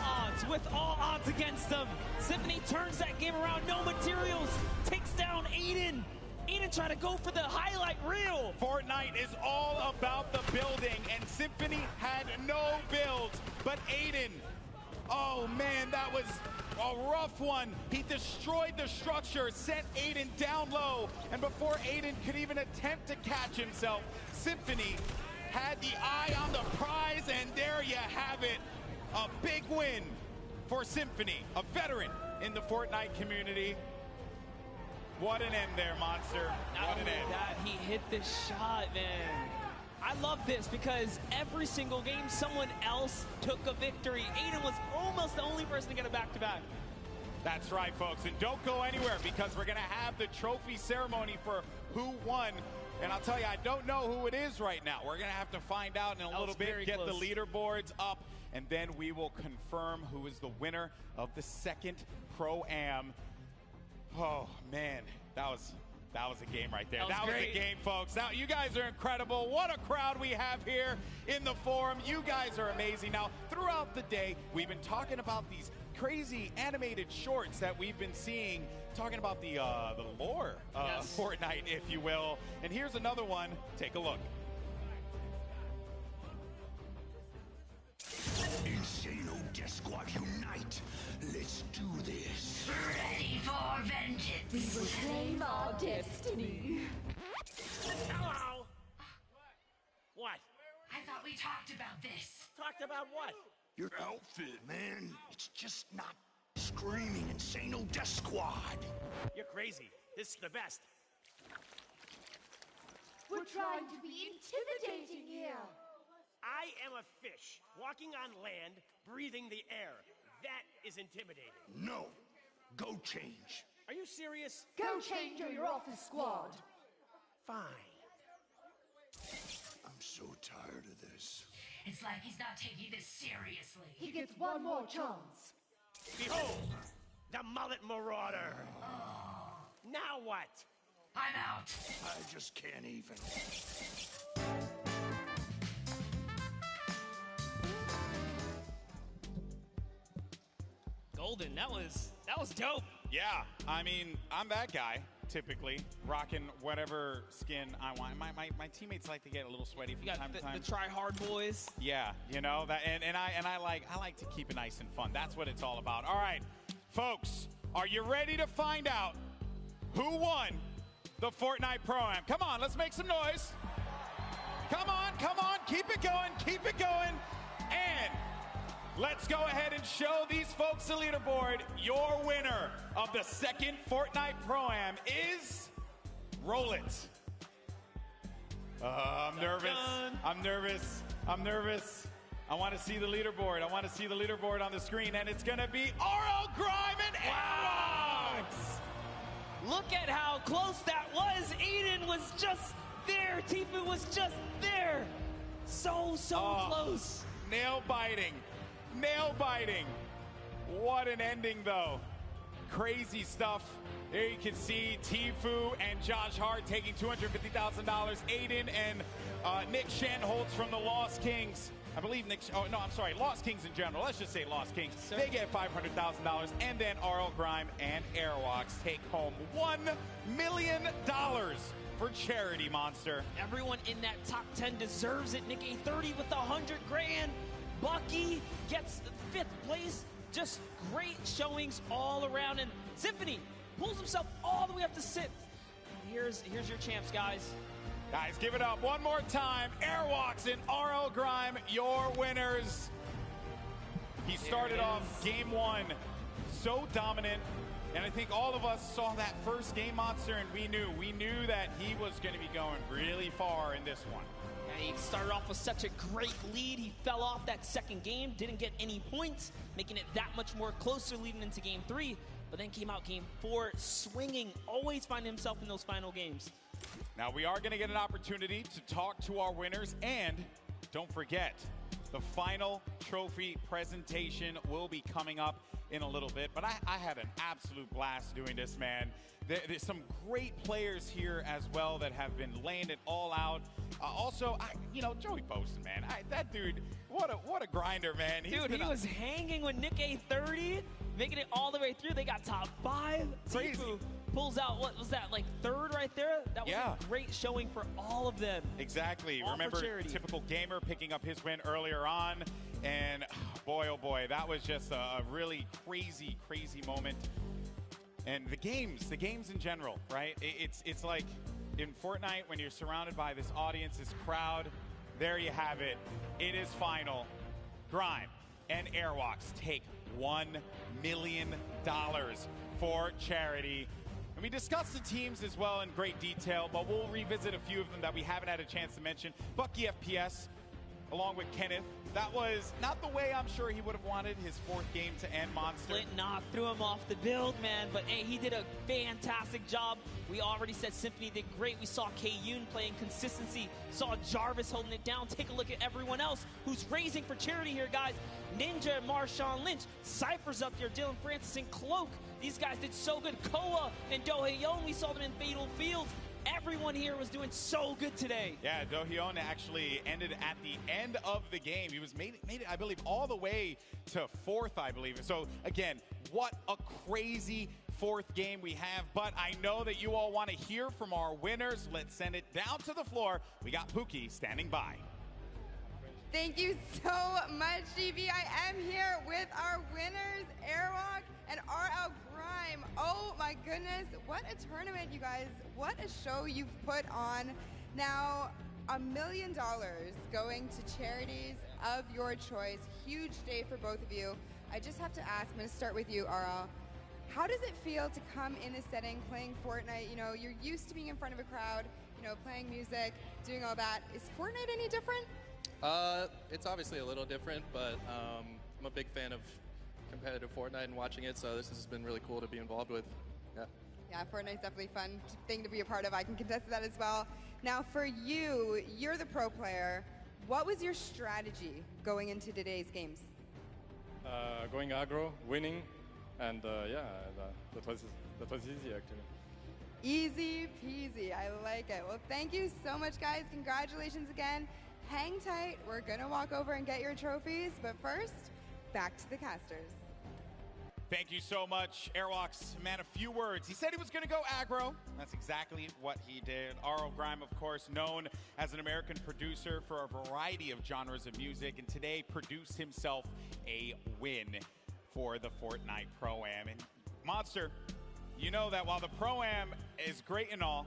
With all odds against them, Symphony turns that game around. No materials. Takes down Aiden. Aiden trying to go for the highlight reel. Fortnite is all about the building, and Symphony had no builds. But Aiden, oh man, that was a rough one. He destroyed the structure, sent Aiden down low, and before Aiden could even attempt to catch himself, Symphony had the eye on the prize, and there you have it. A big win for Symphony, a veteran in the Fortnite community. What an end there, Monster. What an end. That he hit the shot, man. I love this because every single game someone else took a victory. Aiden was almost the only person to get a back-to-back. That's right, folks, and don't go anywhere because we're going to have the trophy ceremony for who won. And I'll tell you, I don't know who it is right now. We're going to have to find out in a little bit, get the leaderboards up, and then we will confirm who is the winner of the second Pro-Am. Oh, man, that was a game right there. That was a game, folks. Now, you guys are incredible. What a crowd we have here in the forum. You guys are amazing. Now, throughout the day, we've been talking about these crazy animated shorts that we've been seeing, talking about the lore of Fortnite, if you will. And here's another one. Take a look. Insano Death Squad unite. Let's do this. Ready for vengeance. We will claim our destiny. Hello. What? I thought we talked about this. Talked about what? Your outfit, man. It's just not screaming Insano Death Squad. You're crazy. This is the best. We're trying to be intimidating here. I am a fish, walking on land, breathing the air. That is intimidating. No. Go change. Are you serious? Go change or you're off the squad. Fine. I'm so tired of this. It's like he's not taking this seriously. He gets one more chance. Behold, the mullet marauder. Now what? I'm out. I just can't even. Golden, that was dope. Yeah, I mean, I'm that guy, typically, rocking whatever skin I want. My teammates like to get a little sweaty from time to time. The try-hard boys. Yeah, you know, that, and I like to keep it nice and fun. That's what it's all about. All right, folks, are you ready to find out who won the Fortnite Pro-Am? Come on, let's make some noise. Come on, keep it going, and let's go ahead and show these folks the leaderboard. Your winner of the second Fortnite Pro-Am is... Roll it. I'm nervous. I want to see the leaderboard. On the screen, and it's going to be RL Grime and Aerox. Look at how close that was. Eden was just there. Tifu was just there. So close. Nail biting. What an ending, though. Crazy stuff. There you can see Tifu and Josh Hart taking $250,000. Aiden and Nick Shanholtz from the Lost Kings. I believe Lost Kings in general. Let's just say Lost Kings. Sir. They get $500,000. And then RL Grime and Airwalks take home $1 million for charity, Monster. Everyone in that top 10 deserves it. Nick A30 with the $100 grand. Bucky gets 5th place. Just great showings all around. And Symphony pulls himself all the way up to 6th. Here's your champs, guys. Guys, give it up one more time. Airwalks and RL Grime, your winners. He started off game 1 so dominant. And I think all of us saw that first game, Monster, and we knew that he was going to be going really far in this one. Yeah, he started off with such a great lead. He fell off that second game, didn't get any points, making it that much more closer leading into game 3. But then came out game 4, swinging, always finding himself in those final games. Now, we are going to get an opportunity to talk to our winners, and don't forget, the final trophy presentation will be coming up in a little bit. But I had an absolute blast doing this, man. There's some great players here as well that have been laying it all out. Also, Joey Bosun, man. That dude, what a grinder, man. Dude, he was hanging with Nick A30, making it all the way through. They got top 5. Crazy. Tifu pulls out, what was that, like 3rd right there? That was a great showing for all of them. Exactly. All Remember, typical gamer picking up his win earlier on. And boy, oh boy, that was just a really crazy moment. And the games in general, right? It's like in Fortnite when you're surrounded by this audience, this crowd. There you have it. It is final. Grime and Airwalks take $1 million for charity. And we discussed the teams as well in great detail, but we'll revisit a few of them that we haven't had a chance to mention. Bucky FPS, along with Kenneth. That was not the way I'm sure he would have wanted his 4th game to end, Monster. Flintlock threw him off the build, man. But, hey, he did a fantastic job. We already said Symphony did great. We saw K-Yoon playing consistency. Saw Jarvis holding it down. Take a look at everyone else who's raising for charity here, guys. Ninja and Marshawn Lynch. Cypher's up there. Dylan Francis and Cloak. These guys did so good. Koa and Dohaeon, we saw them in Fatal Fields. Everyone here was doing so good today. Yeah, Dohaeon actually ended at the end of the game. He was made it, I believe, all the way to 4th, I believe. So, again, what a crazy 4th game we have. But I know that you all want to hear from our winners. Let's send it down to the floor. We got Pookie standing by. Thank you so much, GB. I am here with our winners, Airwalk and RL Grime. Oh my goodness, what a tournament, you guys. What a show you've put on. Now, $1 million going to charities of your choice. Huge day for both of you. I just have to ask, I'm going to start with you, RL. How does it feel to come in this setting, playing Fortnite? You know, you're used to being in front of a crowd, you know, playing music, doing all that. Is Fortnite any different? It's obviously a little different, but I'm a big fan of competitive Fortnite and watching it, so this has been really cool to be involved with. Yeah, Fortnite's definitely a fun thing to be a part of. I can contest that as well. Now, for you, you're the pro player. What was your strategy going into today's games? going aggro, winning, and yeah, that was easy actually. Easy peasy. I like it. Well, thank you so much, guys. Congratulations again. Hang tight. We're going to walk over and get your trophies. But first, back to the casters. Thank you so much, Airwalks. Man, a few words. He said he was going to go aggro. That's exactly what he did. RL Grime, of course, known as an American producer for a variety of genres of music, and today produced himself a win for the Fortnite Pro-Am. And Monster, you know that while the Pro-Am is great and all,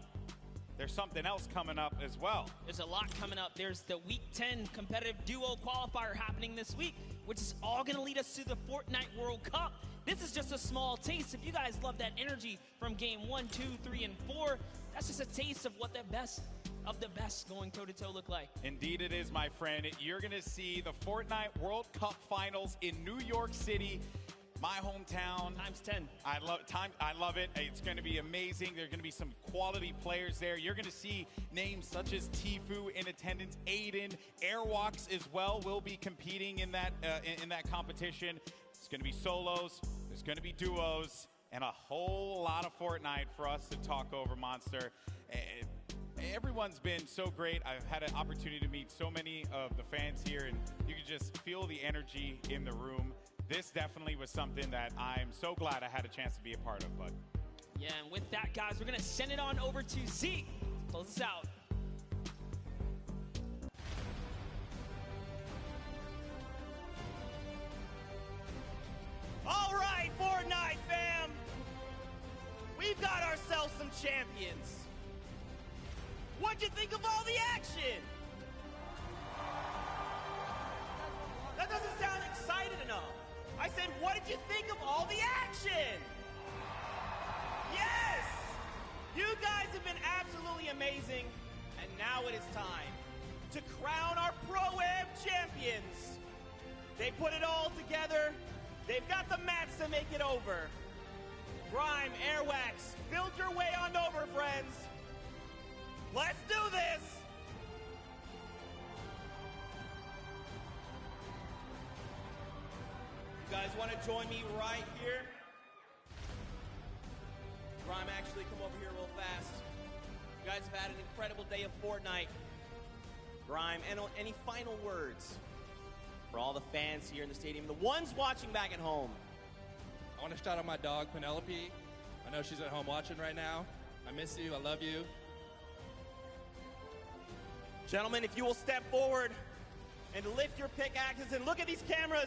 there's something else coming up as well. There's a lot coming up. There's the Week 10 competitive duo qualifier happening this week, which is all going to lead us to the Fortnite World Cup. This is just a small taste. If you guys love that energy from game 1, 2, 3, and 4, that's just a taste of what the best of the best going toe-to-toe look like. Indeed it is, my friend. You're going to see the Fortnite World Cup Finals in New York City, my hometown. Times 10. I love it. It's going to be amazing. There are going to be some quality players there. You're going to see names such as Tfue in attendance, Aiden, Airwalks as well will be competing in that competition. It's going to be solos, there's going to be duos, and a whole lot of Fortnite for us to talk over, Monster. Everyone's been so great. I've had an opportunity to meet so many of the fans here, and you can just feel the energy in the room. This definitely was something that I'm so glad I had a chance to be a part of, bud. Yeah, and with that, guys, we're going to send it on over to Zeke to close us out. All right, Fortnite fam. We've got ourselves some champions. What'd you think of all the action? That doesn't sound excited enough. I said, what did you think of all the action? Yes! You guys have been absolutely amazing. And now it is time to crown our Pro-Am champions. They put it all together. They've got the mats to make it over. Grime, Airwax, build your way on over, friends. Let's do this. You guys want to join me right here? Grime, actually come over here real fast. You guys have had an incredible day of Fortnite. Grime, any final words for all the fans here in the stadium, the ones watching back at home? I want to shout out my dog, Penelope. I know she's at home watching right now. I miss you. I love you. Gentlemen, if you will step forward and lift your pickaxes and look at these cameras.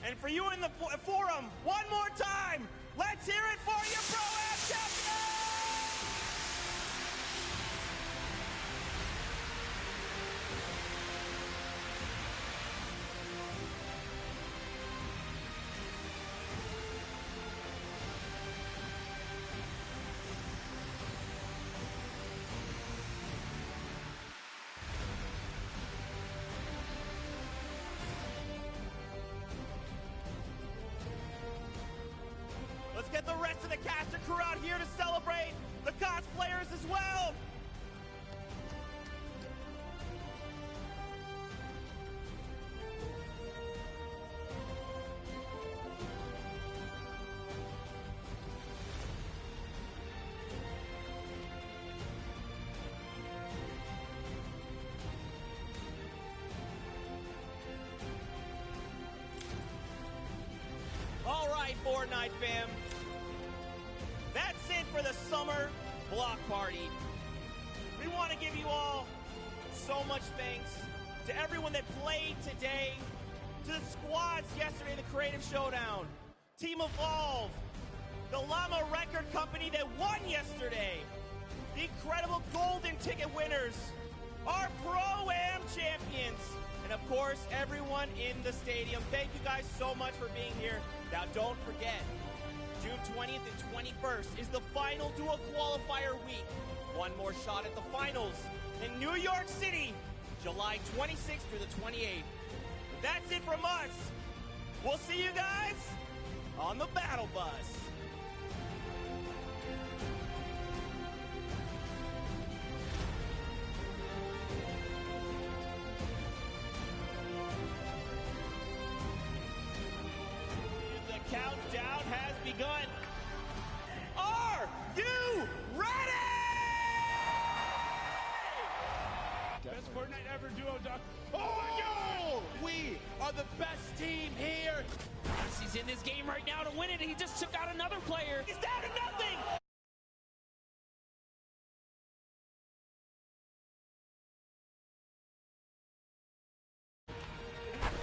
And for you in the forum, one more time, let's hear it for your Pro-Am champion! Let's get the rest of the cast and crew out here to celebrate, the cosplayers as well. All right, Fortnite fam. That's it for the summer block party. We want to give you all so much thanks to everyone that played today, to the squads yesterday in the Creative Showdown, Team Evolve, the Llama Record Company that won yesterday, the incredible golden ticket winners, our Pro-Am champions, and of course, everyone in the stadium. Thank you guys so much for being here. Now, don't forget, June 20th and 21st is the final dual qualifier week. One more shot at the finals in New York City, July 26th through the 28th. That's it from us. We'll see you guys on the battle bus. countdown has begun. Are you ready? Best Fortnite ever duo, Doc. Oh, we are the best team here. He's in this game right now to win it. He just took out another player. He's down to nothing.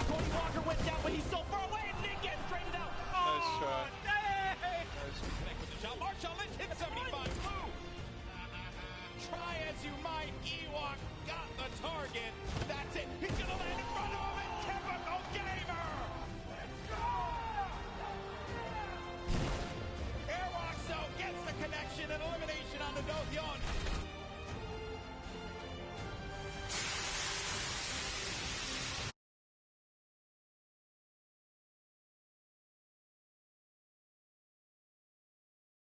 Cody Walker went down, but he's so far away, and Nick gets traded out. Nice try. Hey! Connect with the shot. Marshall Lynch hits 75 blue. Try as you might, Ewok got the target. That's it. He's gonna land in front of him, and typical gamer. Airwalk so gets the connection and elimination on the Dothyon.